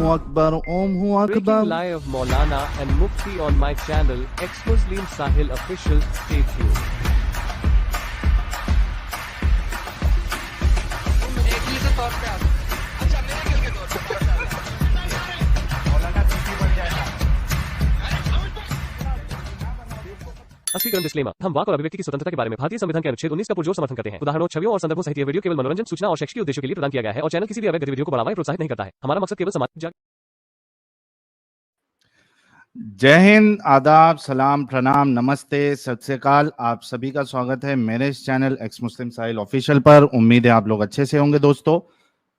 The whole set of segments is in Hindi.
अकबर, ओम हूँ Breaking Akbar. live Maulana and Mufti on my channel, Ex-Muslim Sahil Official. Stay tuned. स्पष्टीकरण डिस्क्लेमर। हम वाक और अभिव्यक्ति की स्वतंत्रता के बारे में भारतीय संविधान के अनुच्छेद 19 का पुरजोर समर्थन करते हैं। उदाहरणों, छवियों और संदर्भों सहित यह वीडियो केवल मनोरंजन, सूचना और शैक्षिक उद्देश्यों के लिए प्रदान किया गया है और चैनल किसी भी अवैध गतिविधियों को बढ़ावा या प्रोत्साहित नहीं करता है। हमारा मकसद केवल समाज। जय हिंद, आदाब, सलाम, प्रणाम, नमस्ते, सत श्री अकाल। आप सभी का स्वागत है मेरे इस चैनल एक्स मुस्लिम साहिल ऑफिशियल पर। उम्मीद है आप लोग अच्छे से होंगे दोस्तों।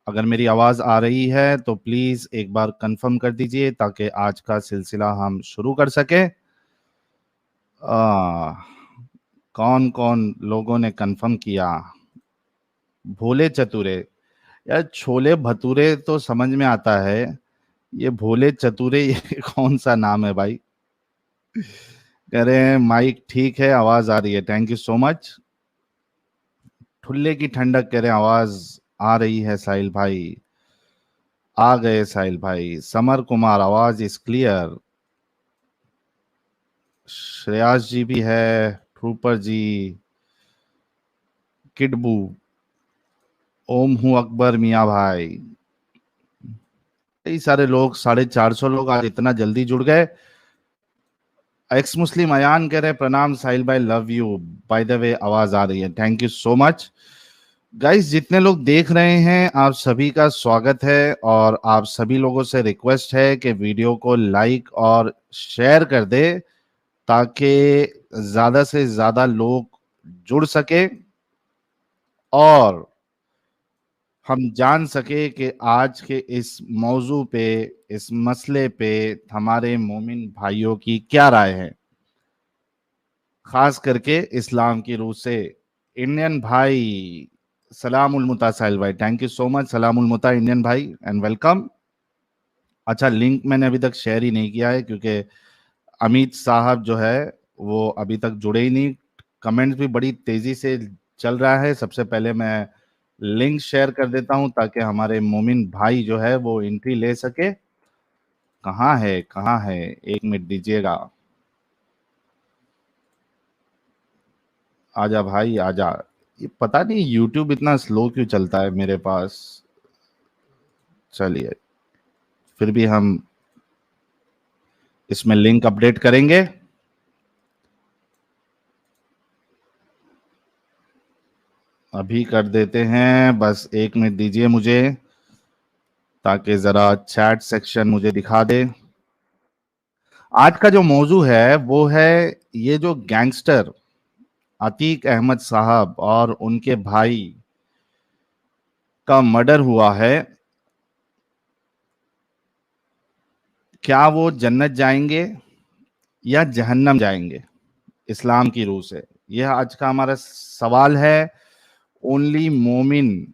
अगर मेरी आवाज आ रही है तो प्लीज एक बार कंफर्म कर दीजिए ताकि आज का सिलसिला हम शुरू कर सके। कौन कौन लोगों ने कंफर्म किया? भोले चतुरे, यार छोले भटूरे तो समझ में आता है, ये भोले चतुरे ये कौन सा नाम है भाई? कह रहे हैं माइक ठीक है, आवाज आ रही है, थैंक यू सो मच। ठुल्ले की ठंडक, कह रहे हैं आवाज आ रही है साहिल भाई। आ गए साहिल भाई। समर कुमार, आवाज इज क्लियर। श्रेयास जी भी है, ट्रूपर जी, किडबू, ओम हूँ अकबर, मियाँ भाई, कई सारे लोग, 450 लोग आज इतना जल्दी जुड़ गए। एक्स मुस्लिम अयान कह रहे प्रणाम साहिल भाई, love you. By the way आवाज आ रही है, thank you so much. Guys जितने लोग देख रहे हैं आप सभी का स्वागत है और आप सभी लोगों से रिक्वेस्ट है कि वीडियो को लाइक और शेयर कर दे ताकि ज्यादा से ज्यादा लोग जुड़ सके और हम जान सके कि आज के इस मौजू पे, इस मसले पे हमारे मोमिन भाइयों की क्या राय है, खास करके इस्लाम की रूह से। इंडियन भाई सलामुल मुता साहिल भाई, थैंक यू सो मच। सलामुल मुता इंडियन भाई एंड वेलकम। अच्छा, लिंक मैंने अभी तक शेयर ही नहीं किया है क्योंकि अमित साहब जो है वो अभी तक जुड़े ही नहीं। कमेंट्स भी बड़ी तेजी से चल रहा है। सबसे पहले मैं लिंक शेयर कर देता हूं ताकि हमारे मोमिन भाई जो है वो एंट्री ले सके। कहाँ है, कहाँ है, एक मिनट दीजिएगा। आजा भाई आजा। ये पता नहीं यूट्यूब इतना स्लो क्यों चलता है मेरे पास। चलिए, फिर भी हम इसमें लिंक अपडेट करेंगे। अभी कर देते हैं, बस एक मिनट दीजिए मुझे ताकि जरा चैट सेक्शन मुझे दिखा दे। आज का जो मौजू है वो है ये जो गैंगस्टर अतीक अहमद साहब और उनके भाई का मर्डर हुआ है, क्या वो जन्नत जाएंगे या जहन्नम जाएंगे इस्लाम की रूह से? यह आज का हमारा सवाल है। ओनली मोमिन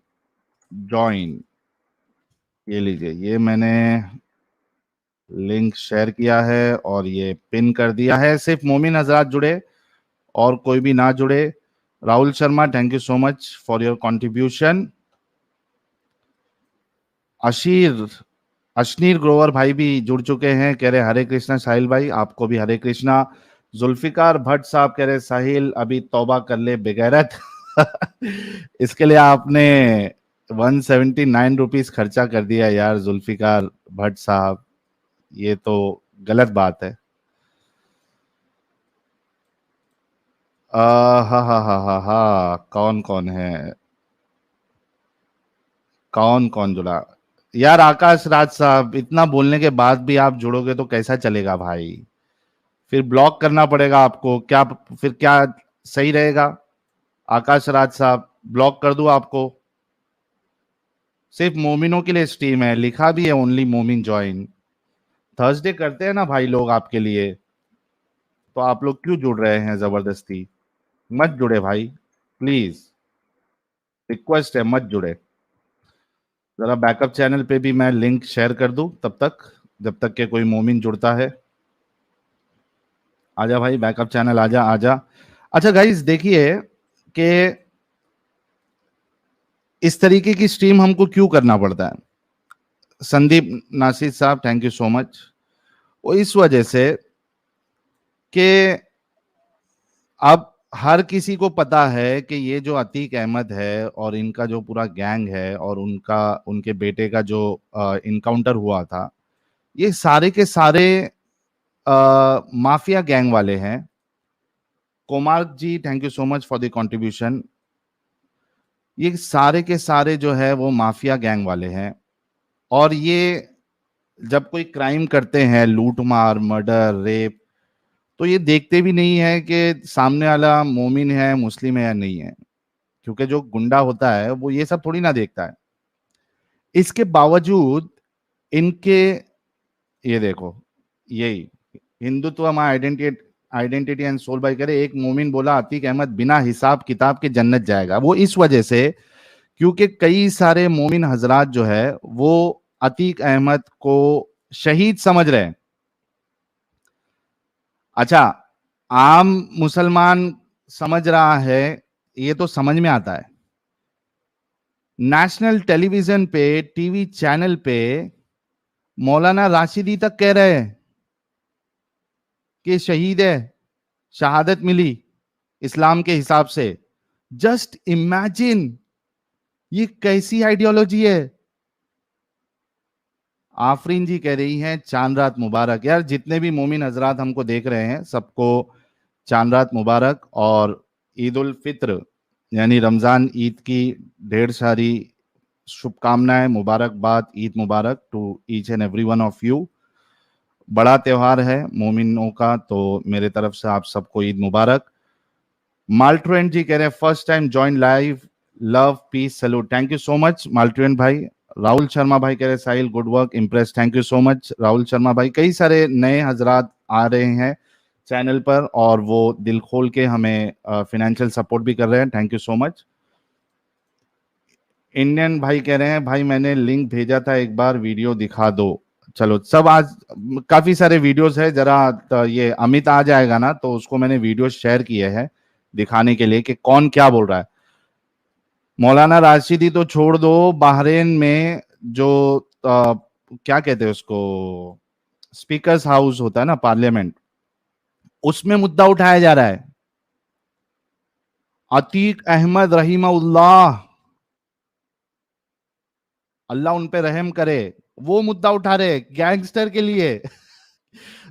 जॉइन। ये लीजिए, ये मैंने लिंक शेयर किया है और ये पिन कर दिया है। सिर्फ मोमिन हजरात जुड़े और कोई भी ना जुड़े। Rahul Sharma, thank you so much for your contribution. Ashneer Grover भाई भी जुड़ चुके हैं, कह रहे हरे कृष्णा साहिल भाई, आपको भी हरे कृष्णा। जुल्फिकार भट्ट साहब कह रहे साहिल अभी तौबा कर ले बेगैरत। इसके लिए आपने 179 रुपीज खर्चा कर दिया यार जुल्फिकार भट्ट साहब, ये तो गलत बात है। हा, कौन कौन है, कौन कौन जुड़ा? यार आकाश राज साहब, इतना बोलने के बाद भी आप जुड़ोगे तो कैसा चलेगा भाई? फिर ब्लॉक करना पड़ेगा आपको क्या? फिर क्या सही रहेगा? आकाश राज साहब, ब्लॉक कर दूं आपको? सिर्फ मोमिनों के लिए स्ट्रीम है, लिखा भी है ओनली मोमिन ज्वाइन। थर्सडे करते हैं ना भाई लोग आपके लिए, तो आप लोग क्यों जुड़ रहे हैं जबरदस्ती? मत जुड़े भाई, प्लीज, रिक्वेस्ट है, मत जुड़े। जरा बैकअप चैनल पे भी मैं लिंक शेयर कर दूं तब तक, जब तक के कोई मोमिन जुड़ता है। आजा भाई, बैकअप चैनल आजा आजा। अच्छा गाइस देखिए कि इस तरीके की स्ट्रीम हमको क्यों करना पड़ता है। संदीप नासिर साहब, थैंक यू सो मच। वो इस वजह से कि अब हर किसी को पता है कि ये जो अतीक अहमद है और इनका जो पूरा गैंग है और उनके बेटे का जो इनकाउंटर हुआ था, ये सारे के सारे माफिया गैंग वाले हैं। कोमार्क ji, thank you so much for the contribution. ये सारे के सारे जो है वो माफिया गैंग वाले हैं, और ये जब कोई क्राइम करते हैं, लूट मार, मर्डर, रेप, तो ये देखते भी नहीं है कि सामने वाला मोमिन है, मुस्लिम है या नहीं है, क्योंकि जो गुंडा होता है वो ये सब थोड़ी ना देखता है। इसके बावजूद इनके, ये देखो, यही हिंदुत्व मां आइडेंटिटी आइडेंटिटी एंड सोल भाई करे, एक मोमिन बोला अतीक अहमद बिना हिसाब किताब के जन्नत जाएगा। वो इस वजह से क्योंकि कई सारे मोमिन हजरात जो है वो अतीक अहमद को शहीद समझ रहे हैं। अच्छा, आम मुसलमान समझ रहा है, ये तो समझ में आता है। नेशनल टेलीविजन पे, टीवी चैनल पे मौलाना राशिदी तक कह रहे हैं कि शहीद है, शहादत मिली इस्लाम के हिसाब से। जस्ट इमेजिन, ये कैसी आइडियोलॉजी है। आफरीन जी कह रही हैं चांद रात मुबारक। यार जितने भी मोमिन हजरात हमको देख रहे हैं सबको चांद रात मुबारक, और ईद उल फित्र यानी रमजान ईद की ढेर सारी शुभकामनाएं, मुबारकबाद, ईद मुबारक to each and every one of you. बड़ा त्योहार है मोमिनों का, तो मेरे तरफ से आप सबको ईद मुबारक। माल्ट्रेंट जी कह रहे हैं first time join live, love peace salute, thank you so much माल्ट्रेंट भाई। राहुल शर्मा भाई कह रहे Sahil good work, impress, thank you so much Rahul Sharma भाई। कई सारे नए हजरात आ रहे हैं चैनल पर और वो दिल खोल के हमें फाइनेंशियल सपोर्ट भी कर रहे हैं, thank you so much. Indian भाई कह रहे हैं भाई मैंने लिंक भेजा था, एक बार वीडियो दिखा दो। चलो, सब आज काफी सारे वीडियोस है, जरा ये अमित आ जाएगा ना तो उसको मैंने वीडियो शेयर किए हैं दिखाने के लिए कि कौन क्या बोल रहा है। मौलाना राशिदी तो छोड़ दो, बहरेन में जो क्या कहते हैं उसको, स्पीकर्स हाउस होता है ना, पार्लियामेंट, उसमें मुद्दा उठाया जा रहा है। अतीक अहमद रहीमउल्लाह, अल्लाह उन पे रहम करे, वो मुद्दा उठा रहे गैंगस्टर के लिए।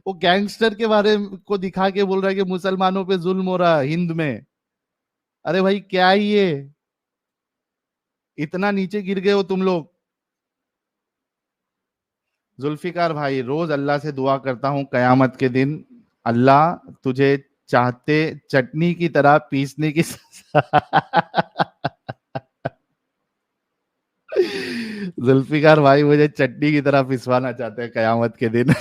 वो गैंगस्टर के बारे को दिखा के बोल रहा है कि मुसलमानों पे जुल्म हो रहा है हिंद में। अरे भाई क्या ही ये, इतना नीचे गिर गए हो तुम लोग। जुल्फिकार भाई, रोज अल्लाह से दुआ करता हूं कयामत के दिन, अल्लाह तुझे चाहते चटनी की तरह पीसने की जुल्फिकार भाई मुझे चटनी की तरह पिसवाना चाहते हैं कयामत के दिन।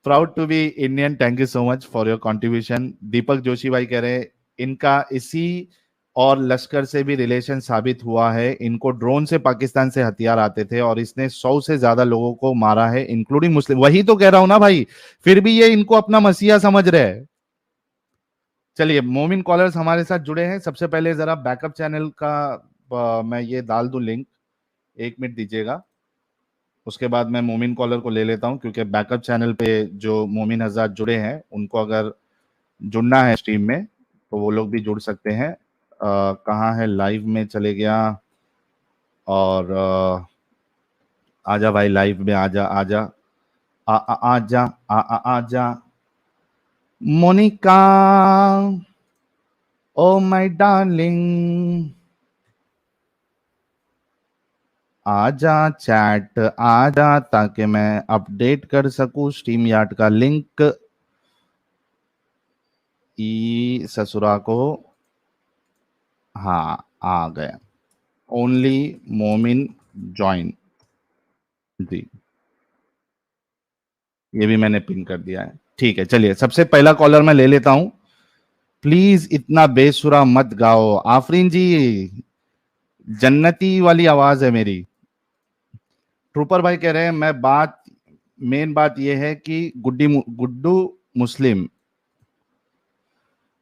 Proud to be Indian, thank you so much for your contribution. Deepak Joshi भाई कह रहे हैं इनका इसी और लश्कर से भी रिलेशन साबित हुआ है। इनको ड्रोन से पाकिस्तान से हथियार आते थे और इसने 100 से ज्यादा लोगों को मारा है इंक्लूडिंग मुस्लिम। वही तो कह रहा हूं ना भाई, फिर भी ये इनको अपना मसीहा समझ रहे हैं। चलिए, मोमिन कॉलर्स हमारे साथ जुड़े हैं। सबसे पहले जरा बैकअप चैनल का मैं ये डाल दूं लिंक, 1 मिनट दीजिएगा, उसके बाद मैं मोमिन कॉलर को ले लेता हूं, क्योंकि बैकअप चैनल पे जो मोमिन हजरात जुड़े हैं उनको अगर जुड़ना है स्ट्रीम में तो वो लोग भी जुड़ सकते हैं। कहाँ है, लाइव में चले गया, और आजा भाई लाइव में, आजा आजा, आजा, आजा मोनिका, ओ माय डार्लिंग, आजा चैट आजा, ताकि मैं अपडेट कर सकूं स्ट्रीम यार्ड का लिंक ई ससुरा को। हाँ, आ गया, ओनली मोमिन ज्वाइन जी, ये भी मैंने पिन कर दिया है। ठीक है, चलिए सबसे पहला कॉलर मैं ले लेता हूं। प्लीज इतना बेसुरा मत गाओ आफरीन जी, जन्नती वाली आवाज है मेरी। ट्रूपर भाई कह रहे हैं मैं मेन बात यह है कि गुड्डू मुस्लिम,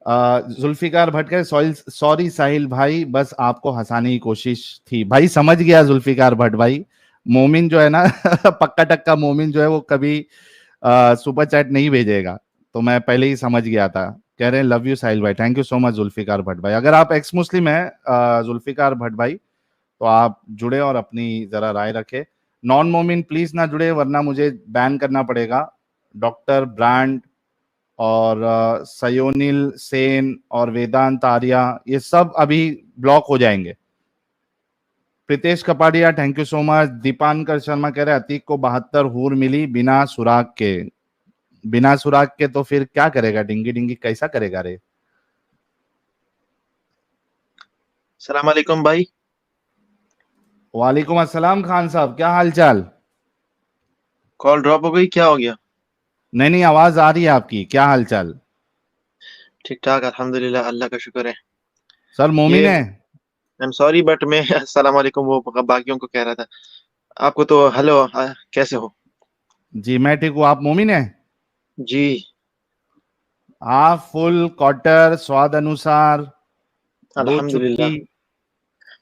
जुल्फिकार भट्ट कह सॉरी साहिल भाई, बस आपको हंसाने की कोशिश थी। भाई समझ गया जुल्फिकार भट्ट भाई, मोमिन जो है ना पक्का टक्का मोमिन जो है वो कभी सुपर चैट नहीं भेजेगा, तो मैं पहले ही समझ गया था। कह रहे हैं लव यू साहिल भाई, thank you so much Zulfikar Bhatt भाई। अगर आप एक्स मुस्लिम है जुल्फिकार भट्ट भाई, तो आप जुड़े और अपनी जरा राय रखें। नॉन मोमिन प्लीज ना जुड़े, वरना मुझे बैन करना पड़ेगा। डॉक्टर ब्रांड और सयोनिल सेन और वेदांत आर्या, ये सब अभी ब्लॉक हो जाएंगे। Pritesh Kapadia thank you so much. Dipankar Sharma कह रहे हैं अतीक को 72 हूर मिली बिना सुराग के। बिना सुराग के तो फिर क्या करेगा, डिंगी डिंगी कैसा करेगा रे। सलाम अलैकुम भाई। वालेकुम अस्सलाम खान साहब, क्या हाल चाल। कॉल ड्रॉप हो गई, क्या हो गया? नहीं नहीं, आवाज आ रही है आपकी, क्या हाल चाल। ठीक ठाक अल्हम्दुलिल्लाह, अल्लाह का शुक्र है। सर मोमिन ये है। आई एम सॉरी बट मैं अस्सलाम वालेकुम वो बाकियों को कह रहा था, आपको तो हेलो कैसे हो? जी मैं ठीक हूँ, आप मोमिन है। जी हाफ फुल क्वार्टर स्वाद अनुसार दो अल्हम्दुलिल्लाह। चुटकी।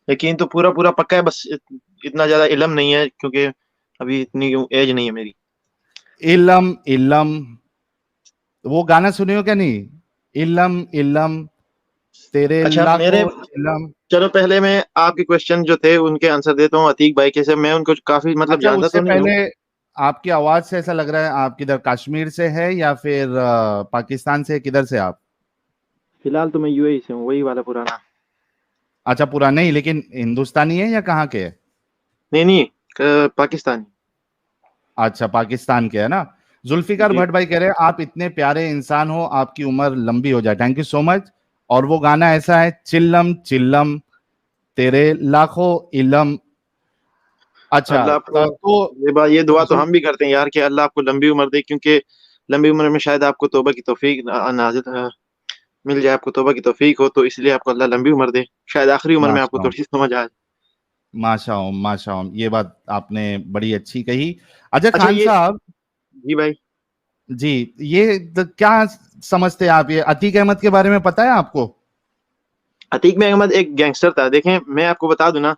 यकीन तो पूरा पूरा पक्का है, बस इतना ज्यादा इल्म नहीं है क्योंकि अभी इतनी एज नहीं है मेरी। इलम इलम, वो गाना सुने हो क्या नहीं, इलम इलम तेरे अच्छा मेरे, लाखों इलम। चलो पहले मैं आपके क्वेश्चन जो थे उनके आंसर देता हूँ अतीक भाई के से। मैं उनको काफी मतलब अच्छा जानता उससे तो नहीं हूँ। पहले, आपकी आवाज से ऐसा लग रहा है आप किधर कश्मीर से है या फिर पाकिस्तान से, किधर से आप। फिलहाल तो मैं यूएई से हूँ, वही वाला पुराना। अच्छा पूरा नहीं, लेकिन हिंदुस्तानी है या कहाँ के है। नहीं नहीं, पाकिस्तानी। अच्छा पाकिस्तान के है ना। जुल्फिकार जी भट्ट भाई कह रहे हैं आप इतने प्यारे इंसान हो, आपकी उम्र लंबी हो जाए, थैंक यू सो मच। और वो गाना ऐसा है, चिल्लम चिल्लम तेरे लाखों इलम। अच्छा अल्लाह आपको, तो ये दुआ तो जुल- हम भी करते हैं यार कि अल्लाह आपको लंबी उम्र दे, क्योंकि लंबी उम्र में शायद आपको तौबा की तौफीक नाजिल मिल जाए, आपको तौबा की तौफीक हो, तो इसलिए आपको अल्लाह लंबी उम्र दे, शायद आखिरी उम्र में आपको माशा थोड़ी सी समझ आए। माशा, ये बात आपने बड़ी अच्छी कही। अच्छा अच्छा खान ये, साहब, जी भाई। जी ये क्या समझते हैं आप, ये अतीक अहमद के बारे में पता है आपको। अतीक में अहमद एक गैंगस्टर था। देखें मैं आपको बता दूं ना,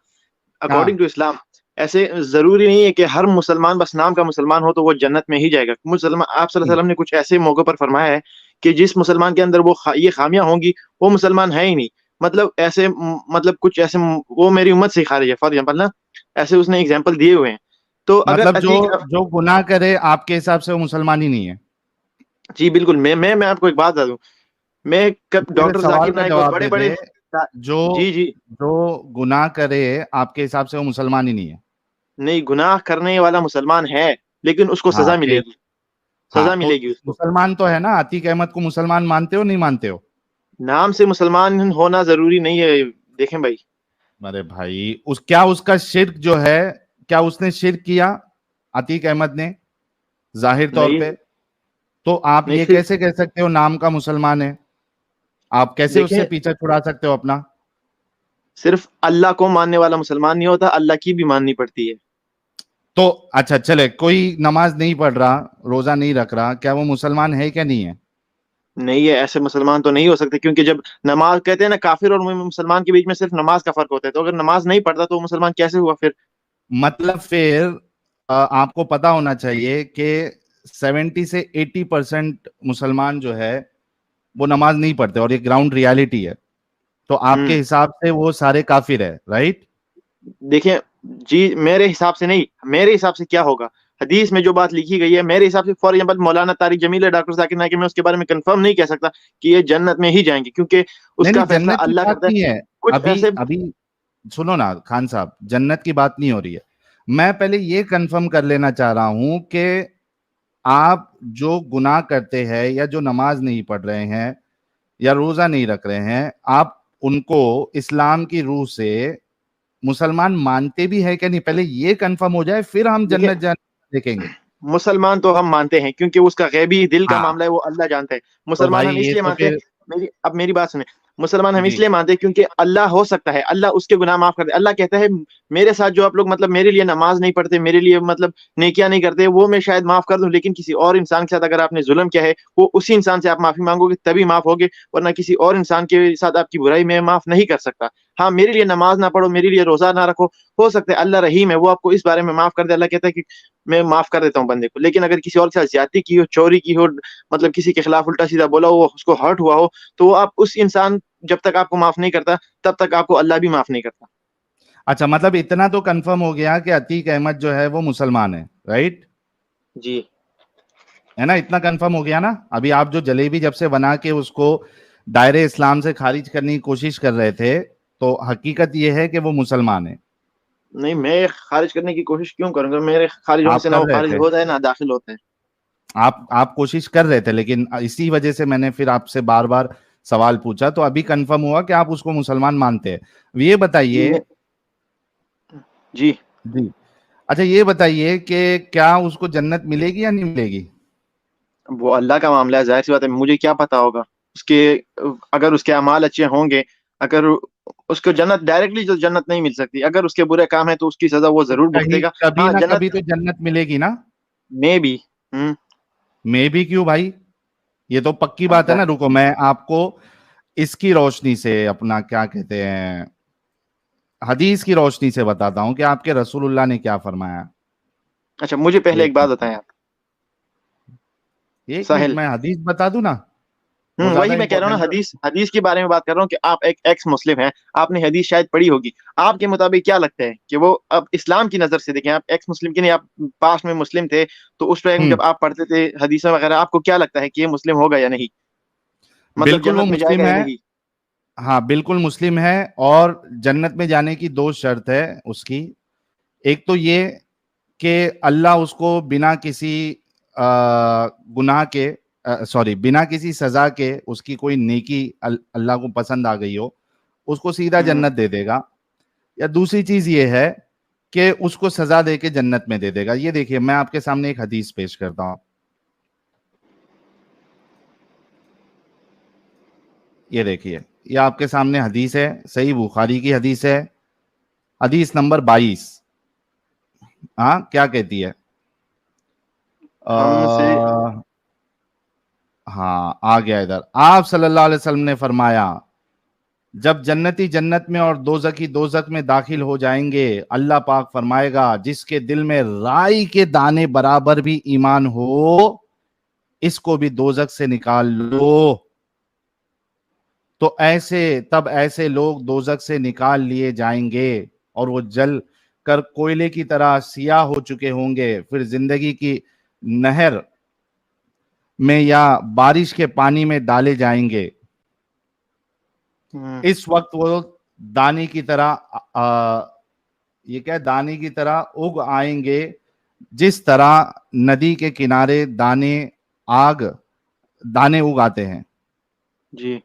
अकॉर्डिंग हाँ टू इस्लाम ऐसे जरूरी नहीं है कि हर मुसलमान बस नाम का मुसलमान हो तो वो जन्नत में ही जाएगा। मुसलमान, आप सल्लल्लाहु अलैहि वसल्लम ने कुछ ऐसे मौके पर फरमाया है कि जिस मुसलमान के अंदर ये खामियां होंगी वो मुसलमान है ही नहीं। मतलब ऐसे मतलब कुछ ऐसे वो मेरी उम्मत से ही खारिज है, फॉर एग्जाम्पल ना, ऐसे उसने एग्जाम्पल दिए हुए हैं। तो अगर मतलब जो अतीक, जो गुनाह करे आपके हिसाब से वो मुसलमान ही नहीं है। जी बिल्कुल, मैं आपको एक बात बता दूं। मैं कब मेरे डॉक्टर सवाल जाकिर का नाइक और जवाब बड़े दे बड़े, दे। जो जी जी, जो गुनाह करे आपके हिसाब से वो मुसलमान ही नहीं है। नहीं गुनाह करने वाला मुसलमान है, लेकिन उसको हाँ सजा फिर, मिलेगी, हाँ सजा तो मिलेगी उसको। मुसलमान तो है ना, अतीक अहमद को मुसलमान मानते हो नहीं मानते हो। नाम से मुसलमान होना जरूरी नहीं है। देखें भाई, अरे भाई क्या उसका शिर्क जो है, क्या उसने शिर्क किया अतीक अहमद ने, जाहिर तौर नहीं पे। तो आप नहीं, ये सिर्फ कैसे कह सकते हो नाम का मुसलमान है, आप कैसे उससे देखें, पीछा छुड़ा सकते हो अपना। सिर्फ अल्लाह को मानने वाला मुसलमान नहीं होता, अल्लाह की भी माननी पड़ती है। तो अच्छा चले, कोई नमाज नहीं पढ़ रहा, रोजा नहीं रख रहा, क्या वो मुसलमान है क्या नहीं है। नहीं है, ऐसे मुसलमान तो नहीं हो सकते, क्योंकि जब नमाज कहते हैं ना, काफिर और मुसलमान के बीच में सिर्फ नमाज का फर्क होता है, तो अगर नमाज नहीं पढ़ता तो वो मुसलमान कैसे हुआ फिर? मतलब फिर आपको पता होना चाहिए कि 70 से 80% मुसलमान जो है वो नमाज नहीं पढ़ते, और ये ग्राउंड रियलिटी है। तो आपके हम्म, हिसाब से वो सारे काफिर है, राइट। देखें जी, मेरे हिसाब से नहीं, मेरे हिसाब से क्या होगा, हदीस में जो बात लिखी गई है मेरे हिसाब से, फॉर एग्जाम्पल मौलाना तारिक जमील है, डॉक्टर जाकिर नाइक है, मैं उसके बारे में कंफर्म नहीं कह सकता कि ये जन्नत में ही जाएंगे, क्योंकि नहीं नहीं, उसका फैसला जन्नत की अल्लाह बात करता है। नहीं है। कुछ अभी ऐसे, अभी सुनो ना खान साहब, जन्नत की बात नहीं हो रही है। मैं पहले ये कंफर्म कर लेना चाह रहा हूं कि आप जो गुनाह करते हैं या जो नमाज नहीं पढ़ रहे हैं या रोजा नहीं रख रहे हैं, आप उनको इस्लाम की रूह से मुसलमान मानते भी है क्या नहीं, पहले ये कंफर्म हो जाए, फिर हम देखिए जन्नत जाने देखेंगे। मुसलमान तो हम मानते हैं, क्योंकि उसका गैबी दिल का हाँ मामला है, वो अल्लाह जानता है। तो मुसलमान भाई हम ये इसलिए तो मानते हैं, फिर, अब मेरी बात सुने, मुसलमान हम जी इसलिए मानते हैं क्योंकि अल्लाह हो सकता है, अल्लाह उसके गुनाह माफ कर दे। अल्लाह कहता है मेरे साथ जो आप लोग मतलब मेरे लिए नमाज नहीं पढ़ते, मेरे लिए मतलब नेकियां नहीं करते, वो मैं शायद माफ कर दूं, लेकिन किसी और इंसान के साथ अगर आपने जुल्म किया है, वो उसी इंसान से आप माफी मांगोगे तभी माफ होगे, वरना किसी और इंसान के साथ आपकी बुराई में माफ नहीं कर सकता। हाँ, मेरे लिए नमाज ना पढ़ो, मेरे लिए रोजा ना रखो, हो सकता है अल्लाह रहीम है, वो आपको इस बारे में माफ कर दे। अल्लाह कहता है कि मैं माफ कर देता हूँ बंदे को। लेकिन अगर किसी और के साथ ज्यादती की हो, चोरी की हो, मतलब किसी के खिलाफ उल्टा सीधा बोला हो, उसको हर्ट हुआ हो, तो वो आप उस इंसान जब तक आपको माफ नहीं करता, तब तक आपको अल्लाह भी माफ नहीं करता। अच्छा, मतलब इतना तो कंफर्म हो गया कि अतीक अहमद जो है वो मुसलमान है, राइट? जी है ना, इतना कंफर्म हो गया ना? अभी आप जो जलेबी जब से बना के उसको दायरे इस्लाम से खारिज करने की कोशिश कर रहे थे, तो हकीकत ये है कि वो मुसलमान है। नहीं, मैं खारिज करने की कोशिश क्यों करूंगा? मेरे खारिज होने आप से ना कर वो रहे खारिज थे, होता है ना दाखिल होता है। आप कोशिश कर रहे थे, लेकिन इसी वजह से मैंने फिर आपसे बार बार सवाल पूछा, तो अभी कंफर्म हुआ कि आप उसको मुसलमान मानते हैं। ये जी बताइए। मैं जी जी। अच्छा, ये बताइए कि क्या उसको जन्नत मिलेगी या नहीं मिलेगी? वो अल्लाह का मामला है, जाहिर सी बात है, मुझे क्या पता होगा उसके। अगर उसके अमाल अच्छे होंगे, अगर उसको जन्नत डायरेक्टली जो जन्नत नहीं मिल सकती, अगर उसके बुरे काम है तो उसकी सजा वो तो जरूर कहीं भुगतेगा। कभी हाँ ना जन्नत कभी तो जन्नत मिलेगी ना? में भी। हम्म। मैं भी क्यों भाई, ये तो पक्की बात है अल्लाह। ना। रुको, मैं आपको इसकी रोशनी से, अपना क्या कहते हैं, हदीस की रोशनी से बताता हूं कि आपके रसूलुल्लाह ने क्या फरमाया। अच्छा, मुझे पहले एक एक बात मिनट, बताएं आप। एक मिनट, साहिल। मैं हदीस बता दूं ना, वो ज्यादा वही मैं कह रहा हूँ ना, इंपॉर्टेंट है। हदीस हदीस के बारे में बात कर रहा हूँ कि आप एक एक्स मुस्लिम हैं, आपने हदीस शायद पढ़ी होगी। आपके मुताबिक क्या लगता है कि वो अब इस्लाम की नजर से देखें, आप एक्स मुस्लिम की नहीं, आप पास्ट में मुस्लिम थे, तो उस टाइम हम्म। जब आप पढ़ते थे हदीसें वगैरह, आपको क्या लगता है कि ये मुस्लिम होगा या नहीं? मतलब बिल्कुल वो जन्नत में जाएगा मुस्लिम या है। नहीं? हाँ, बिल्कुल मुस्लिम है। और जन्नत में जाने की दो शर्त है उसकी। एक तो ये कि अल्लाह उसको बिना किसी गुनाह के, सॉरी, बिना किसी सजा के, उसकी कोई नेकी अल्लाह को पसंद आ गई हो, उसको सीधा हम्म। जन्नत दे देगा। या दूसरी चीज ये है कि उसको सजा दे के जन्नत में दे देगा। ये देखिए, मैं आपके सामने एक हदीस पेश करता हूं। ये देखिए, ये आपके सामने हदीस है, सही बुखारी की हदीस है, हदीस नंबर 22। हाँ, क्या कहती है? हमसे। आ, हाँ, आ गया इधर। आप सल्लल्लाहु अलैहि वसल्लम ने फरमाया, जब जन्नती जन्नत में और दोजकी दोजक में दाखिल हो जाएंगे, अल्लाह पाक फरमाएगा, जिसके दिल में राई के दाने बराबर भी ईमान हो, इसको भी दोजक से निकाल लो। तो ऐसे लोग दोजक से निकाल लिए जाएंगे और वो जल कर कोयले की तरह सियाह हो चुके होंगे। फिर जिंदगी की नहर में या बारिश के पानी में डाले जाएंगे। हम्म। इस वक्त वो दाने की तरह, ये क्या है, दाने की तरह उग आएंगे, जिस तरह नदी के किनारे आग दाने उग आते हैं। जी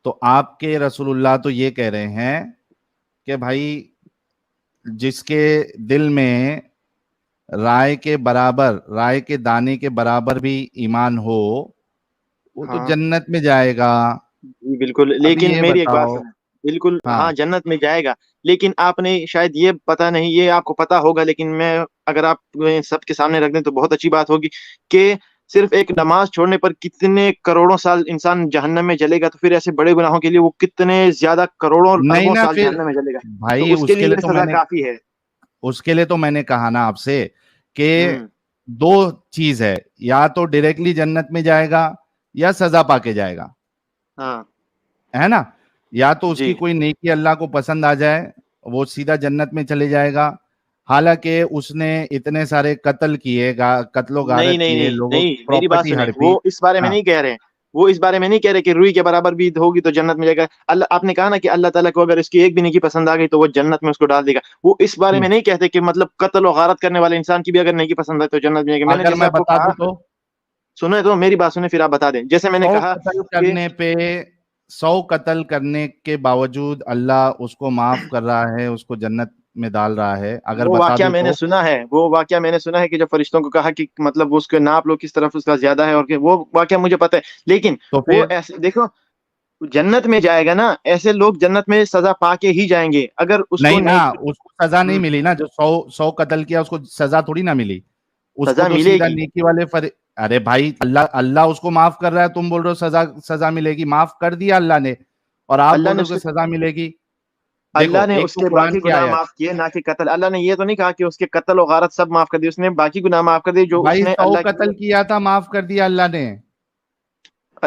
तो आपके रसूलुल्लाह तो ये कह रहे हैं कि भाई, जिसके दिल में राय के दाने के बराबर भी ईमान हो, वो तो हाँ जन्नत में जाएगा। जी बिल्कुल, अभी लेकिन ये मेरी एक बात बताओ। सुने। बिल्कुल हाँ, हाँ। जन्नत में जाएगा। लेकिन आपने शायद ये पता नहीं, ये आपको पता होगा, लेकिन मैं अगर आप सबके सामने रख दें तो बहुत अच्छी बात होगी कि सिर्फ एक नमाज छोड़ने पर कितने करोड़ों साल इंसान जहन्नम में जलेगा, तो फिर ऐसे बड़े गुनाहों के लिए वो कितने ज्यादा करोड़ों और नहीं अरबों ना, साल फिर जहन्नम में जलेगा। तो भाई, उसके लिए ये सजा काफी है। उसके लिए तो मैंने कहा ना आपसे कि हम्म। दो चीज है, या तो डायरेक्टली जन्नत में जाएगा या सजा पाके जाएगा, हाँ है ना। या तो उसकी जी। कोई नेकी अल्लाह को पसंद आ जाए, वो सीधा जन्नत में चले जाएगा। हालांकि उसने इतने सारे कत्ल किए, कत्लो नहीं गारत नहीं किए, नहीं लोगों नहीं, की मेरी बात प्रॉपर्टी सुने, हड़पी। वो इस बारे में हाँ, नहीं कह रहे हैं। वो इस बारे में नहीं कह रहे कि रुई के बराबर भी होगी तो जन्नत में जाएगा। अल्लाह, आपने कहा ना कि अल्लाह ताला को अगर इसकी एक भी नेकी पसंद आ गई तो वो जन्नत में उसको डाल देगा। वो इस बारे में हम्म। नहीं कहते कि मतलब कत्ल और गारत करने वाले इंसान की भी अगर नेकी पसंद है तो जन्नत में जाएगा। मैंने अगर जैसे मैं आपको बता दूं कहा, तो, सुनो तो मेरी बात सुने फिर आप बता दें। जैसे मैंने 100 कहा कत्ल कि करने पे, 100 कत्ल करने के बावजूद अल्लाह उसको माफ कर रहा है, उसको जन्नत में डाल रहा है, अगर वो बता वाकया दूं मैंने तो। सुना है, वो वाकया मैंने सुना है कि जब फरिश्तों को कहा कि मतलब उसके नाप लो किस तरफ उसका ज्यादा है, और वो वाकया मुझे पता है। लेकिन तो वो फिर ऐसे देखो, जन्नत में जाएगा ना, ऐसे लोग जन्नत में सजा पा के ही जाएंगे। अगर उसको नहीं ना, नेक उसको सजा नहीं मिली ना, जो 100 कत्ल किया उसको सजा थोड़ी ना मिली, उसको सजा तो सीधा मिलेगी। नेकी वाले अरे भाई, अल्लाह अल्लाह उसको माफ कर रहा है, तुम बोल रहे हो सजा सजा मिलेगी? माफ कर दिया अल्लाह ने, और आप अल्लाह बोल ने रहे हो कि उसके सजा मिलेगी। अल्लाह देखो, ने एक तो उसके कुरान बाकी की गुनाह आयत, माफ किए, ना कि कत्ल। अल्लाह ने ये तो नहीं कहा कि उसके कत्ल और गारत सब माफ कर दिए, उसने बाकी गुनाह माफ कर दिए जो भाई उसने 100 अल्लाह कत्ल किया था, माफ कर दिया अल्लाह ने।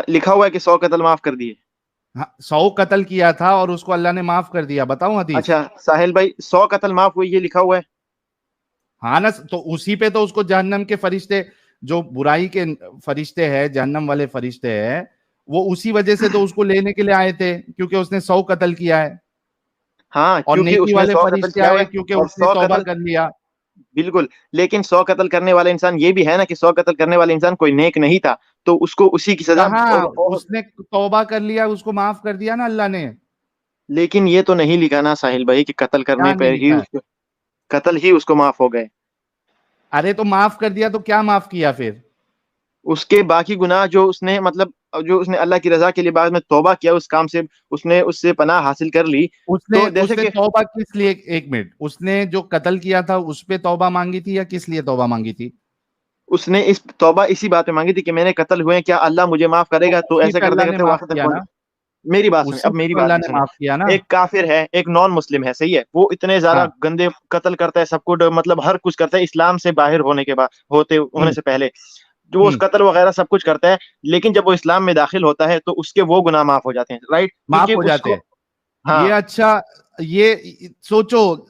लिखा हुआ है कि 100 कत्ल माफ कर दिए। हाँ, 100 कत्ल किया था और उसको अल्लाह ने माफ कर दिया, बताऊं हदीस? अच्छा साहिल भाई, 100 कत्ल माफ हुए ये लिखा हुआ है? हाँ ना, तो उसी पे तो उसको जहन्नम के फरिश्ते, जो बुराई के फरिश्ते हैं, जहन्नम वाले फरिश्ते हैं, वो उसी वजह से तो उसको लेने के लिए आए थे, क्योंकि उसने 100 कत्ल किया है। हाँ, और क्योंकि नेकी उसने वाले 100 कत्ल फरिश्ते किया हुआ आए है। क्योंकि और उसने 100 तौबा कत्ल, कर लिया। बिल्कुल, लेकिन 100 कत्ल करने वाला इंसान ये भी है ना कि 100 कत्ल करने वाला इंसान कोई नेक नहीं था, तो उसको उसी की सजा कहाँ, और उसने तौबा कर लिया, उसको माफ कर दिया ना अल्लाह ने। लेकिन ये तो नहीं लिखा ना साहिल भाई कि कत्ल क्या करने नहीं पर ही लिखा है? उसको, कत्ल ही उसको माफ हो गए। अरे तो माफ कर दिया तो क्या माफ किया फिर? उसके बाकी गुनाह जो उसने मतलब जो उसने अल्लाह की रजा के लिए बाद में तौबा किया उस काम से, उसने उससे पनाह हासिल कर ली। उसने तो जैसे उसने कि तौबा किस लिए, एक मिनट, उसने जो कत्ल किया था उस पे तौबा मांगी थी या किस लिए तौबा मांगी थी? उसने इस तौबा इसी बात में मांगी थी कि मैंने कत्ल हुए हैं, क्या अल्लाह मुझे माफ तो करेगा? तो उसी ऐसे पे करते अल्लाह ने करते माफ वाक़तन किया ना, मेरी बात सुनिए, उसी अब पे मेरी तो बात अल्लाह भी ने सुनिए। माफ किया ना। एक काफिर है, एक नॉन मुस्लिम है, सही है, वो इतने ज्यादा हाँ। गंदे कत्ल करता है, सब कुछ मतलब हर कुछ करता है इस्लाम से बाहर होने के बाद, होने हम्म। से पहले जो वो उस हम्म। कत्ल वगैरह सब कुछ करता है। लेकिन जब वो इस्लाम में दाखिल होता है तो उसके वो गुनाह माफ हो जाते हैं, राइट? माफ क्योंकि हो जाते उसको, हैं। ये हाँ, अच्छा, ये सोचो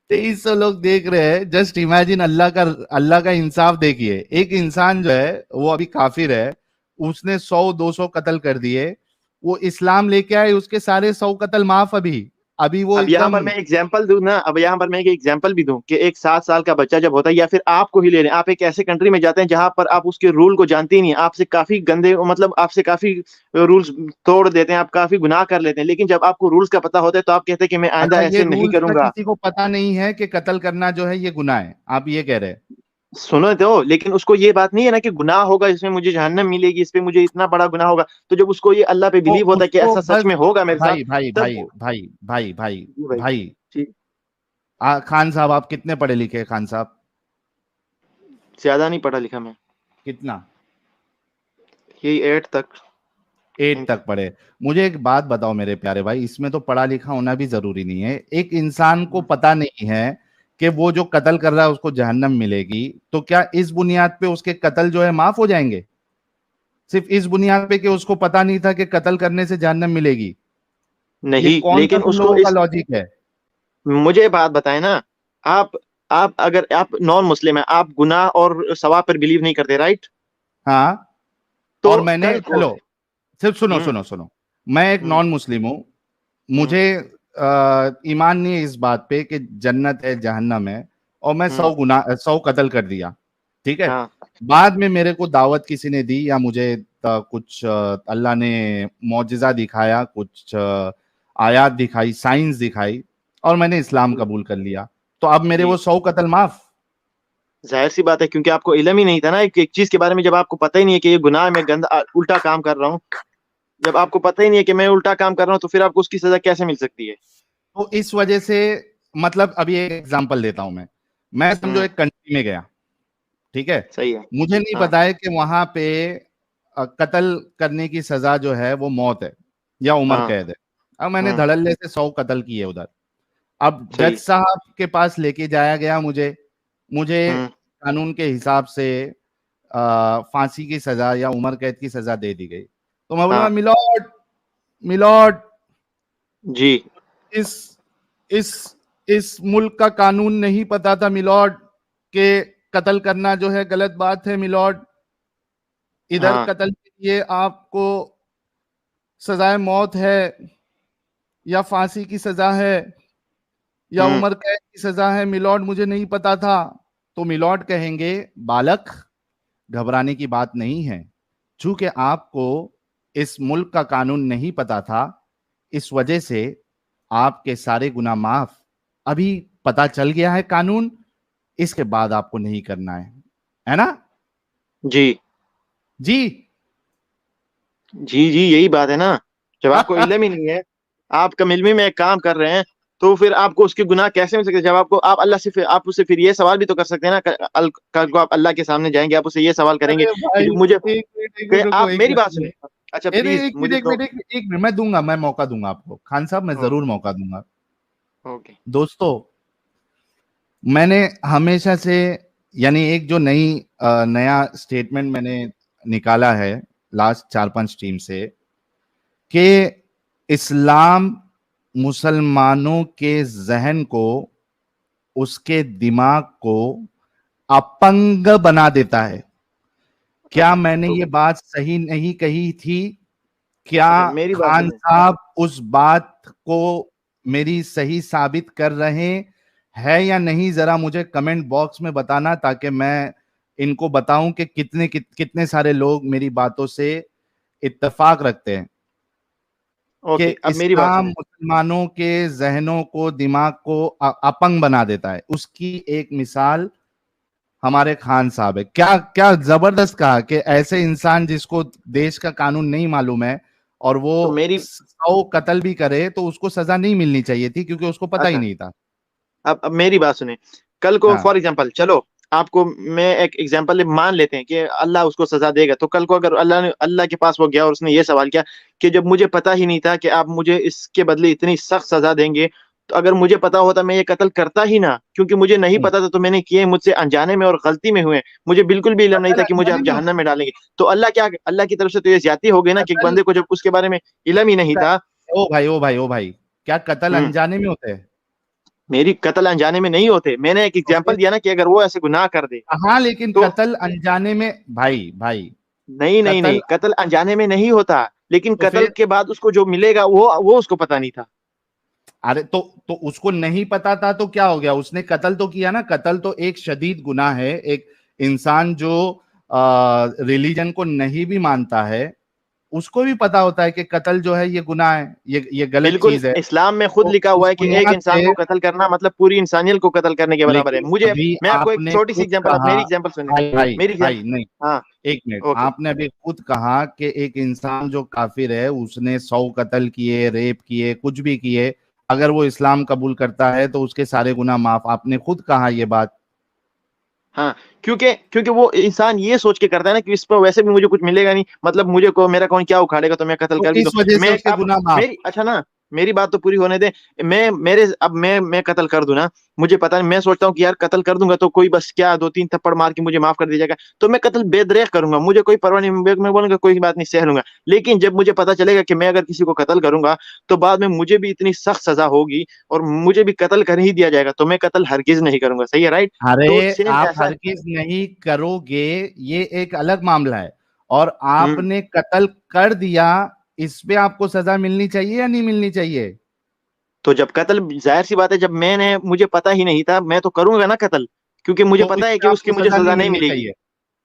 2300 लोग देख रहे हैं, जस्ट इमेजिन, अल्लाह का इंसाफ देखिए। एक इंसान जो है वो अभी काफिर है, उसने 100-200 कत्ल कर दिए, वो इस्लाम लेके आए, उसके सारे 100 कत्ल माफ। अभी अभी वो अब यहाँ एकदम। पर मैं एग्जांपल दूं ना, अब यहाँ पर मैं एक एग्जांपल भी दूं कि एक 7 साल का बच्चा जब होता है, या फिर आपको ही ले लें, आप एक ऐसे कंट्री में जाते हैं जहां पर आप उसके रूल को जानते ही नहीं, आपसे काफी गंदे मतलब आपसे काफी रूल्स तोड़ देते हैं, आप काफी गुनाह कर लेते हैं, लेकिन जब आपको रूल्स का पता होता है तो आप कहते हैं कि मैं अच्छा, आइंदा ये ऐसे नहीं रूल्स का करूंगा। किसी को पता नहीं है कि कत्ल करना जो है ये गुनाह है, आप ये कह रहे हैं? सुनो तो, लेकिन उसको ये बात नहीं है ना कि गुनाह होगा, इसमें मुझे जहन्नम मिलेगी, इस पे मुझे इतना बड़ा गुनाह होगा। तो जब उसको ये अल्लाह पे तो बिलीव होता है कि उसको ऐसा सच बस, में होगा मेरे साथ, भाई भाई तब भाई भाई भाई भाई जी भाई, भाई, ठीक, खान साहब, आप कितने पढ़े लिखे हैं खान साहब? ज्यादा नहीं पढ़ा लिखा मैं, कितना? यही 8 तक। 8 तक पढ़े? मुझे एक बात बताओ मेरे प्यारे भाई, इसमें तो पढ़ा लिखा होना भी जरूरी नहीं है। एक इंसान को पता नहीं है कि वो जो कत्ल कर रहा है उसको जहन्नम मिलेगी, तो क्या इस बुनियाद पे उसके कत्ल जो है माफ हो जाएंगे? सिर्फ इस बुनियाद पे कि उसको पता नहीं था कि कत्ल करने से जहन्नम मिलेगी? ये नहीं, कौन सा लेकिन तुम उसको लोगों का इस, लॉजिक है? मुझे बात बताए ना, आप आप अगर आप नॉन मुस्लिम है, आप गुनाह और सवाब पर बिलीव नहीं करते, राइट? हाँ। तो और मैंने, कल को, चलो, सिर्फ सुनो हम्म सुनो सुनो, मैं एक हम्म नॉन मुस्लिम हूं, हम्म मुझे ईमान नहीं है इस बात पे कि जन्नत है जहन्नम है, और मैं हम्म, 100 कत्ल कर दिया, ठीक है? हाँ, बाद में मेरे को दावत किसी ने दी, या मुझे कुछ अल्लाह ने मौजिजा दिखाया, कुछ आयात दिखाई, साइंस दिखाई, और मैंने इस्लाम जी कबूल कर लिया, तो अब मेरे जी, वो 100 कत्ल माफ? जाहिर सी बात है, क्योंकि आपको इल्म ही नहीं था ना एक चीज के बारे में, जब आपको पता ही नहीं है कि ये गुनाह है, मैं गंदा उल्टा काम कर रहा हूँ, जब आपको पता ही नहीं है कि मैं उल्टा काम कर रहा हूँ, तो फिर आपको उसकी सजा कैसे मिल सकती है? तो इस वजह से, मतलब अभी एक एग्जांपल देता हूं मैं समझो हम्म, एक कंट्री में गया, ठीक है? सही है, मुझे नहीं हाँ, पता है कि वहां पे कत्ल करने की सजा जो है वो मौत है या उम्र हाँ, कैद है। अब मैंने हम्म, धड़ल्ले से 100 कत्ल किए उधर। अब जज सही, साहब के पास लेके जाया गया मुझे मुझे हम्म, कानून के हिसाब से फांसी की सजा या उम्र कैद की सजा दे दी गई। तो मैं बोलूंगा, हाँ, मिलॉर्ड, मिलॉर्ड, जी, इस इस इस मुल्क का कानून नहीं पता था मिलॉर्ड, के कत्ल करना जो है गलत बात है मिलॉर्ड। इधर हाँ, कत्ल के लिए आपको सजाए मौत है, या फांसी की सजा है, या हम्म, उम्र कैद की सजा है मिलॉर्ड, मुझे नहीं पता था। तो मिलॉर्ड कहेंगे, बालक, घबराने की बात नहीं है, चूंकि आपको इस मुल्क का कानून नहीं पता था, इस वजह से आपके सारे गुनाह माफ। अभी पता चल गया है कानून, इसके बाद आपको नहीं करना है ना? जी, जी। जी जी, यही बात है ना। जब आपको इल्म ही नहीं है, आप कम इल्मी में एक काम कर रहे हैं, तो फिर आपको उसके गुनाह कैसे मिल सकते हैं? जब आपको, आप अल्लाह से, फिर आप उससे फिर ये सवाल भी तो कर सकते हैं ना, कल को आप अल्लाह के सामने जाएंगे, आप उससे ये सवाल करेंगे अरे कि भाई, जो मुझे, एक मिनट रुको, आप एक मेरी बात मिनट। सुनिए। अच्छा अरे प्लीज एक मिनट, मुझे एक तो, मिनट, एक मिनट, मैं दूंगा, मैं मौका दूंगा आपको खान साहब, मैं जरूर मौका दूंगा। ओके। दोस्तों, मैंने हमेशा से, यानी एक जो नया स्टेटमेंट मैंने निकाला है लास्ट 4-5 टीम से, कि इस्लाम मुसलमानों के जहन को, उसके दिमाग को अपंग बना देता है। क्या अच्छा मैंने तो, ये बात सही नहीं कही थी? क्या अच्छा मेरी बात खान सुने। साहब उस बात को मेरी सही साबित कर रहे हैं या नहीं? जरा मुझे कमेंट बॉक्स में बताना, ताकि मैं इनको बताऊं कि कितने सारे लोग मेरी बातों से इत्तेफाक रखते हैं कि ओके, अब मेरी बात इस्लाम सुने। मुसलमानों के जहनों को, दिमाग को अपंग बना देता है। उसकी एक मिसाल हमारे खान साहब है। क्या क्या जबरदस्त कहा कि ऐसे इंसान जिसको देश का कानून नहीं मालूम है और वो तो मेरी, 100 कत्ल भी करे, तो उसको सजा नहीं मिलनी चाहिए थी, क्योंकि उसको पता ही अच्छा, नहीं था। अब मेरी बात सुने। कल को हाँ, फॉर एग्जांपल, चलो आपको मैं एक एग्जांपल मान लेते हैं कि अल्लाह उसको सजा देगा, तो कल को अगर अल्लाह के पास वो गया और उसने ये सवाल किया कि जब मुझे पता ही नहीं था कि आप मुझे इसके बदले इतनी सख्त सजा देंगे, तो अगर मुझे पता होता मैं ये कत्ल करता ही ना, क्योंकि मुझे नहीं हम्म, पता था, तो मैंने किए मुझसे अनजाने में और गलती में हुए, मुझे बिल्कुल भी इल्म नहीं कत्ल था कि मुझे अनजाने आप में जहन्नम होते में डालेंगे। तो अल्लाह क्या, अल्लाह की तरफ से तो ये ज्यादती हो गई ना, कि एक कत्ल बंदे को जब उसके बारे में इल्म ही नहीं था। ओ भाई, ओ भाई, ओ भाई, क्या कत्ल हम्म, अनजाने में होते हैं? मेरी कत्ल अनजाने में नहीं होते, मैंने एक तो एग्जांपल फिर दिया ना कि अगर वो ऐसे गुनाह कर दे, हाँ, लेकिन तो कत्ल अनजाने में, भाई भाई, नहीं नहीं कत्ल, नहीं, कत्ल अनजाने में नहीं होता, लेकिन तो कत्ल फिर, के बाद उसको जो मिलेगा वो उसको पता नहीं था। अरे तो उसको नहीं पता था तो क्या हो गया? उसने कत्ल तो किया ना। कत्ल तो एक शदीद गुनाह है। एक इंसान जो रिलीजन को नहीं भी मानता है, उसको भी पता होता है कि कत्ल जो है ये गुनाह है, ये गलत बिल्कुल, चीज है। इस्लाम में खुद तो लिखा हुआ उस है कि एक बुनियाद इंसान पे, को कत्ल करना मतलब पूरी इंसानियत को कत्ल करने के बराबर है। लेकिन मुझे, अभी मैं आपको एक आपने छोटी सी खुद एग्जांपल, अब कहा, मेरी एग्जांपल सुने। भाई भाई मेरी भाई, एग्जांपल, नहीं, हाँ, एक मिनट, ओके। आपने अभी खुद कहा कि एक इंसान जो काफिर है, उसने 100 कत्ल किए, रेप किए, कुछ भी किए, अगर वो इस्लाम कबूल करता है तो उसके सारे गुनाह माफ। आपने खुद कहा ये बात। हाँ, क्योंकि क्योंकि वो इंसान ये सोच के करता है ना कि इस पर वैसे भी मुझे कुछ मिलेगा नहीं, मतलब मुझे को मेरा कौन क्या उखाड़ेगा, तो मैं कत्ल तो कर भी दूं। इस वजह से मैं उसके अब गुनाह माफ। मेरी, अच्छा ना, मेरी बात तो पूरी होने दे। मैं कत्ल कर दूं ना, मुझे पता नहीं, मैं सोचता हूँ कि यार कत्ल कर दूंगा तो कोई बस क्या 2-3 थप्पड़ मार के मुझे माफ कर दिया जाएगा, तो मैं कत्ल बेदरेक करूंगा, मुझे कोई परवाह नहीं, मैं बोलूंगा कोई बात नहीं, सह लूंगा। लेकिन जब मुझे पता चलेगा कि मैं अगर किसी को कत्ल करूंगा, तो बाद में मुझे भी इतनी सख्त सजा होगी और मुझे भी कत्ल कर ही दिया जाएगा, तो मैं कत्ल हरगिज नहीं करूंगा। सही है, राइट? अरे, तो सेम आप ऐसा, हरगिज नहीं करोगे, ये एक अलग मामला है। और हम्म, आपने कत्ल कर दिया, इस पे आपको सजा मिलनी चाहिए या नहीं मिलनी चाहिए? तो जब कत्ल, जाहिर सी बात है, जब मैंने, मुझे पता ही नहीं था, मैं तो करूंगा ना कत्ल, क्योंकि मुझे तो पता इस है पे कि उसकी आपको मुझे सजा सजा नहीं नहीं मिलनी मिलेगी, चाहिए।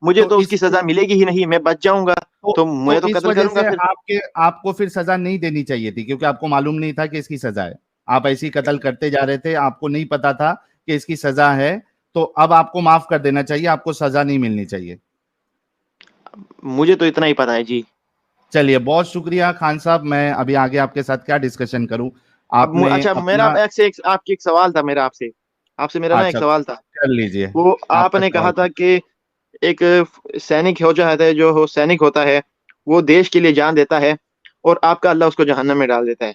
मुझे तो तो इस उसकी सजा मिलेगी ही नहीं, मैं बच जाऊंगा, तो, तो तो मैं तो इस कत्ल वजह करूंगा से फिर। आपको फिर सजा नहीं देनी चाहिए थी, क्योंकि आपको मालूम नहीं था कि इसकी सजा है। आप ऐसे ही कत्ल करते जा रहे थे, आपको नहीं पता था कि इसकी सजा है। तो अब आपको माफ कर देना चाहिए, आपको सजा नहीं मिलनी चाहिए। मुझे तो इतना ही पता है जी। चलिए, बहुत शुक्रिया खान साहब। मैं अभी आगे आपके साथ क्या डिस्कशन करूं? अब आपने अच्छा, मेरा अपना, आपसे एक, आपकी एक सवाल था मेरा, आपसे, आपसे मेरा ना एक अच्छा, सवाल था। कर लीजिए, वो आपका आपने सवाल कहा था पूछिए। कि एक सैनिक हो जाता है, जो हो सैनिक होता है, वो देश के लिए जान देता है, और आपका अल्लाह उसको जहन्नम में डाल देता है।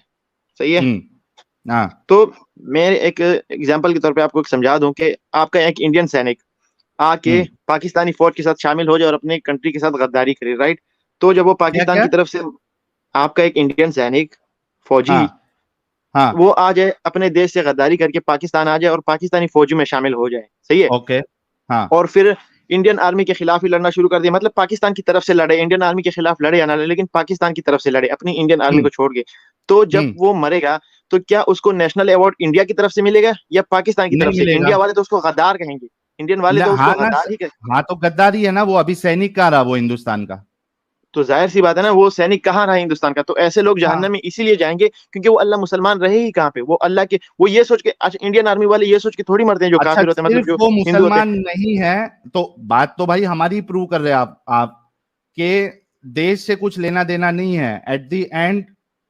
सही है? हाँ, तो मैं एक एग्जांपल के तौर पे आपको समझा दूं कि आपका एक इंडियन सैनिक आके हम्म, पाकिस्तानी फौज के साथ शामिल हो जाए और अपनी कंट्री के साथ गद्दारी करे, राइट? तो जब वो क्या पाकिस्तान क्या? की तरफ से, आपका एक इंडियन सैनिक, फौजी, हाँ, हाँ, वो आ जाए, अपने देश से गद्दारी करके पाकिस्तान आ जाए और पाकिस्तानी फौजी में शामिल हो जाए, सही है? ओके, हाँ, और फिर इंडियन आर्मी के खिलाफ ही लड़ना शुरू कर दिया, मतलब पाकिस्तान की तरफ से लड़े, इंडियन आर्मी के खिलाफ लड़े या ना लड़े, लेकिन पाकिस्तान की तरफ से लड़े, अपनी इंडियन आर्मी हम्म, को छोड़ के। तो जब हम्म, वो मरेगा, तो क्या उसको नेशनल अवार्ड इंडिया की तरफ से मिलेगा या पाकिस्तान की तरफ नहीं से? मिलेगा इंडिया वाले तो उसको गद्दार कहेंगे, इंडियन वाले ना। तो हाँ उसको ना, गद्दार ही कहेंगे। हाँ, तो गद्दारी है ना वो। अभी सैनिक कहाँ रहा वो हिंदुस्तान का? तो जाहिर सी बात है ना, वो सैनिक कहाँ रहा हिंदुस्तान का? तो ऐसे लोग हाँ, जहन्नम में इसीलिए जाएंगे क्योंकि वो अल्लाह मुसलमान रहे ही कहाँ पे, वो अल्लाह के, वो ये सोच के, अच्छा इंडियन आर्मी वाले ये सोच के थोड़ी मरते हैं जो अच्छा, काफिर होते हैं, मतलब सिर्फ जो वो हिंदू होते मुसलमान नहीं है, तो बात तो भाई हमारी प्रूव कर रहे हैं आप के देश से कुछ लेना देना नहीं है। एट द एंड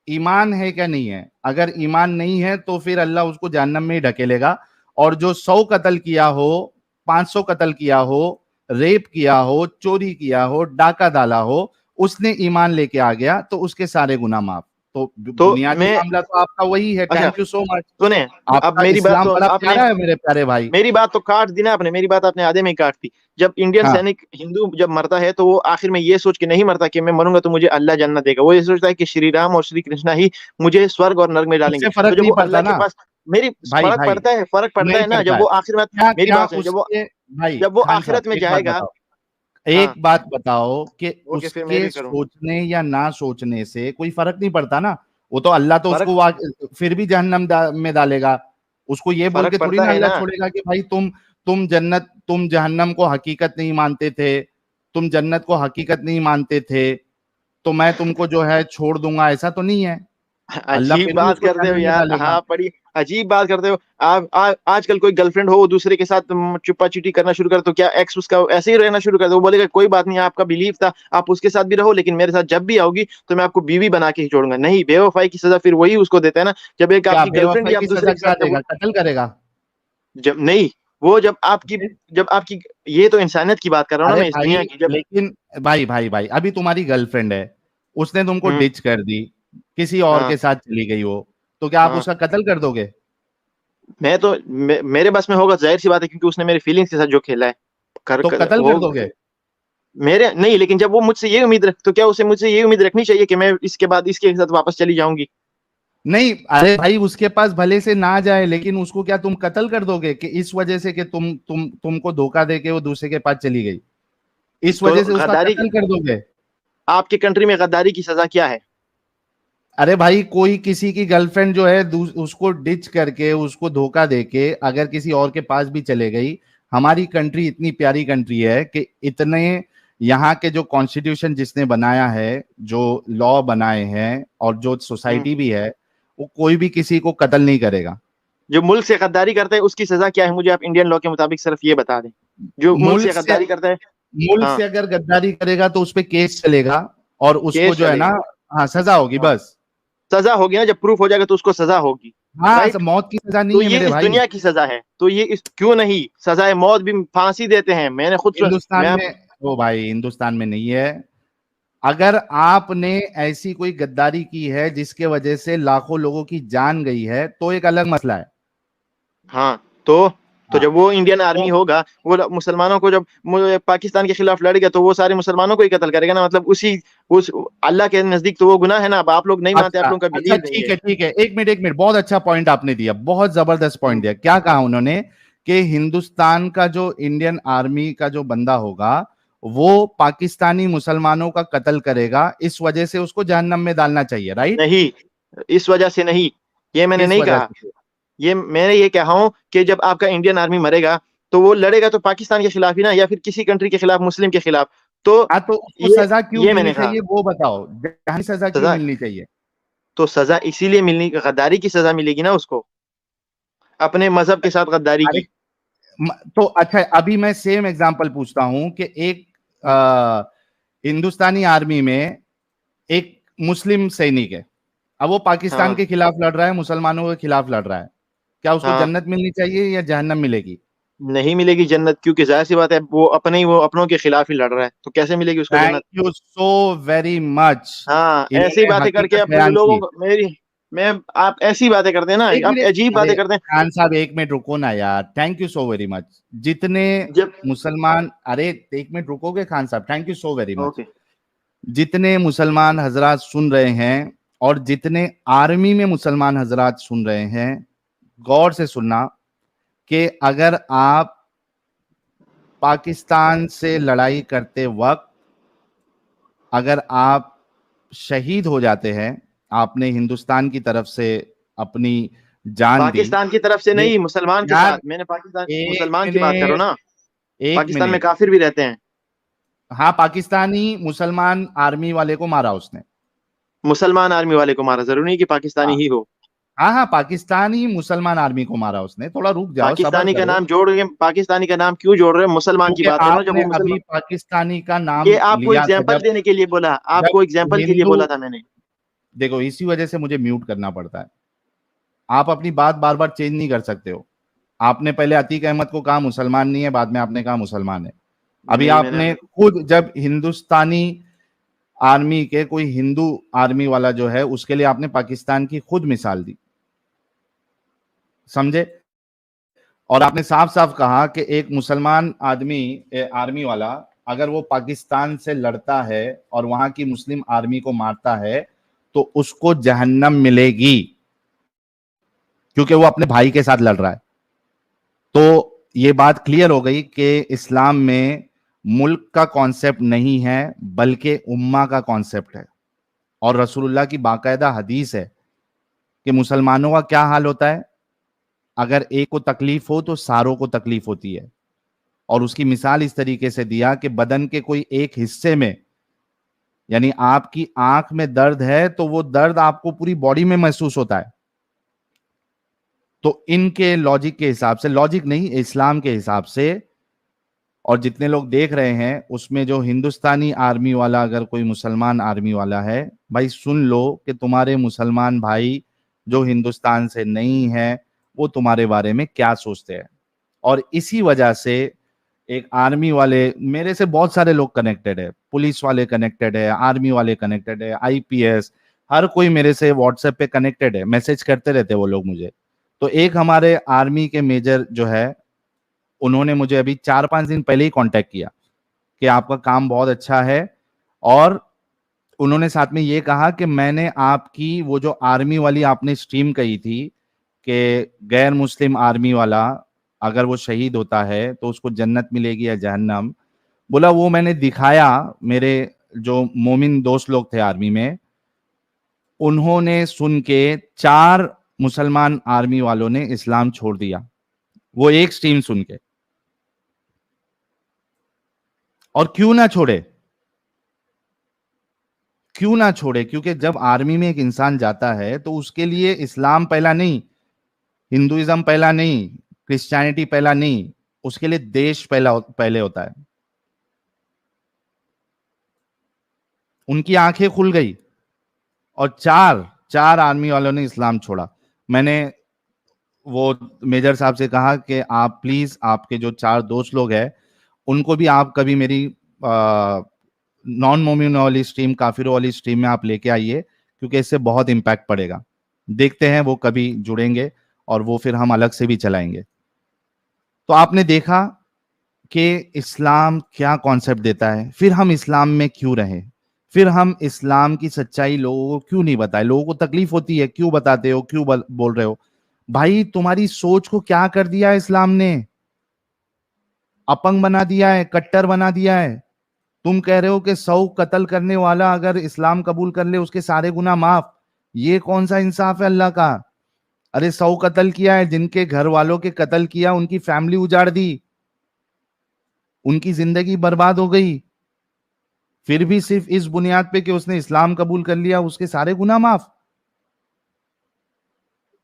ईमान है क्या नहीं है, अगर ईमान नहीं है तो फिर अल्लाह उसको जहन्नम में ही ढकेलेगा। और जो 100 कत्ल किया हो, 500 कत्ल किया हो, रेप किया हो, चोरी किया हो, डाका डाला हो, उसने ईमान लेके आ गया तो उसके सारे गुनाह माफ। तो तो बुनियादी मैं मामला तो आपका वही है। अच्छा थैंक यू सो मच। सुने, अब आपका मेरी बात इस्लाम तो बड़ा आपने, प्यारा है मेरे प्यारे भाई। मेरी बात तो काट दी ना आपने, मेरी बात आपने आधे में ही काट दी। जब इंडियन हाँ, सैनिक हिंदू जब मरता है तो वो आखिर में ये सोच के नहीं मरता कि मैं मरूंगा तो मुझे अल्लाह जन्नत देगा, वो ये सोचता है कि श्री राम और श्री कृष्णा ही मुझे स्वर्ग और नरक में डालेंगे। उससे तो फर्क जब नहीं वो पड़ता अल्लाह के ना पास, मेरी भाई। फर्क भाई पड़ता है, फर्क पड़ता नहीं है ना पड़ता जब है। वो आखिर में, क्या मेरी क्या बात सुने, उसके भाई जब वो खान साहब आखिरत में एक बात जाएगा। बताओ, हाँ, एक बात बताओ कि ओके फिर मैं उसके भी करूँ। सोचने या ना सोचने से कोई फर्क नहीं पड़ता ना। वो तो अल्लाह तो फर्क उसको फिर भी जहन्नम में डालेगा। उसको ये बोल फर्क के थोड़ी पड़ता ना है अल्लाह ना। छोड़ेगा कि भाई तुम जहन्नम को हकीकत नहीं मानते थे, तुम जन्नत को हकीकत नहीं मानते थे, तो मैं तुमको जो है छोड़ दूंगा, ऐसा तो नहीं है। अल्लाह अजीब फिर भी बात उसको करते हो जहन्नम में यार, डालेगा। हाँ बड़ी अजीब बात करते हो आप। आजकल कोई गर्लफ्रेंड हो, वो दूसरे के साथ चुप्पा चुटी करना शुरू कर, तो क्या एक्स उसका ऐसे ही रहना शुरू कर दे? वो बोलेगा कोई बात नहीं, आपका बिलीव था, आप उसके साथ भी रहो, लेकिन मेरे साथ जब भी आओगी तो मैं आपको बीवी बना के ही छोड़ूंगा। नहीं, बेवफाई की सजा फिर वही उसको देता है ना। जब एक क्या आपकी गर्लफ्रेंड बेवफाई ही आप की दूसरे सजा के क्या साथ, देगा, कत्ल करेगा? जब नहीं, वो जब आपकी, ये तो इंसानियत की बात कर रहा हूँ ना अरे मैं, इस भाई दुनिया की जब। लेकिन भाई अभी तुम्हारी गर्लफ्रेंड है, उसने तुमको हम्म। डिच कर दी, किसी और हाँ। के साथ चली गई हो, तो क्या आप हाँ, उसका कत्ल कर दोगे? मैं तो मेरे बस में होगा, जाहिर सी बात है, क्योंकि उसने मेरी फीलिंग्स के साथ जो खेला है, तो कत्ल वो कर दोगे? मेरे नहीं। लेकिन जब वो मुझसे ये उम्मीद रख, तो क्या उसे मुझसे ये उम्मीद रखनी चाहिए कि मैं इसके बाद इसके साथ वापस चली जाऊंगी? नहीं, अरे भाई उसके पास भले से ना जाए, लेकिन उसको क्या तुम कत्ल कर दोगे कि इस वजह से कि तुमको धोखा दे के वो दूसरे के पास चली गई, इस तो वजह से उसका गद्दारी, कत्ल कर दोगे? आपकी कंट्री में गद्दारी की सजा क्या है? अरे भाई कोई किसी की गर्लफ्रेंड जो है उसको डिच करके, उसको धोखा देके अगर किसी और के पास भी चले गई, हमारी कंट्री इतनी प्यारी कंट्री है कि इतने यहाँ के जो कॉन्स्टिट्यूशन जिसने बनाया है, जो लॉ बनाए हैं और जो हम्म। सोसाइटी भी है, वो कोई भी किसी को कत्ल नहीं करेगा। जो मुल्क से गद्दारी करता है उसकी सजा क्या है, मुझे आप इंडियन लॉ के मुताबिक सिर्फ ये बता दें। जो मुल्क मुल्क से से गद्दारी करता है। मुल्क हाँ, से अगर गद्दारी करेगा तो उस पर केस चलेगा और उसको केस जो है ना, चलेगा। हाँ सजा होगी हाँ, बस। सजा होगी ना, जब प्रूफ हो जाएगा तो उसको सजा होगी। हाँ, राइट। मौत की सजा तो नहीं है ये मेरे इस भाई। दुनिया की सजा है, तो ये इस क्यों नहीं, सजाए मौत भी फांसी देते हैं, मैंने खुद हिंदुस्तान मैं। में, ओ भाई हिंदुस्तान में नहीं है। अगर आपने ऐसी कोई गद्दारी की है जिसके वजह से लाखों लोगों की जान गई है तो एक अलग मसला है। हाँ, तो हाँ, जब वो इंडियन आर्मी तो होगा, वो मुसलमानों को जब पाकिस्तान के खिलाफ लड़ेगा, तो वो सारे मुसलमानों को ही कत्ल करेगा ना, मतलब उसी उस अल्लाह के नजदीक तो वो गुनाह है ना। अब आप लोग नहीं मानते, अच्छा आप लोगों का अच्छा, बिलीव नहीं ठीक है। है ठीक है, एक मिनट, बहुत अच्छा पॉइंट आपने दिया, बहुत जबरदस्त पॉइंट हम्म। दिया। क्या कहा उन्होंने कि हिंदुस्तान का जो इंडियन आर्मी का जो बंदा होगा वो पाकिस्तानी मुसलमानों का कत्ल करेगा, इस वजह से उसको जहन्नम में डालना चाहिए, राइट? नहीं, इस वजह से नहीं, ये मैंने किस नहीं वजह कहा। से? ये मैंने ये कहा हूं कि जब आपका इंडियन आर्मी मरेगा, तो वो लड़ेगा तो पाकिस्तान के खिलाफ ही ना, या फिर किसी कंट्री के खिलाफ, मुस्लिम के खिलाफ। तो हाँ, तो उसको ये सजा क्यों ये मिलनी मैंने कहा। चाहिए वो बताओ, जहां सजा क्यों सजा, मिलनी चाहिए? तो सजा इसीलिए मिलनी, गद्दारी की सजा मिलेगी ना उसको, अपने मजहब के साथ गद्दारी अरे की। तो अच्छा, अभी मैं सेम एग्जांपल पूछता हूं कि एक हिंदुस्तानी आर्मी में एक मुस्लिम सैनिक है, अब वो पाकिस्तान हाँ। के खिलाफ लड़ रहा है, मुसलमानों के खिलाफ लड़ रहा है, क्या उसको हाँ, जन्नत मिलनी चाहिए या जहन्नम मिलेगी? नहीं मिलेगी जन्नत, क्योंकि जाहिर सी बात है, वो अपनों के खिलाफ ही लड़ रहा है, तो कैसे मिलेगी उसको थैंक जन्नत? You so very much. हाँ, ऐसी इन्होंने बातें करके हकीकत आप बयान लोगों की। को मेरी, मैं, आप ऐसी बातें करते हैं ना, एक आप मिनट, अजीब अरे बातें करते हैं। खान साहब एक मिनट रुको ना यार, thank you so very much. जितने जब, मुसलमान, अरे एक मिनट रुकोगे खान साहब, thank you so very much. Okay. जितने मुसलमान हजरात सुन रहे हैं और जितने आर्मी में मुसलमान हजरात सुन रहे हैं, गौर से सुनना कि अगर आप पाकिस्तान से लड़ाई करते वक्त अगर आप शहीद हो जाते हैं, आपने हिंदुस्तान की तरफ से अपनी जान दी, पाकिस्तान की तरफ से ये नहीं, मुसलमान के साथ, यार मैंने पाकिस्तान एक मुसलमान की बात करो मिनट, ना। एक पाकिस्तान में मिनट, काफिर भी रहते हैं। हाँ पाकिस्तानी मुसलमान आर्मी वाले को मारा उसने। मुसलमान आर्मी वाले को मारा, जरूरी नहीं कि पाकिस्तानी हाँ, ही हो। हाँ हाँ, पाकिस्तानी मुसलमान आर्मी को मारा उसने। थोड़ा रुक जाओ, सब्र पाकिस्तानी का करो, नाम जोड़ के, पाकिस्तानी का नाम क्यों जोड़ रहे हैं? मुसलमान की क्योंकि बात करो, जब आपने वो अभी मुसलमान। पाकिस्तानी का नाम ये आपको लिया था एग्जाम्पल जब देने के लिए बोला, जब आपको एग्जाम्पल के लिए हिंदू, बोला था मैंने। देखो इसी वजह से मुझे म्यूट करना पड़ता है। आप अपनी बात बार बार चेंज नहीं कर सकते हो। आपने पहले अतीक अहमद को कहा मुसलमान नहीं है, बाद में आपने कहा मुसलमान है। अभी नहीं, मैंने आपने खुद जब हिंदुस्तानी आर्मी के कोई हिंदू आर्मी वाला जो है उसके लिए आपने पाकिस्तान की खुद मिसाल दी, समझे? और आपने साफ साफ कहा कि एक मुसलमान आदमी आर्मी वाला अगर वो पाकिस्तान से लड़ता है और वहां की मुस्लिम आर्मी को मारता है तो उसको जहन्नम मिलेगी, क्योंकि वो अपने भाई के साथ लड़ रहा है। तो ये बात क्लियर हो गई कि इस्लाम में मुल्क का कॉन्सेप्ट नहीं है बल्कि उम्मा का कॉन्सेप्ट है। और रसूलुल्लाह की बाकायदा हदीस है कि मुसलमानों का क्या हाल होता है, अगर एक को तकलीफ हो तो सारों को तकलीफ होती है। और उसकी मिसाल इस तरीके से दिया कि बदन के कोई एक हिस्से में, यानी आपकी आंख में दर्द है तो वो दर्द आपको पूरी बॉडी में महसूस होता है। तो इनके लॉजिक के हिसाब से, लॉजिक नहीं इस्लाम के हिसाब से, और जितने लोग देख रहे हैं उसमें जो हिंदुस्तानी आर्मी वाला अगर कोई मुसलमान आर्मी वाला है, भाई सुन लो कि तुम्हारे मुसलमान भाई जो हिंदुस्तान से नहीं है वो तुम्हारे बारे में क्या सोचते हैं। और इसी वजह से एक आर्मी वाले, मेरे से बहुत सारे लोग कनेक्टेड है, पुलिस वाले कनेक्टेड है, आर्मी वाले कनेक्टेड है, आईपीएस, हर कोई मेरे से व्हाट्सएप पे कनेक्टेड है, मैसेज करते रहते हैं वो लोग मुझे। तो एक हमारे आर्मी के मेजर जो है उन्होंने मुझे अभी 4-5 दिन पहले ही कांटेक्ट किया कि आपका काम बहुत अच्छा है। और उन्होंने साथ में ये कहा कि मैंने आपकी वो जो आर्मी वाली आपने स्ट्रीम कही थी कि गैर मुस्लिम आर्मी वाला अगर वो शहीद होता है तो उसको जन्नत मिलेगी या जहन्नम, बोला वो मैंने दिखाया। मेरे जो मोमिन दोस्त लोग थे आर्मी में, उन्होंने सुन के 4 मुसलमान आर्मी वालों ने इस्लाम छोड़ दिया, वो एक स्ट्रीम सुन के। और क्यों ना छोड़े, क्यों ना छोड़े? क्योंकि जब आर्मी में एक इंसान जाता है तो उसके लिए इस्लाम पहला नहीं, हिंदुइज्म पहला नहीं, क्रिश्चियनिटी पहला नहीं, उसके लिए देश पहले होता है। उनकी आंखें खुल गई और चार चार आर्मी वालों ने इस्लाम छोड़ा। मैंने वो मेजर साहब से कहा कि आप प्लीज आपके जो 4 दोस्त लोग हैं उनको भी आप कभी मेरी नॉन मोमिन वाली स्ट्रीम, काफिरों वाली स्ट्रीम में आप लेके आइए, क्योंकि इससे बहुत इम्पैक्ट पड़ेगा। देखते हैं वो कभी जुड़ेंगे और वो फिर हम अलग से भी चलाएंगे। तो आपने देखा कि इस्लाम क्या कॉन्सेप्ट देता है, फिर हम इस्लाम में क्यों रहें, फिर हम इस्लाम की सच्चाई लोगों को क्यों नहीं बताए? लोगों को तकलीफ होती है, क्यों बताते हो, क्यों बोल रहे हो? भाई तुम्हारी सोच को क्या कर दिया है इस्लाम ने? अपंग बना दिया है, कट्टर बना दिया है। तुम कह रहे हो कि 100 कत्ल करने वाला अगर इस्लाम कबूल कर ले उसके सारे गुनाह माफ। ये कौन सा इंसाफ है अल्लाह का? अरे 100 कत्ल किया है, जिनके घर वालों के कत्ल किया उनकी फैमिली उजाड़ दी, उनकी जिंदगी बर्बाद हो गई, फिर भी सिर्फ इस बुनियाद पे कि उसने इस्लाम कबूल कर लिया उसके सारे गुनाह माफ।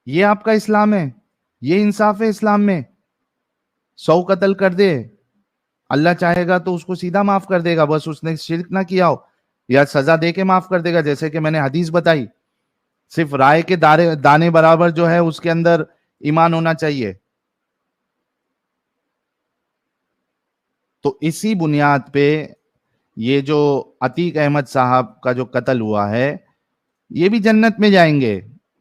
ये आपका इस्लाम है? ये इंसाफ है इस्लाम में? 100 कत्ल कर दे, अल्लाह चाहेगा तो उसको सीधा माफ कर देगा, बस उसने शिर्क ना किया हो, या सजा दे के माफ कर देगा, जैसे कि मैंने हदीस बताई। सिर्फ राय के दाने बराबर जो है उसके अंदर ईमान होना चाहिए। तो इसी बुनियाद पे ये जो अतीक अहमद साहब का जो कत्ल हुआ है, ये भी जन्नत में जाएंगे।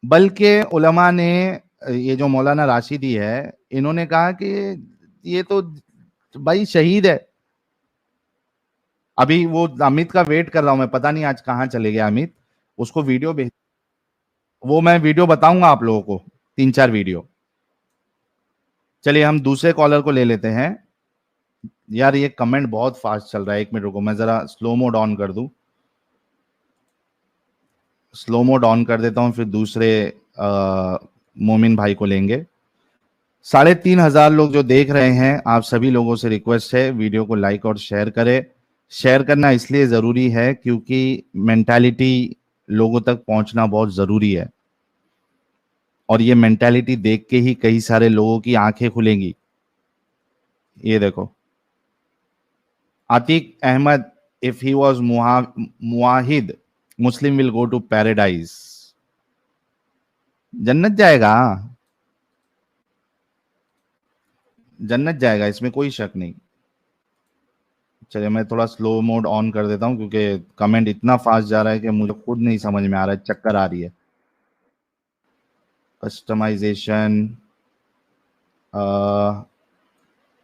बल्कि उलमा ने, ये जो मौलाना राशिदी है, इन्होंने कहा कि ये तो भाई शहीद है। अभी वो अमित का वेट कर रहा हूं मैं, पता नहीं आज कहां चले गया अमित, उसको वीडियो भेज, वो मैं वीडियो बताऊंगा आप लोगों को, 3-4 वीडियो। चलिए हम दूसरे कॉलर को ले लेते हैं। यार ये कमेंट बहुत फास्ट चल रहा है, 1 मिनट रुको, मैं जरा स्लो मोड ऑन कर दूं, स्लो मोड ऑन कर देता हूं, फिर दूसरे मोमिन भाई को लेंगे। 3,500 लोग जो देख रहे हैं, आप सभी लोगों से रिक्वेस्ट है वीडियो को लाइक और शेयर करें। शेयर करना इसलिए ज़रूरी है क्योंकि मेंटालिटी लोगों तक पहुंचना बहुत ज़रूरी है। और ये मेंटालिटी देख के ही कई सारे लोगों की आंखें खुलेंगी। ये देखो, Atiq Ahmed, if he was मुआहिद Muslim will go to paradise. जन्नत जाएगा, जन्नत जाएगा, इसमें कोई शक नहीं। चलिए मैं थोड़ा स्लो मोड ऑन कर देता हूं क्योंकि कमेंट इतना फास्ट जा रहा है कि मुझे खुद नहीं समझ में आ रहा है, चक्कर आ रही है। कस्टमाइजेशन,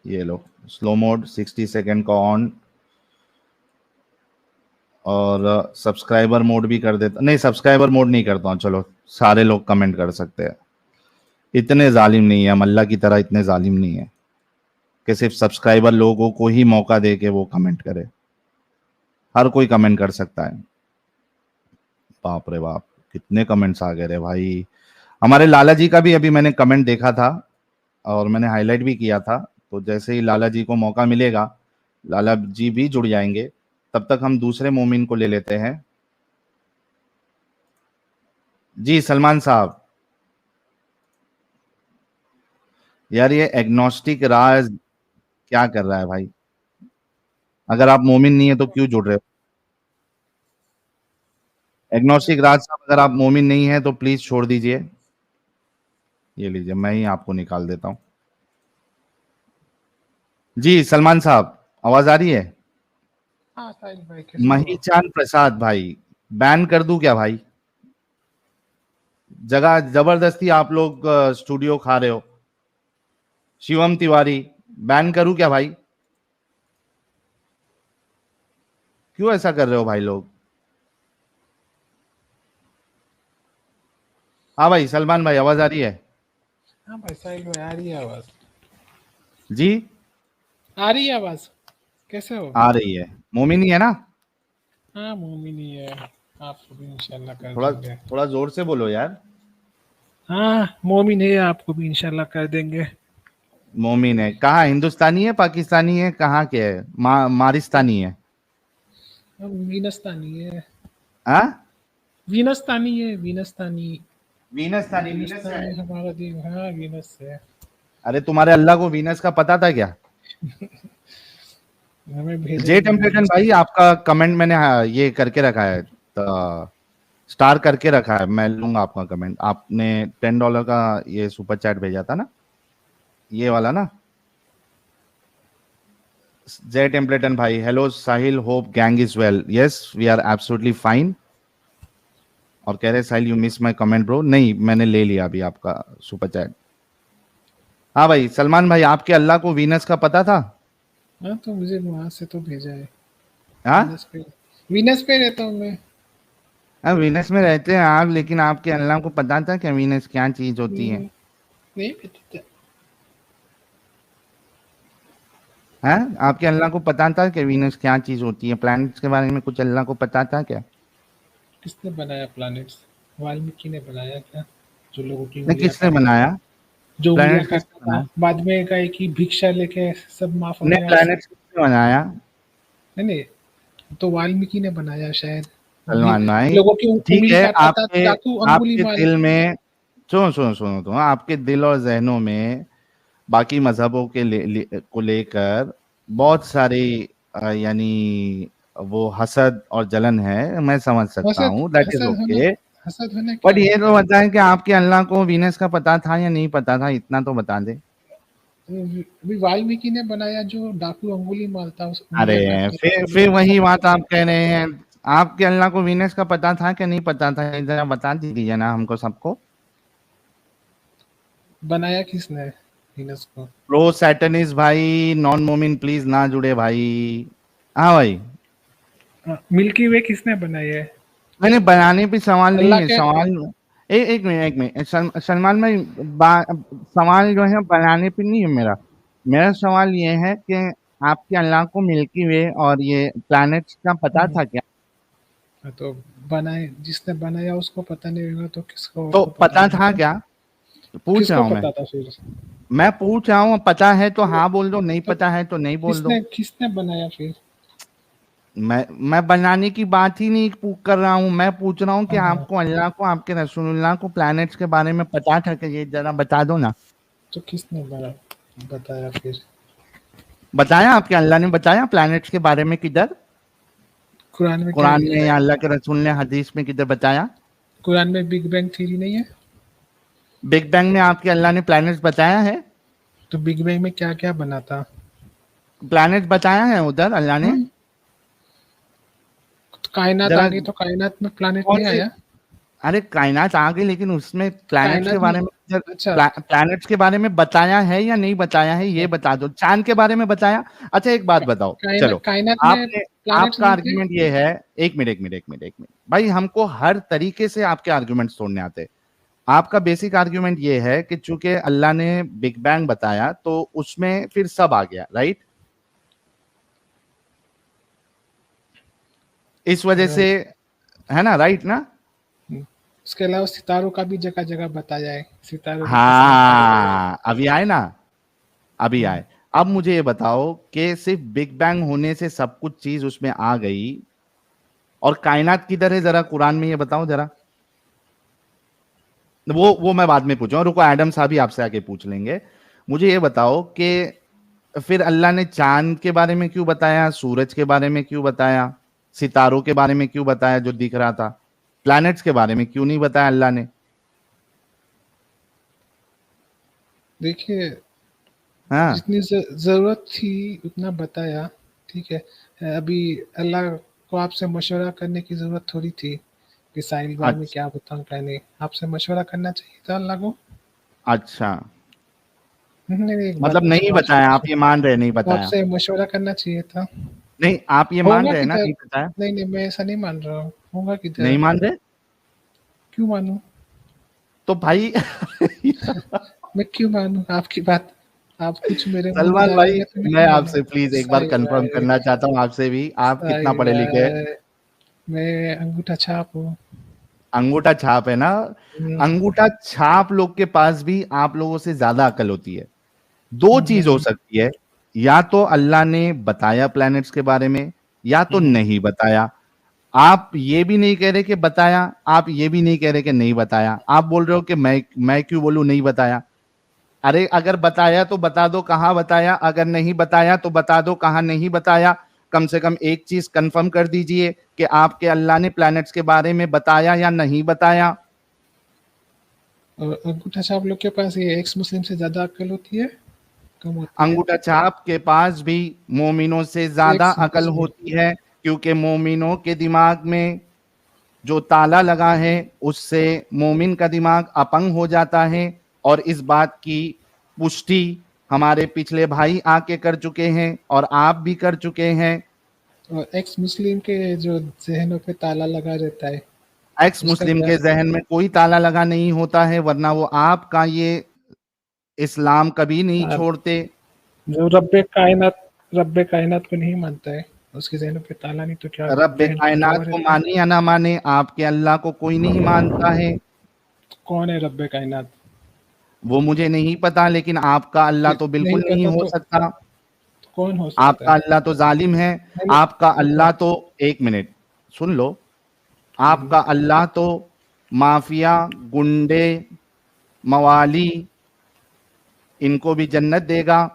ये लो स्लो मोड 60 सेकेंड का ऑन, और सब्सक्राइबर मोड भी कर देता। नहीं, सब्सक्राइबर मोड नहीं करता हूँ, चलो सारे लोग कमेंट कर सकते हैं। इतने जालिम नहीं है हम, अल्लाह की तरह इतने जालिम नहीं है कि सिर्फ सब्सक्राइबर लोगों को ही मौका दे के वो कमेंट करे। हर कोई कमेंट कर सकता है। बाप रे बाप, कितने कमेंट्स आ गए रे भाई। हमारे लाला जी का भी अभी मैंने कमेंट देखा था और मैंने हाईलाइट भी किया था, तो जैसे ही लाला जी को मौका मिलेगा लाला जी भी जुड़ जाएंगे। तब तक हम दूसरे मोमिन को ले लेते हैं। जी सलमान साहब, यार ये एग्नोस्टिक राज क्या कर रहा है भाई? अगर आप मोमिन नहीं है तो क्यों जुड़ रहे हो? एग्नोस्टिक राज साहब, अगर आप मोमिन नहीं है तो प्लीज छोड़ दीजिए। ये लीजिए, मैं ही आपको निकाल देता हूं। जी सलमान साहब, आवाज आ रही है? हाँ साहिल भाई कैसे हो? महीचांद प्रसाद भाई, बैन कर दूं क्या भाई? जगह जबरदस्ती आप लोग स्टूडियो खा रहे हो। शिवम तिवारी, बैन करूं क्या भाई? क्यों ऐसा कर रहे हो भाई लोग? हाँ भाई सलमान भाई, आवाज आ रही है? हाँ भाई साहिल भाई आ रही है आवाज, जी आ रही है आवाज। कैसे हो? आ रही है। मोमिन ही है ना? हाँ मोमिन ही है, आपको भी इंशाल्लाह कर थोड़ा देंगे। थोड़ा जोर से बोलो यार। हाँ मोमिन है, आपको भी इंशाल्लाह कर देंगे। मोमिन है। कहाँ, हिंदुस्तानी है, पाकिस्तानी है, कहाँ के है? मारिस्तानी है? हम वीनस्तानी है, हाँ, वीनस्तानी है, वीनस्तानी। वीनस्तानी। वीनस वीनस्तानी है। हमारा दिन, हाँ वीनस है। अरे तुम्हारे अल्लाह को वीनस का पता था क्या? हमें भेजा जे टेम्पलेटन भाई, आपका कमेंट मैंने ये करके रखा है, तो स्टार करके रखा है। मैं लूंगा आपका कमेंट। आपने $10 का ये सुपर चैट भेजा था ना, ये वाला ना। जे टेम्पलेटन भाई, hello Sahil, hope gang is well. Yes we are absolutely fine. और कह रहे Sahil you miss my comment bro. नहीं, मैंने ले लिया अभी आपका सुपर चैट। हाँ भाई सलमान भाई, आपके अल्लाह को वीनस का पता था? हाँ तो मुझे वहां से तो भेजा है। हाँ, वीनस पे रहता हूँ मैं। अब वीनस में रहते हैं आप, लेकिन आपके अल्लाह को पता था कि वीनस क्या चीज होती है? नहीं पता। हाँ, आपके अल्लाह को पता था कि वीनस क्या चीज होती है? प्लैनेट्स के बारे में कुछ अल्लाह को पता था क्या? किसने बनाया प्लैनेट्स? वाल्मीकि ने बनाया क्या? जो लोगों की नहीं, उंगलियां किसने बनाया जो उंगलियां प्लैनेट्स? काटता किसने था, बनाया? बाद में कहे कि भिक्षा लेके सब माफ हो नहीं, गया। प्लैनेट्स किसने बनाया? नहीं नहीं, तो वाल्मीकि ने बनाया शायद। सलमान भाई, लोगों की ठीक उंगली है। काटता था, आपके डाकू अंगुली आपके मार। दिल में, सुनो सुनो सुनो, तो आपके दिल और जहनों में बाकी मजहबों के को लेकर बहुत सारी यानी वो हसद और जलन है। मैं समझ सकता हसद हूँ, दैट इज हसद होना, ओके। हसद होना क्या बट ये तो मतलब? बताएं कि आपके अल्लाह को वीनस का पता था या नहीं पता था, इतना तो बता दे। अभी वाल्मीकि ने बनाया जो डाकू अंगुली मारता, उस अरे उंगलियां काटता था, फिर वही बात आप कह रहे हैं। आपके अल्लाह को वीनस का पता था कि नहीं पता था? जरा बता दीजिए ना हमको सबको। बनाया किसने वीनस को? प्रो सैटनिस भाई, नॉन मोमिन प्लीज ना जुड़े भाई। हाँ भाई, मिल्की वे किसने बनाई है? मैंने बनाने पे सवाल नहीं अल्लाह है। के। सवाल एक मिनट, एक मिनट। सलमान भाई, सवाल जो है बनाने पे नहीं है मेरा। मेरा सवाल ये है कि आपके अल्लाह को मिल्की वे और ये प्लैनेट्स का पता था क्या? तो बनाए, जिसने बनाया उसको पता नहीं होगा तो किसको और तो को पता था होगा? क्या? पूछ रहा किसको हूँ मैं। पता था फिर? मैं पूछ रहा हूँ, पता है तो हाँ बोल दो, नहीं तो पता है तो नहीं बोल दो। किसने किसने बनाया फिर? मैं बनाने की बात ही नहीं कर रहा हूँ, मैं पूछ रहा हूँ कि हाँ, आपको अल्लाह को, आपके रसूलुल्लाह को प्लैनेट्स के बारे में पता था कि ये जरा बता दो ना। तो किसने बताया फिर? बताया आपके अल्लाह ने बताया प्लैनेट्स के बारे में किधर? कुरान में क्या कुरान में लिखा या है? अल्लाह के रसूल ने हदीस में किधर बताया? कुरान में बिग बैंग थ्योरी नहीं है? बिग बैंग में आपके अल्लाह ने प्लैनेट्स बताया है? तो बिग बैंग में क्या क्या बना था? प्लैनेट्स बताया है उधर अल्लाह ने? हाँ, तो कायनात आ जरा गई तो कायनात में प्लानिट कौन नहीं सी? आया? अरे कायनात आ गई, लेकिन उसमें प्लैनेट्स के कायनात में, बारे में अच्छा, प्लैनेट्स के बारे में बताया है या नहीं बताया है, ये बता दो। चांद के बारे में बताया? अच्छा एक बात बताओ, चलो कायनात में आपने, प्लैनेट्स आपका नहीं थे? आर्ग्यूमेंट ये है, एक मिनट भाई, हमको हर तरीके से आपके आर्ग्यूमेंट तोड़ने आते हैं। आपका बेसिक आर्ग्यूमेंट ये है कि चूंकि अल्लाह ने बिग बैंग बताया तो उसमें फिर सब आ गया, राइट? इस वजह से, है ना, राइट ना? उसके अलावा सितारों का भी जगह जगह बताया है, सितारों की किस्में क्या होती है। हाँ अभी आए ना, अभी आए। अब मुझे ये बताओ कि सिर्फ बिग बैंग होने से सब कुछ चीज उसमें आ गई, और कायनात किधर है जरा कुरान में, ये बताओ जरा। वो मैं बाद में पूछूंगा, रुको एडम साहब भी आपसे आके पूछ लेंगे। मुझे ये बताओ कि फिर अल्लाह ने चांद के बारे में क्यों बताया, सूरज के बारे में क्यों बताया, सितारों के बारे में क्यों बताया जो दिख रहा था, प्लैनेट्स के बारे में क्यों नहीं बताया अल्लाह ने? देखिए, हाँ। जितनी जरूरत थी उतना बताया, ठीक है। अभी अल्लाह को आपसे मशवरा करने की जरूरत थोड़ी थी कि साहिल भाई में अच्छा। क्या बताऊं क्या नहीं। आपसे मशवरा करना चाहिए था अल्लाह को। अच्छा, नहीं नहीं, एक बात मतलब नहीं पूछो बताया, आप आपसे, ये मान रहे नहीं तो बताया? आपसे मशवरा करना चाहिए था। नहीं, आप ये मान होगा रहे हैं ना किधर? नहीं बताया? नहीं नहीं, मैं ऐसा नहीं मान रहा हूँ, होगा नहीं किधर? मान रहे? क्यों मानूं? तो भाई मैं क्यों मानूं आपकी बात? आप कुछ मेरे मुंह में सलमान भाई, डालेंगे तो मैं मैं क्यों मानूं? आपसे प्लीज एक बार साहिल कंफर्म भाई, करना चाहता हूं आपसे भी, आप कितना साहिल पढ़े लिखे हैं? भाई, मैं अंगूठा छाप हूँ। अंगूठा छाप है ना? हम्म, अंगूठा छाप लोग के पास भी आप लोगों से ज्यादा अकल होती है। दो चीज हो हम्म, सकती है, या तो अल्लाह ने बताया प्लैनेट्स के बारे में, या तो हम्म। नहीं बताया। आप ये भी नहीं कह रहे कि बताया, आप ये भी नहीं कह रहे कि नहीं बताया, आप बोल रहे हो कि मैं क्यों बोलूं नहीं बताया। अरे अगर बताया तो बता दो कहां बताया, अगर नहीं बताया तो बता दो कहां नहीं बताया। कम से कम एक चीज कंफर्म कर दीजिए कि आपके अल्लाह ने प्लैनेट्स के बारे में बताया या नहीं बताया। और अंगूठा छाप लोग के पास ये एक्स मुस्लिम से ज्यादा अक्ल होती है, कम होती है? अंगूठा छाप के पास भी मोमिनों से ज्यादा एक्स अकल मुस्लिम। होती है, क्योंकि मोमिनों के दिमाग में जो ताला लगा है उससे मोमिन का दिमाग अपंग हो जाता है। और इस बात की पुष्टि हमारे पिछले भाई आके कर चुके हैं और आप भी कर चुके हैं। और एक्स मुस्लिम के जो जहनों पे ताला लगा रहता है, एक्स उसका मुस्लिम क्या? के जहन में कोई ताला लगा नहीं होता है, वरना वो आपका ये इस्लाम कभी नहीं आप छोड़ते। जो रब्बे कायनात को नहीं मानता है, उसके जहनों पे ताला नहीं तो क्या रब जहन पे क्या कायनात हुआ को रहता है? माने या ना माने, आपके अल्लाह को कोई नहीं मानता है। कौन है रब्बे कायनात? वो मुझे नहीं पता, लेकिन आपका अल्लाह तो नहीं बिल्कुल नहीं पता हो तो सकता। कौन हो सकता आपका है? अल्लाह तो जालिम है। नहीं नहीं, आपका रुको। अल्लाह तो, एक मिनट सुन लो, हम्म, आपका अल्लाह तो माफिया, गुंडे, मवाली, इनको भी जन्नत देगा।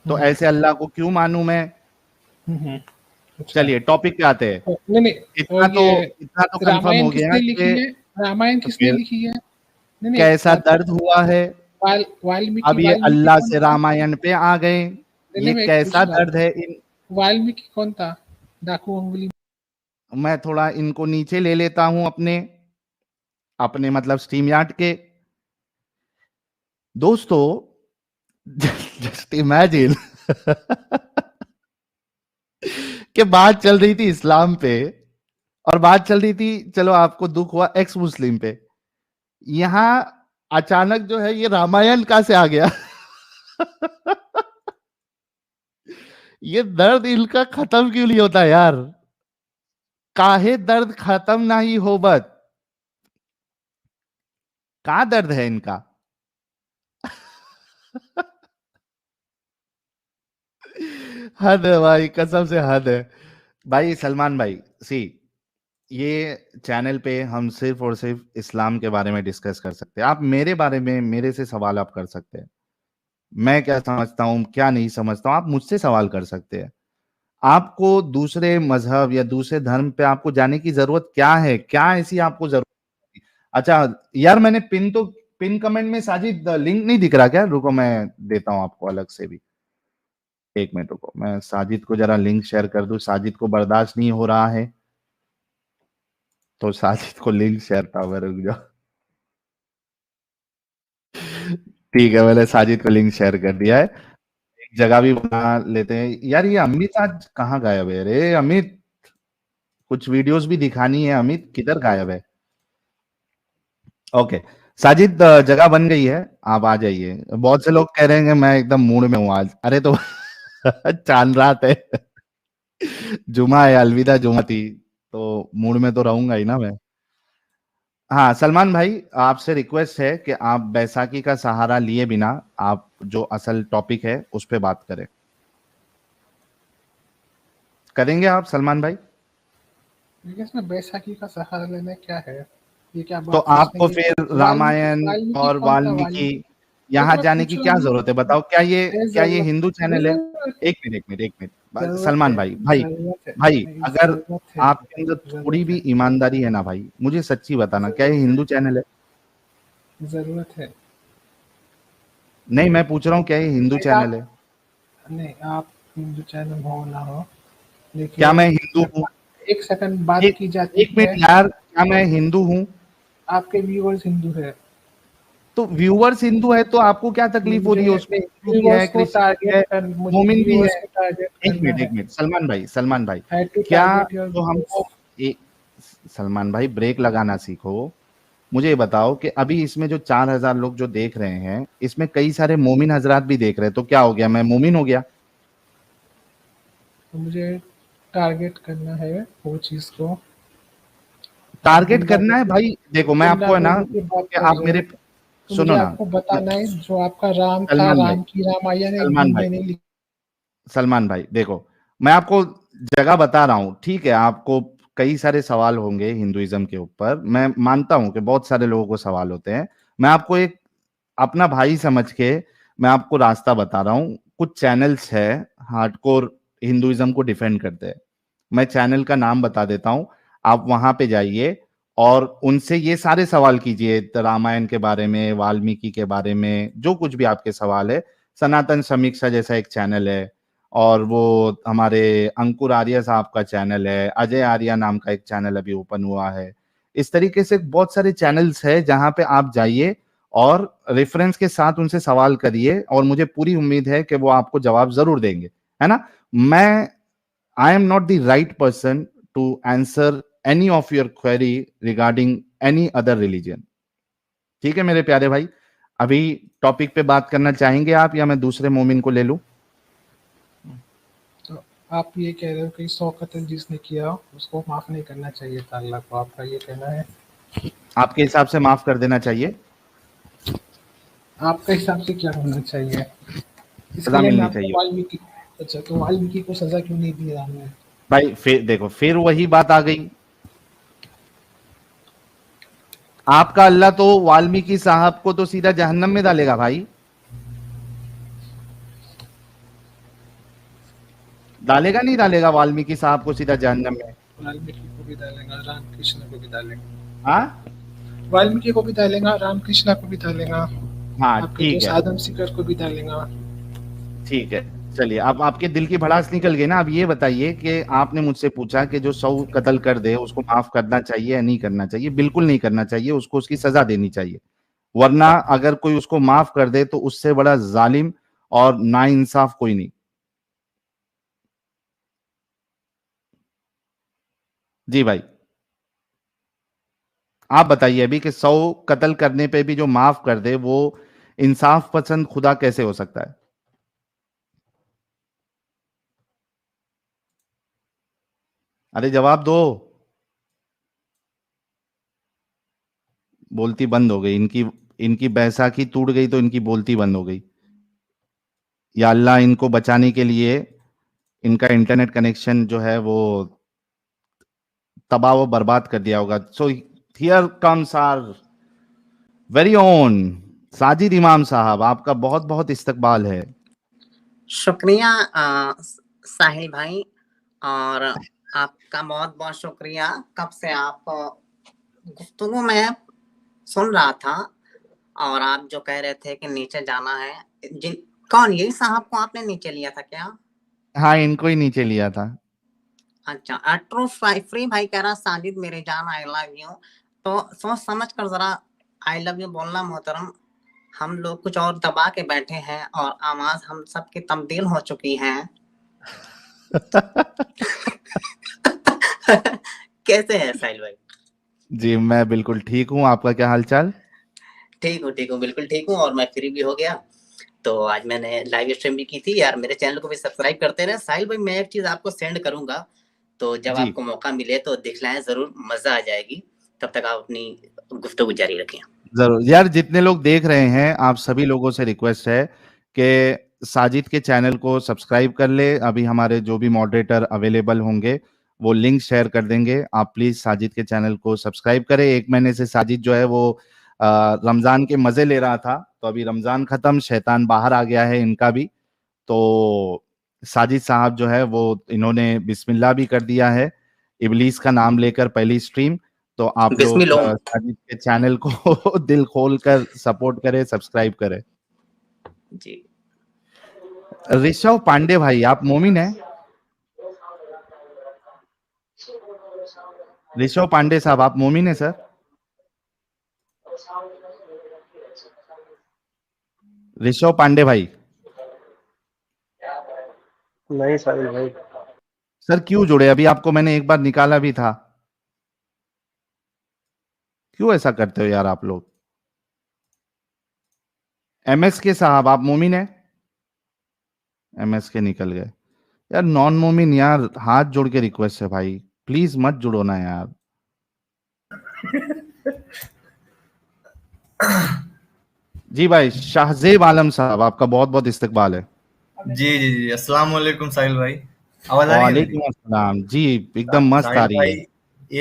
तो हम्म, ऐसे अल्लाह को क्यों मानूं मैं? हम्म, अच्छा। चलिए टॉपिक पे आते हैं। नहीं नहीं, और इतना तो, ये इतना तो कंफर्म रामायण हो गया किसने लिखी कि है? रामायण तो किसने फिर लिखी है? नहीं नहीं, कैसा बात दर्द हुआ है? वाल्मीकि अब ये वाल्मीकि अल्लाह कौन से था? रामायण पे आ गए। नहीं ये नहीं, मैं एक कैसा पूछना, दर्द है इन, वाल्मीकि कौन था? डाकू अंगुली। मैं थोड़ा इनको नीचे ले लेता हूं अपने, अपने मतलब स्ट्रीम यार्ड के दोस्तों। जस्ट इमेजिन कि बात चल रही थी इस्लाम पे, और बात चल रही थी, चलो आपको दुख हुआ एक्स मुस्लिम पे, यहां अचानक जो है ये रामायण कहां से आ गया? ये दर्द इनका खत्म क्यों नहीं होता यार? काहे दर्द खत्म ना ही होबत? का दर्द है इनका? हद है भाई, कसम से हद है। भाई सलमान भाई, सी, ये चैनल पे हम सिर्फ और सिर्फ इस्लाम के बारे में डिस्कस कर सकते हैं। आप मेरे बारे में मेरे से सवाल आप कर सकते हैं। मैं क्या समझता हूँ क्या नहीं समझता हूँ आप मुझसे सवाल कर सकते हैं। आपको दूसरे मजहब या दूसरे धर्म पे आपको जाने की जरूरत क्या है? क्या ऐसी आपको जरूरत है? अच्छा यार, मैंने पिन कमेंट में साजिद लिंक नहीं दिख रहा क्या? रुको मैं देता हूँ आपको अलग से भी। एक मिनट रुको, मैं साजिद को जरा लिंक शेयर कर दूं। साजिद को बर्दाश्त नहीं हो रहा है तो साजिद को लिंक शेयर था। मैं रुक जाओ। ठीक है, मैंने साजिद को लिंक शेयर कर दिया है। एक जगह भी बना लेते हैं यार। ये अमित आज कहाँ गायब है रे? अमित, कुछ वीडियोस भी दिखानी है। अमित किधर गायब है? ओके, साजिद जगह बन गई है, आप आ जाइए। बहुत से लोग कह रहे हैं कि मैं एकदम मूड में हूँ आज। अरे तो चांद रात है, जुमा है, अलविदा जुमा थी, तो मूड में तो रहूंगा ही ना मैं। हाँ सलमान भाई, आपसे रिक्वेस्ट है कि आप बैसाखी का सहारा लिए बिना आप जो असल टॉपिक है उस पे बात करें। करेंगे आप सलमान भाई? देखिए, इसमें बैसाखी का सहारा लेना क्या है? ये क्या तो बात पूछने आपको की? फिर वाल्मीकि रामायण वाल्मीकि और कौन था? वाल्मीकि वाल्मीकि यहाँ जरूरत जाने की पूछो क्या नहीं। जरूरत है? बताओ, क्या ये हिंदू चैनल है? जरूरत एक मिनट एक मिनट एक मिनट, जरूरत सलमान है, भाई भाई जरूरत है, भाई, नहीं, अगर जरूरत है, आपके अंदर थोड़ी जरूरत भी है, ईमानदारी है ना भाई, मुझे सच्ची बताना, क्या ये जरूरत है, हिंदू चैनल है? जरूरत है। नहीं, मैं पूछ रहा हूँ क्या ये हिंदू भाई चैनल आप, है? नहीं, आप हिंदू चैनल हो ना हो, क्या मैं लेकिन हिंदू जब हूँ? एक सेकंड बात एक की जाती एक है, मिनट यार, क्या मैं हिंदू हूँ? आपके व्यूअर्स हिंदू है। तो व्यूअर्स हिंदू है तो आपको क्या तकलीफ हो रही मुझे है? उसमें हिंदू भी है, व्यूअर्स को क्रिश्चियन भी टारगेट है, कर मुझे मोमिन भी व्यूअर्स है। को टारगेट करना एक है। मिनट सलमान भाई, हैड टू क्या टारगेट योर जो व्यूअर्स। हमको एक, सलमान भाई ब्रेक लगाना सीखो। मुझे ये बताओ कि अभी इसमें जो 4,000 लोग जो देख रहे हैं, इसमें कई सारे मोमिन हजरात भी देख रहे हैं, तो क्या हो गया, मैं मोमिन हो गया? तो मुझे टारगेट करना है वो चीज़ को। आप टारगेट करना है भाई। देखो मैं आपको है ना गुंडागर्दी की बात कि कर आप रहे हो, मेरे, तो मुझे सुनो ना, आपको बताना है जो आपका राम था, सलमान भाई, राम की रामायण एक सलमान भाई, बंदे ने लिखी। सलमान भाई देखो, मैं आपको जगह बता रहा हूँ, ठीक है? आपको कई सारे सवाल होंगे हिंदुइज्म के ऊपर, मैं मानता हूं कि बहुत सारे लोगों को सवाल होते हैं। मैं आपको एक अपना भाई समझ के मैं आपको रास्ता बता रहा हूँ। कुछ चैनल्स है हार्डकोर हिंदुइज्म को डिफेंड करते हैं। मैं चैनल का नाम बता देता हूँ, आप वहां पे जाइए और उनसे ये सारे सवाल कीजिए, रामायण के बारे में, वाल्मीकि के बारे में, जो कुछ भी आपके सवाल है। सनातन समीक्षा जैसा एक चैनल है, और वो हमारे अंकुर आर्य साहब का चैनल है, अजय आर्या नाम का एक चैनल अभी ओपन हुआ है। इस तरीके से बहुत सारे चैनल्स है जहां पे आप जाइए और रेफरेंस के साथ उनसे सवाल करिए, और मुझे पूरी उम्मीद है कि वो आपको जवाब जरूर देंगे, है ना? मैं, I am not the right person to answer any of your query regarding any other religion. ठीक है मेरे प्यारे भाई, अभी टॉपिक पे बात करना चाहेंगे आप, या मैं दूसरे मोमिन को ले लूं? तो आप ये कह रहे हो कि 100 कत्ल जिसने किया उसको माफ नहीं करना चाहिए था अल्लाह को, आपका ये कहना है? आपके हिसाब से माफ कर देना चाहिए, आपके हिसाब से क्या होना चाहिए? इसके सजा लिए मैं मिलनी आपको चाहिए। वाल्मीकि, अच्छा, तो वाल्मीकि को सजा क्यों नहीं दी राम ने? भाई फिर देखो, फिर वही बात आ गई। आपका अल्लाह तो वाल्मीकि साहब को तो सीधा जहन्नम में डालेगा भाई। डालेगा नहीं डालेगा वाल्मीकि साहब को सीधा जहन्नम में? वाल्मीकि को भी डालेगा, रामकृष्ण को भी डालेगा। हाँ वाल्मीकि को भी डालेगा, रामकृष्ण को भी डालेगा, हाँ, आपके ठीक दोस्त है, आदम सीकर को भी डालेगा। ठीक है। चलिए, अब आपके दिल की भड़ास निकल गई ना। अब ये बताइए कि आपने मुझसे पूछा कि जो 100 कत्ल कर दे उसको माफ करना चाहिए या नहीं करना चाहिए? बिल्कुल नहीं करना चाहिए, उसको उसकी सजा देनी चाहिए। वरना अगर कोई उसको माफ कर दे तो उससे बड़ा जालिम और नाइंसाफ कोई नहीं। जी भाई, आप बताइए अभी कि 100 कत्ल करने पे भी जो माफ कर दे वो इंसाफ पसंद खुदा कैसे हो सकता है? अरे जवाब दो। बोलती बंद हो गई इनकी। इनकी बैसाखी टूट गई तो इनकी बोलती बंद हो गई। या अल्लाह इनको बचाने के लिए इनका इंटरनेट कनेक्शन जो है वो तबाह व बर्बाद कर दिया होगा। So here comes our very own Sajid Imam साहब, आपका बहुत बहुत इस्तकबाल है। शुक्रिया साहिल भाई, और आपका बहुत बहुत शुक्रिया। कब से आप गुफ्तगू में सुन रहा था, और आप जो कह रहे थे कि नीचे जाना है, जिन कौन, यही साहब को आपने नीचे लिया था क्या? हाँ, इनको ही नीचे लिया था। अच्छा, ट्रू फ्री भाई कह रहा साजिद मेरे जान आई लव यू। तो सोच समझ कर जरा आई लव यू बोलना मोहतरम। हम लोग कुछ और दबा के बैठे हैं और आवाज हम सबकी तब्दील हो चुकी है। कैसे है साहिल भाई? जी मैं बिल्कुल ठीक हूँ, आपका क्या हालचाल? ठीक हूँ, बिल्कुल ठीक हूँ, और मैं फ्री भी हो गया। तो आज मैंने लाइव स्ट्रीम भी की थी यार। मेरे चैनल को भी सब्सक्राइब करते रहे साहिल भाई। मैं एक चीज आपको सेंड करूंगा, तो जब जी आपको मौका मिले तो दिखलाएं जरूर, मजा आ जाएगी। तब तक आप अपनी गुफ्तगू जारी रखें। जरूर यार, जितने लोग देख रहे हैं आप सभी लोगों से रिक्वेस्ट है कि साजिद के चैनल को सब्सक्राइब कर ले। अभी हमारे जो भी मॉडरेटर अवेलेबल होंगे वो लिंक शेयर कर देंगे। आप प्लीज साजिद के चैनल को सब्सक्राइब करें। 1 महीने से साजिद जो है वो रमजान के मजे ले रहा था, तो अभी रमजान खत्म, शैतान बाहर आ गया है इनका भी। तो साजिद साहब जो है वो इन्होंने बिस्मिल्लाह भी कर दिया है, इबलीस का नाम लेकर पहली स्ट्रीम। तो आप लोग बिस्मिल्लाह। साजिद के चैनल को दिल खोल कर सपोर्ट करें, सब्सक्राइब करें। जी ऋषभ पांडे भाई, आप मोमिन हैं? ऋषभ पांडे साहब, आप मोमिन हैं सर? ऋषभ पांडे भाई, नहीं साहिल भाई। सर क्यों जुड़े? अभी आपको मैंने एक बार निकाला भी था, क्यों ऐसा करते हो यार आप लोग? एमएस के साहब, आप मोमिन हैं? एमएस के निकल गए यार। नॉन मोमिन यार, हाथ जोड़ के रिक्वेस्ट है भाई, प्लीज मत जुड़ो ना यार। जी भाई, शाहजेब आलम साहब, आपका बहुत बहुत इस्तकबाल है। जी जी जी, अस्सलाम वालेकुम साहिल भाई। आवाज आ रही है मेरी? वालेकुम अस्सलाम जी, एकदम मस्त आ साहिल रही भाई, है।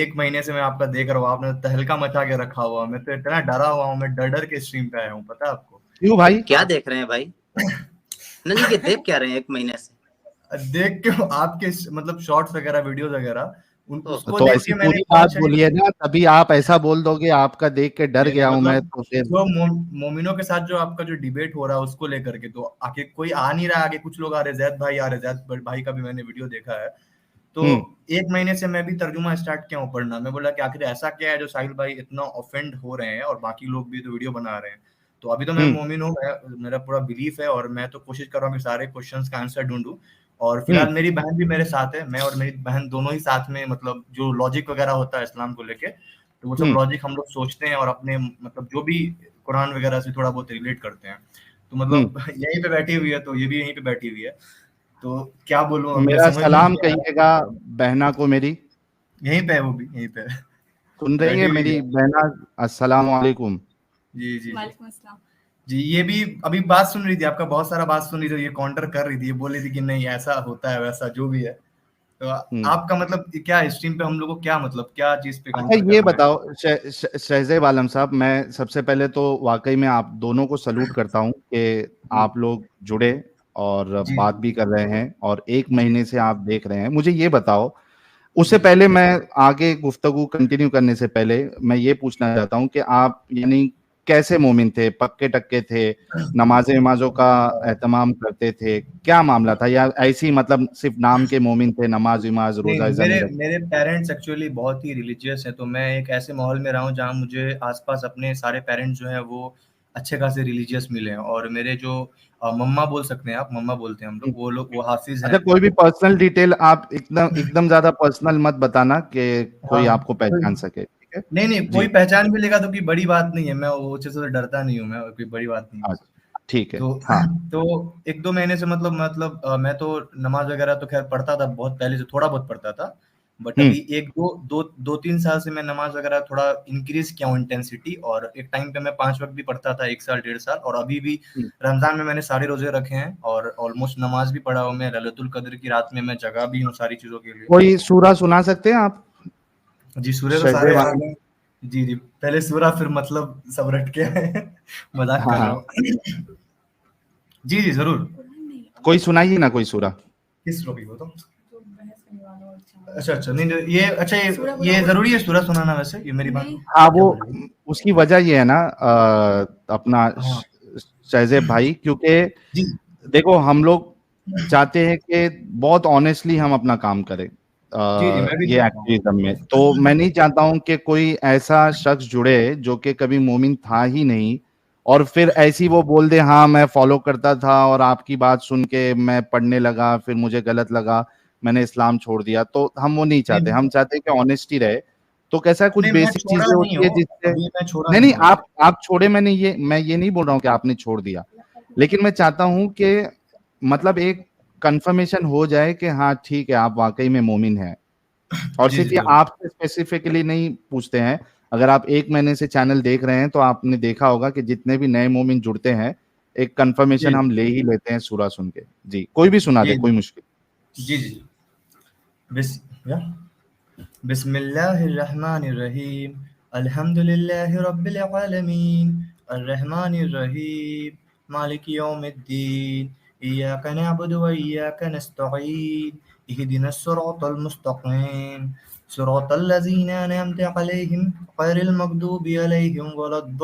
1 महीने से मैं आपका देख रहा हूँ, आपने तहलका मचा के रखा हुआ। मैं तो इतना डरा हुआ हूँ, मैं डर डर के स्ट्रीम पे आया हूँ, पता है आपको? क्यों भाई? क्या देख रहे हैं भाई? नहीं, ये देख क्या रहे हैं 1 महीने से? देख के आपके मतलब शॉर्ट्स वगैरह, वीडियोस वगैरह, उसको तो देख ऐसी के मैंने पूरी बात बहुत सारी बोलिए ना, तभी आप ऐसा बोल दोगे आपका देख के डर नहीं, गया हूं मैं, मतलब तो फिर जो मोमिनों के साथ जो आपका जो डिबेट हो रहा है उसको लेकर के, तो आगे कोई आ नहीं रहा। आगे कुछ लोग आ रहे, जैद भाई आ रहे, जैद भाई का भी मैंने वीडियो देखा है। तो हम्म 1 महीने से मैं भी तर्जुमा स्टार्ट किया हूँ पढ़ना। मैं बोला कि आखिर ऐसा क्या है जो साहिल भाई इतना ऑफेंड हो रहे हैं और बाकी लोग भी तो वीडियो बना रहे हैं। तो अभी तो मैं हम्म मोमिन हूँ, मेरा पूरा बिलीफ है, और मैं तो कोशिश कर रहा हूँ कि सारे क्वेश्चंस का आंसर ढूंढूं। और हम्म फिलहाल मेरी बहन भी मेरे साथ है, मैं और मेरी बहन दोनों ही साथ में, मतलब जो लॉजिक वगैरह होता है इस्लाम को लेके, तो वो सब हम्म लॉजिक हम लोग सोचते हैं और अपने मतलब जो भी कुरान वगैरह से थोड़ा बहुत रिलेट करते हैं। तो हम्म मतलब यहीं पे बैठी हुई है, तो ये भी यहीं पे बैठी हुई है। तो क्या बोलूं, अब मैं मेरा समझ में सलाम नहीं आ रहा। कहिएगा बहना को मेरी। यहीं पे है, वो भी यहीं पे है, सुन रही बैठी है हुई मेरी है। बहना? अस्सलाम वालेकुम। जी जी वालेकुम अस्सलाम। जी, ये भी अभी बात सुन रही थी, आपका बहुत सारा बात सुन रही थी, ये काउंटर कर रही थी, ये बोल रही थी कि नहीं ऐसा होता है वैसा जो भी है। तो हम्म आपका मतलब क्या स्ट्रीम पे हम लोग को क्या मतलब क्या चीज पे अच्छा काउंटर ये करना है? बताओ शहजेब आलम साहब, मैं सबसे पहले तो वाकई में आप दोनों को सलूट करता हूं कि जी आप लोग जुड़े और जी बात भी कर रहे हैं और एक जी महीने से आप देख रहे हैं। मुझे ये बताओ, उससे जी पहले मैं आगे गुफ्तगू कंटिन्यू करने से पहले मैं ये पूछना चाहता हूं कि आप यानी कैसे मोमिन थे? पक्के टक्के थे? नमाजें वमाजों का एहतमाम करते थे? क्या मामला था? या ऐसे ही मतलब सिर्फ नाम के मोमिन थे, नमाज विमाज नहीं रोजा नहीं, इजा मेरे नहीं रखते? मेरे पेरेंट्स एक्चुअली बहुत ही रिलीजियस हैं। तो मैं एक ऐसे माहौल में रहा हूँ जहाँ मुझे आसपास अपने सारे पेरेंट्स जो हैं वो अच्छे खासे रिलीजियस मिले हैं। और मेरे जो मम्मा बोल सकते हैं, आप मम्मा बोलते हैं हम लोग, वो हाफिज अच्छा, हैं। कोई भी पर्सनल डिटेल आप एकदम एकदम ज्यादा पर्सनल मत बताना कि कोई हाँ, आपको पहचान सके, ठीक है? नहीं नहीं, कोई जी, पहचान भी लेगा तो कोई बड़ी बात नहीं है, मैं वो चीज़ से डरता नहीं हूँ, मैं कोई बड़ी बात नहीं है। अच्छा ठीक है। तो हाँ तो 1-2 महीने से मतलब मैं तो नमाज वगैरह तो खैर पढ़ता था बहुत पहले से, थोड़ा बहुत पढ़ता था, बट अभी एक दो तीन साल से मैं नमाज वगैरह थोड़ा इंक्रीज किया हूँ इंटेंसिटी, और एक टाइम पे मैं 5 वक्त भी पढ़ता था, 1 साल 1.5 साल, और अभी भी रमजान में मैंने सारे रोजे रखे हैं और ऑलमोस्ट नमाज भी पढ़ा हूँ मैं, लैलतुल कद्र की रात में मैं जगह भी हूँ सारी चीजों के लिए। कोई सूरा सुना सकते हैं आप? जी सूर्य तो सारे आ गए। जी जी, पहले सूरा फिर मतलब सब रट के मजाक कर रहा हूँ। जी जी जरूर, कोई सुनाइए ना कोई सूरा। किस टॉपिक हो तो? अच्छा नहीं ये अच्छा ये जरूरी है सूरा सुनाना? वैसे ये मेरी बात, हाँ वो उसकी वजह ये है ना अपना शहजेब भाई, क्योंकि देखो हम लोग चाहते हैं कि बहुत ऑनेस्टली हम अपना काम करें ये एक्टिविज्म में। तो मैं नहीं चाहता हूं कि कोई ऐसा शख्स जुड़े जो कि कभी मोमिन था ही नहीं और फिर ऐसी वो बोल दे हाँ मैं फॉलो करता था और आपकी बात सुन के मैं पढ़ने लगा, फिर मुझे गलत लगा, मैंने इस्लाम छोड़ दिया। तो हम वो नहीं चाहते, हम चाहते हैं कि ऑनेस्टी रहे। तो कैसा है, कुछ बेसिक चीजें होती है जिससे नहीं आप छोड़े, मैं ये नहीं बोल रहा हूँ कि आपने छोड़ दिया, लेकिन मैं चाहता हूँ कि मतलब एक कंफर्मेशन हो जाए कि हाँ ठीक है आप वाकई में मोमिन हैं। और सिर्फ ये आपसे स्पेसिफिकली नहीं पूछते हैं, अगर आप 1 महीने से चैनल देख रहे हैं तो आपने देखा होगा कि जितने भी नए मोमिन जुड़ते हैं एक कंफर्मेशन हम ले ही लेते हैं सूरा सुन के। जी कोई भी सुना दे, कोई मुश्किल। जी जी, बिस्मिल्लाहिर्रहमानिर्रहीम, अल्हम्दुलिल्लाहि रब्बिल आलमीन, अर्रहमानिर्रहीम, मालिकि यौमिद्दीन, इय्याका नअबुदु व इय्याका नस्तईन, इहदिनस सिरातल मुस्तकीम, सिरातल लज़ीना अनअमता अलैहिम गैरिल मग़दूबि अलैहिम वलद्दाल्लीन।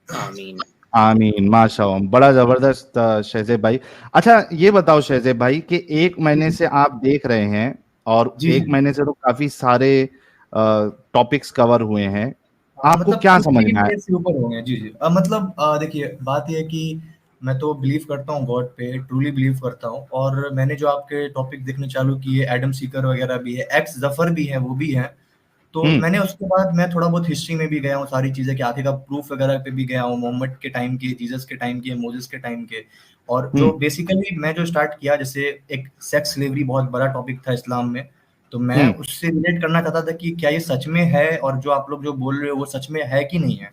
आमीन आमीन, माशाअल्लाह, बड़ा जबरदस्त शहजेब भाई। अच्छा ये बताओ शहजेब भाई कि 1 महीने से आप देख रहे हैं और 1 महीने से तो काफी सारे टॉपिक्स कवर हुए हैं, आपको मतलब क्या समझ में आया? ऊपर हो गए। जी जी, मतलब देखिए बात यह है कि मैं तो बिलीव करता हूँ गॉड पे, ट्रूली बिलीव करता हूँ, और मैंने जो आपके टॉपिक देखने चालू किए, एडम सीकर वगैरह भी है, एक्स जफर भी है, वो भी है। तो मैंने उसके बाद मैं थोड़ा बहुत हिस्ट्री में भी गया हूँ, सारी चीजें के आगे का प्रूफ वगैरह पे भी गया हूँ, मोहम्मद के टाइम के, जीसस के टाइम के, मोजेस के टाइम के। और जो बेसिकली मैं जो स्टार्ट किया, जैसे एक सेक्स स्लेवरी बहुत बड़ा टॉपिक था इस्लाम में, तो मैं उससे रिलेट करना चाहता था कि क्या ये सच में है और जो आप लोग जो बोल रहे हो वो सच में है कि नहीं है।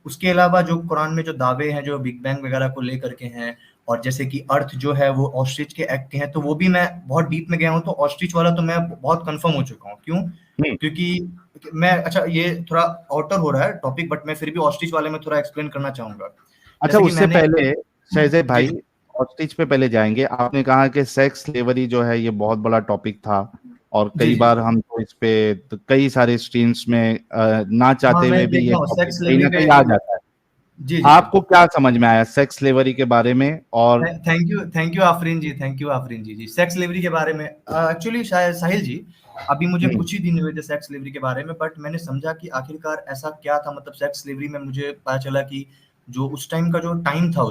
उसके अलावा जो कुरान में जो दावे हैं जो बिग बैंग वगैरह को लेकर के हैं, और जैसे कि अर्थ जो है वो ऑस्ट्रिच के एक्ट के हैं, तो वो भी मैं बहुत डीप में गया हूँ। तो ऑस्ट्रिच वाला तो मैं बहुत कंफर्म हो चुका हूँ। क्यों? क्योंकि मैं, अच्छा ये थोड़ा आउटर हो रहा है टॉपिक, बट मैं फिर भी ऑस्ट्रिच वाले में थोड़ा एक्सप्लेन करना चाहूंगा। अच्छा उससे पहले शहजेब भाई ऑस्ट्रिच पे पहले जाएंगे। आपने कहा कि सेक्स स्लेवरी जो है ये बहुत बड़ा टॉपिक था और कई बार हम तो इस पे तो कई सारे स्ट्रीम्स में ना चाहते हुए भी ये टॉपिक कहीं ना कहीं आ जाता है। जी, आपको क्या समझ में आया सेक्स स्लेवरी के बारे में? और thank you Afreen ji, thank you Afreen ji. Sex slavery के बारे में एक्चुअली शायद साहिल जी अभी मुझे कुछ ही दिन हुए थे सेक्स स्लेवरी के बारे में, बट मैंने समझा कि आखिरकार ऐसा क्या था। मतलब सेक्स स्लेवरी में मुझे पता चला कि जो उस टाइम का जो टाइम था,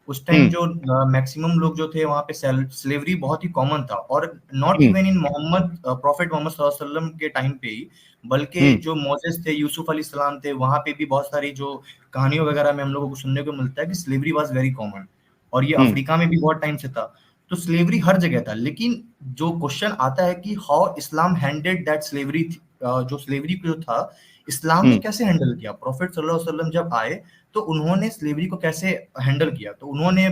उस टाइम जो मैक्सिमम लोग जो थे वहां पे स्लेवरी बहुत ही कॉमन था, और not even in Mohammad prophet Mohammad सल्लल्लाहु अलैहि वसल्लम के टाइम पे ही, बल्कि जो मोसेस थे, यूसुफ अलैहिस्सलाम थे, वहां पे भी बहुत सारी जो कहानियों वगैरह में हम लोगों को सुनने को मिलता है कि स्लेवरी वाज वेरी कॉमन, और ये अफ्रीका में भी बहुत टाइम से था। तो स्लेवरी हर जगह था। लेकिन जो क्वेश्चन आता है कि how Islam handled that slavery, जो स्लेवरी जो था इस्लाम ने कैसे हैंडल किया। प्रॉफिट सल्लल्लाहु अलैहि वसल्लम जब आए तो उन्होंने स्लेवरी को कैसे हैंडल किया। तो उन्होंने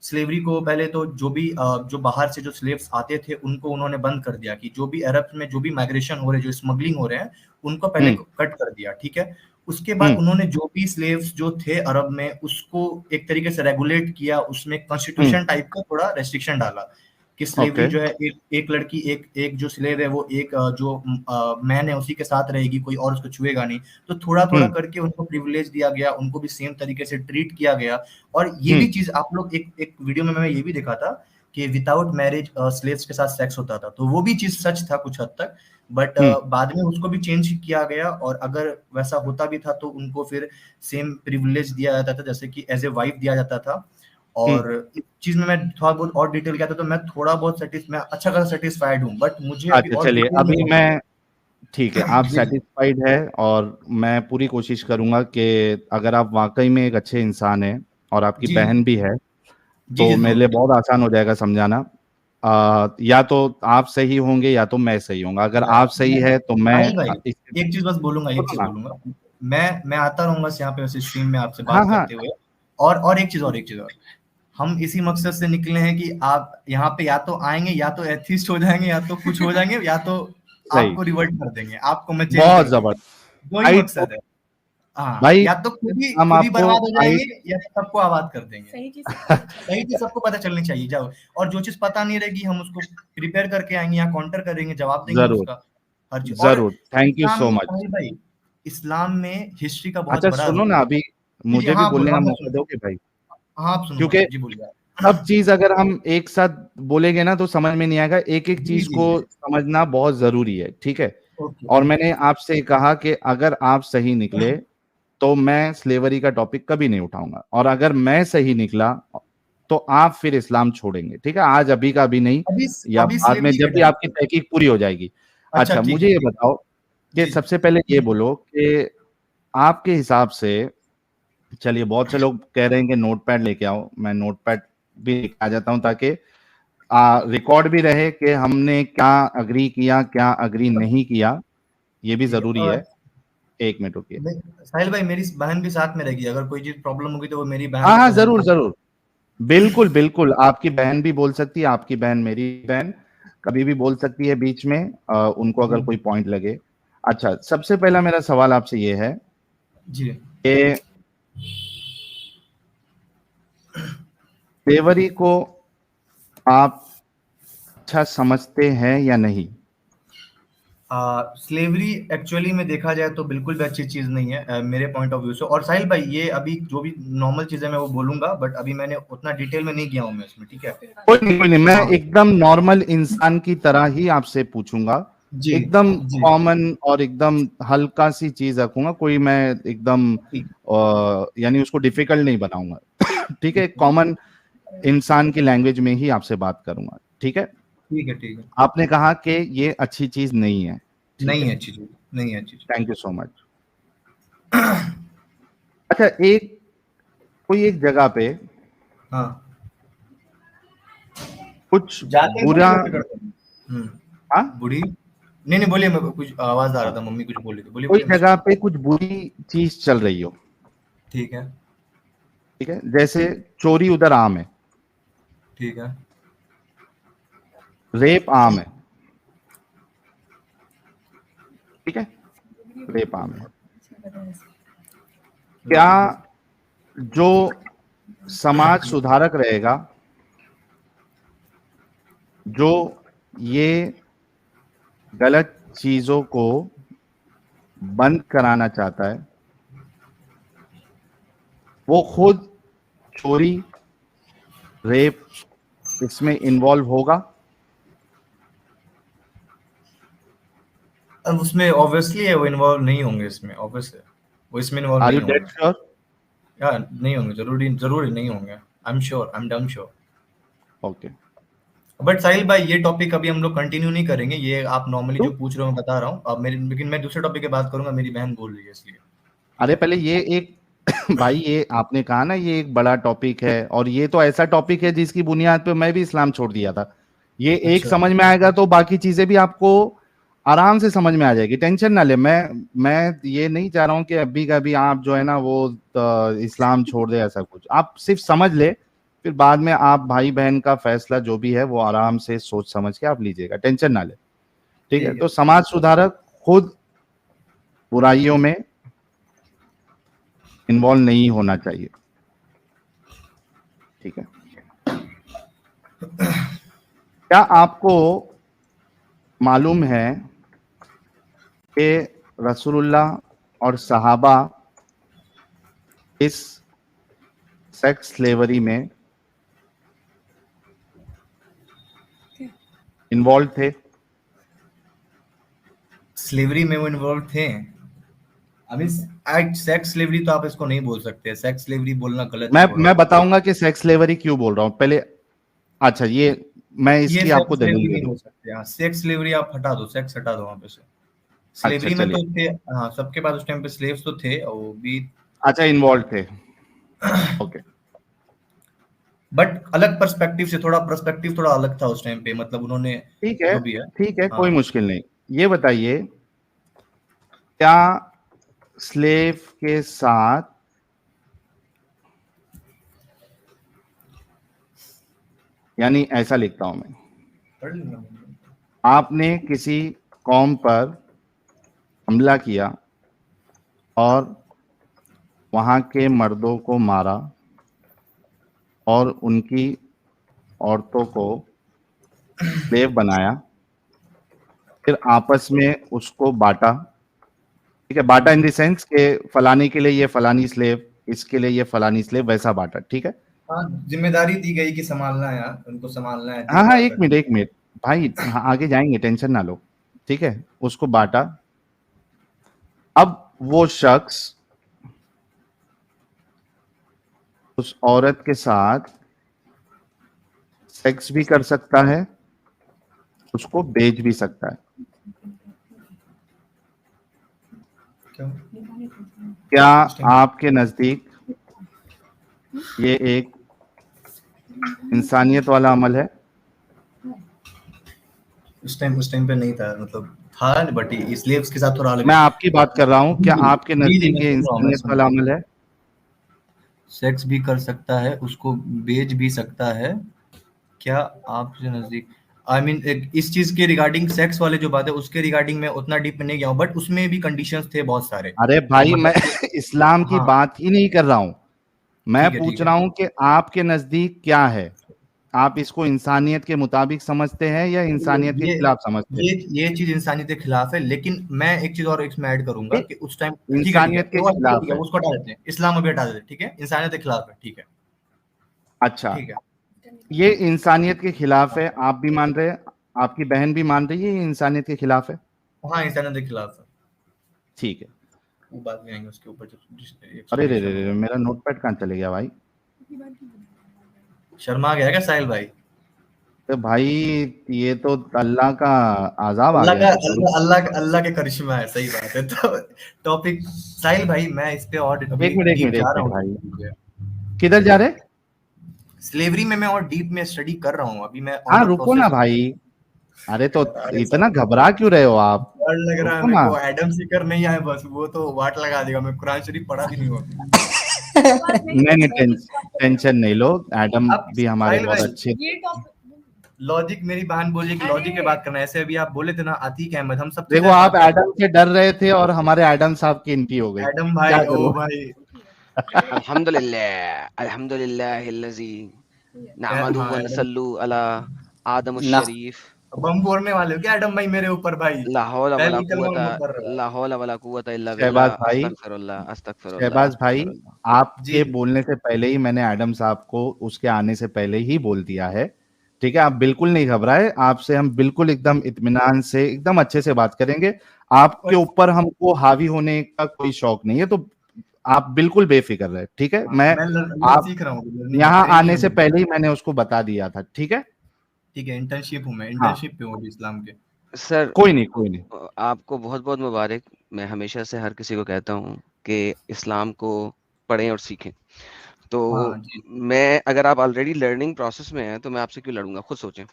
स्लेवरी को पहले तो जो भी जो बाहर से जो स्लेव्स आते थे उनको उन्होंने बंद कर दिया, कि जो भी अरब में जो भी माइग्रेशन हो रहे, जो स्मगलिंग हो रहे हैं, उनको पहले कट कर दिया, ठीक है। उसके बाद उन्होंने जो भी स्लेव्स जो थे अरब में उसको एक तरीके से रेगुलेट किया, उसमें कॉन्स्टिट्यूशन टाइप का थोड़ा रेस्ट्रिक्शन डाला कि स्लेवरी जो है एक लड़की एक जो स्लेव है वो एक जो मैन है उसी के साथ रहेगी, कोई और उसको छुएगा नहीं। तो थोड़ा थोड़ा करके उनको प्रिविलेज दिया गया, उनको भी सेम तरीके से ट्रीट किया गया। और ये भी चीज आप लोग एक वीडियो में मैं ये भी देखा था कि विदाउट मैरिज स्लेव्स के साथ सेक्स होता था, तो वो भी चीज सच था कुछ हद तक, बट बाद में उसको भी चेंज किया गया। और अगर वैसा होता भी था तो उनको फिर सेम प्रिविलेज दिया जाता था जैसे कि एज ए वाइफ दिया जाता था। और इस चीज में मैं थोड़ा बहुत और डिटेल गया था, तो मैं थोड़ा बहुत मैं अच्छा खासा सेटिस्फाइड हूँ, बट मुझे अच्छा चलिए अभी मैं ठीक है, आप सेटिस्फाइड है और मैं पूरी कोशिश करूंगा कि अगर आप वाकई में एक अच्छे इंसान हैं और आपकी बहन भी है तो मेरे लिए बहुत आसान हो जाएगा समझाना। या तो आप सही होंगे या तो मैं सही होऊंगा। अगर आप सही है तो मैं साहिल भाई एक चीज बस बोलूंगा, एक चीज बोलूंगा, मैं आता रहूंगा यहाँ पे वैसे स्ट्रीम में आपसे बात हाँ, करते हुए, और एक चीज और हम इसी मकसद से निकले हैं कि आप यहाँ पे या तो आएंगे या तो एथिस्ट हो जाएंगे या तो कुछ हो जाएंगे या तो सही। आपको रिवर्ट कर देंगे, आपको मैं चेंज बहुत कर दूंगा। जबरदस्त दो ही भाई। मकसद है। हाँ, भाई या तो खुद ही हम आपको बर्बाद हो भाई जाएंगे या सबको आबाद कर देंगे। सही चीज सबको पता चलनी चाहिए, जाओ, और जो चीज पता नहीं रहेगी हम उसको प्रिपेयर करके आएंगे या काउंटर करेंगे, जवाब देंगे जरूर उसका हर चीज। और जरूर, थैंक यू इस्लाम सो में मच। साहिल भाई, इस्लाम में हिस्ट्री का बहुत अच्छा बड़ा सुनो रोल ना, है। अभी जी मुझे भी हाँ, बोलने का आप मौका सुनो। दोगे भाई? हाँ, आप सुनो क्योंकि जी, बोलिए। सब चीज अगर हम एक साथ बोलेंगे ना तो समझ में नहीं आएगा, एक एक जी चीज जी को जी, समझना बहुत जरूरी है, ठीक है? ओके और ओके। मैंने आपसे कहा कि अगर आप सही निकले तो मैं स्लेवरी का टॉपिक कभी नहीं उठाऊंगा, और अगर मैं सही निकला तो आप फिर इस्लाम छोड़ेंगे, ठीक है? आज अभी का अभी नहीं, अभी या अभी बाद में स्लेवरी जब का भी टाइम आपकी है। तहकीक पूरी हो जाएगी। अच्छा अच्छा, ठीक मुझे है, ये ठीक बताओ कि जी जी सबसे पहले ये बोलो कि आपके हिसाब से, चलिए बहुत से लोग कह रहे हैं कि नोटपैड लेके आओ, मैं नोटपैड भी लेके आ जाता हूं ताकि रिकॉर्ड भी रहे कि हमने क्या अग्री किया, क्या अग्री नहीं किया, ये भी ठीक है। जरूरी और है। एक मिनट रुकिए। साहिल भाई, मेरी बहन भी साथ में रहेगी, अगर कोई चीज प्रॉब्लम होगी तो वो मेरी बहन हाँ को हाँ, प्रेजेंट जरूर कर। जरूर, बिल्कुल बिल्कुल, आपकी बहन भी बोल सकती है, आपकी बहन मेरी बहन कभी भी बोल सकती है बीच में, उनको अगर कोई पॉइंट लगे। अच्छा, सबसे पहला मेरा सवाल आपसे ये है जी कि स्लेवरी को आप अच्छा समझते हैं या नहीं? स्लेवरी एक्चुअली में देखा जाए तो बिल्कुल भी अच्छी चीज नहीं है, मेरे पॉइंट ऑफ व्यू से। और साहिल भाई, ये अभी जो भी नॉर्मल चीजें मैं वो बोलूंगा, बट अभी मैंने उतना डिटेल में नहीं गया हूँ मैं इसमें, ठीक है? कोई नहीं, मैं हाँ एकदम नॉर्मल इंसान की तरह ही आपसे पूछूंगा, जी एकदम जी, कॉमन और एकदम हल्का सी चीज रखूंगा, कोई मैं एकदम ठीक यानी उसको डिफिकल्ट नहीं बनाऊंगा। ठीक है, ठीक कॉमन इंसान की लैंग्वेज में ही आपसे बात करूंगा, ठीक है? ठीक है, ठीक है। आपने कहा कि ये अच्छी चीज नहीं है, ठीक नहीं है, है अच्छी चीज, नहीं है अच्छी चीज। Thank you so much. अच्छा, एक कोई एक जगह पे हाँ, कुछ जाते हैं बुरा, तो करते हैं। हाँ, बूढ़ी, नहीं नहीं, बोलिए, मैं कुछ आवाज आ रहा था, मम्मी कुछ बोल रही थी, बोलिए कोई बोलिए, मैं जगह पे कुछ बुरी चीज चल रही हो, ठीक है, ठीक है, जैसे चोरी उधर आम है, ठीक है, रेप आम है, ठीक है, रेप आम है, क्या जो समाज सुधारक रहेगा, जो ये गलत चीजों को बंद कराना चाहता है, वो खुद चोरी, रेप इसमें इन्वॉल्व होगा? अब उसमें ऑब्वियसली है, वो इन्वॉल्व नहीं होंगे इसमें, ऑब्वियस है वो इसमें इन्वॉल्व आर नहीं यू डेड होंगे। श्योर? यार नहीं होंगे, जरूरी जरूरी नहीं होंगे। I am sure, I am damn sure. Okay, but Sahil भाई, ये टॉपिक अभी हम लोग कंटिन्यू नहीं करेंगे, ये आप नॉर्मली तो जो पूछ रहे हो मैं बता रहा हूँ अब मेरी, लेकिन मैं दूसरे टॉपिक की बात करूंगा, मेरी बहन बोल रही है इसलिए। अरे पहले ये एक भाई, ये आपने कहा ना ये एक बड़ा टॉपिक है, और ये तो ऐसा टॉपिक है जिसकी बुनियाद पे मैं भी इस्लाम छोड़ दिया था। ये एक अच्छा समझ में आएगा तो बाकी चीजें भी आपको आराम से समझ में आ जाएगी, टेंशन ना ले। मैं ये नहीं चाह रहा हूँ कि अभी का भी आप जो है ना वो इस्लाम छोड़ दे, ऐसा कुछ। आप सिर्फ समझ ले, फिर बाद में आप भाई बहन का फैसला जो भी है वो आराम से सोच समझ के आप लीजिएगा, टेंशन ना ले, ठीक है? ठीक है। तो समाज सुधारक खुद बुराइयों में इन्वॉल्व नहीं होना चाहिए, ठीक है? क्या आपको मालूम है कि रसूलुल्लाह और सहाबा इस सेक्स स्लेवरी में इन्वॉल्व थे? स्लेवरी में वो इन्वॉल्व थे? अभी सेक्स स्लेवरी तो आप इसको नहीं बोल सकते, सेक्स स्लेवरी बोलना गलत है थोड़ा। मैं बताऊंगा कि सेक्स स्लेवरी क्यों बोल रहा हूं पहले। अच्छा, ये मैं ये इसकी आपको सेक्स दलील स्लेवरी दे नहीं दूं। हो सकते। हाँ, सेक्स स्लेवरी आप हटा दो, सेक्स हटा दो वहां पे से। अच्छा स्लेवरी में चलिए, तो थे, हाँ, सबके पास उस टाइम पे स्लेव्स तो थे, और वो भी। अच्छा इन्वॉल्व थे, ओके। बट अलग पर्सपेक्टिव से, थोड़ा पर्सपेक्टिव थोड़ा अलग था उस टाइम पे, मतलब उन्होंने ठीक है, जो भी है। ठीक है, हाँ। कोई मुश्किल नहीं। ये बताइए, क्या स्लेव के साथ यानी ऐसा लिखता हूं मैं, पढ़ लूंगा। आपने किसी कौम पर हमला किया और वहां के मर्दों को मारा और उनकी औरतों को स्लेव बनाया, फिर आपस में उसको बांटा। ठीक है, बांटा इन द सेंस के फलानी के लिए ये फलानी स्लेव, इसके लिए ये फलानी स्लेव, वैसा बांटा। ठीक है, हाँ, जिम्मेदारी दी गई कि संभालना है यार, उनको संभालना है, हाँ हाँ, देखभाल एक करनी मिनट एक मिनट भाई, हाँ, आगे जाएंगे, टेंशन ना लो। ठीक है, उसको बांटा। अब वो शख्स उस औरत के साथ सेक्स भी कर सकता है, उसको बेच भी सकता है। क्यों? क्या आपके नजदीक ये एक इंसानियत वाला अमल है? उस टाइम पे नहीं था, मतलब था, बट इसलिए उसके साथ थोड़ा अलग मैं आपकी बात कर रहा हूँ, क्या आपके जी, जी, नजदीक मैं ये सुन रहा हूँ, मैं इंसानियत सुन वाला रहा हूँ। अमल है? सेक्स भी कर सकता है, उसको बेच भी सकता है, क्या आपके नजदीक, आई मीन इस चीज के रिगार्डिंग, सेक्स वाले जो बात है उसके रिगार्डिंग मैं उतना डीप में नहीं गया हूँ, बट उसमें भी कंडीशंस थे बहुत सारे। अरे भाई, मैं मतलब इस्लाम की हाँ, बात ही नहीं कर रहा हूं, मैं ठीक है, ठीक पूछ है। रहा हूं कि आपके नजदीक क्या है? आप इसको इंसानियत के मुताबिक समझते हैं या इंसानियत के ये खिलाफ समझते हैं? ये चीज इंसानियत के खिलाफ है, लेकिन मैं एक चीज और इसमें ऐड करूंगा ये कि उस टाइम, ठीक है, ठीक है, इंसानियत के वो ठीक है, खिलाफ ठीक है, है। उसको हटा देते हैं, इस्लाम अभी हटा देते हैं, ठीक है, इंसानियत के खिलाफ है, ठीक है, अच्छा, ठीक है। ये इंसानियत के खिलाफ है, आप भी मान रहे हैं, आपकी बहन भी मान रही है ये इंसानियत के खिलाफ है? हाँ, इंसानियत के खिलाफ है। ठीक है। वो बात में आएंगे उसके ऊपर जब अरे रे एक्सप्लेनेशन रे रे, होगा। मेरा नोटपैड कहाँ चले गया भाई? शर्मा गया क्या साहिल भाई? तो भाई, ये तो अल्लाह का अजाब आ अल्लाह गया का, फिर तो। अल्लाह के करिश्मा है, सही बात है। तो टॉपिक, साहिल भाई, मैं इस पे और अभी एक डीप मिनट एक जा रहा मिनट हूँ। भाई, किधर जा रहे? स्लेवरी में मैं और डीप में स्टडी कर रहा हूँ, अभी मैं ऑन हाँ, द रुको ना प्रोसेस। भाई। अरे तो अरे इतना सर, घबरा क्यों रहे हो आप? डर लग रहा है रुको मेरे ना। को, एडम सीकर नहीं आए बस, वो तो वाट लगा देगा, मैं कुरान शरीफ पढ़ा भी नहीं हुआ। नहीं नहीं, टेंशन नहीं लो, एडम अब भी हमारे साहिल बहुत भाई, अच्छे। लॉजिक, मेरी बहन बोली कि लॉजिक की बात करना है, ऐसे अभी आप बोले थे ना अतीक अहमद, हम सब देखो, चीजें आप बात करते एडम से डर रहे थे और हमारे एडम साहब की एंट्री हो गई, हैं। एडम क्या भाई, ओ करूं? भाई, अल्हम्दुलिल्लाह अल्हम्दुलिल्लाहिल्लज़ी नहमदुहु व हाँ एडम, नसल्लु अला आदम ना शरीफ बम फोड़ने वाले हो क्या एडम भाई मेरे ऊपर भाई? ला हौला पहले वला ही कलमा कुव्वता उल्मा पढ़ रहा है। ला हौला वला कुव्वता इल्ला शहबाज बिल्लाह भाई, अस्तगफिरुल्लाह अस्तगफिरुल्लाह शहबाज भाई, अस्तगफिरुल्लाह। आपके जी, बोलने से पहले ही मैंने एडम साहब को उसके आने से पहले ही बोल दिया है। ठीक है, आप बिल्कुल नहीं घबराए, आपसे हम बिल्कुल एकदम इत्मीनान से एकदम अच्छे से बात करेंगे। आपके बस, ऊपर हमको हावी होने का कोई शौक नहीं है, तो आप बिल्कुल बेफिक्र रहे। ठीक है, हाँ, मैं मैं लर्न आप सीख रहा हूँ, लर्निंग यहाँ ट्रेनी आने हूँ से मैं। पहले ही मैंने उसको बता दिया था। ठीक है, ठीक है, इंटर्नशिप हूँ मैं, हाँ, इंटर्नशिप पे हूँ अभी इस्लाम के। सर कोई नहीं कोई नहीं। आपको बहुत बहुत मुबारक। मैं हमेशा से हर किसी को कहता हूँ कि इस्लाम को पढ़ें और सीखें। तो हाँ जी, मैं, अगर आप ऑलरेडी लर्निंग प्रोसेस में हैं तो मैं आपसे क्यों लड़ूंगा, खुद सोचें।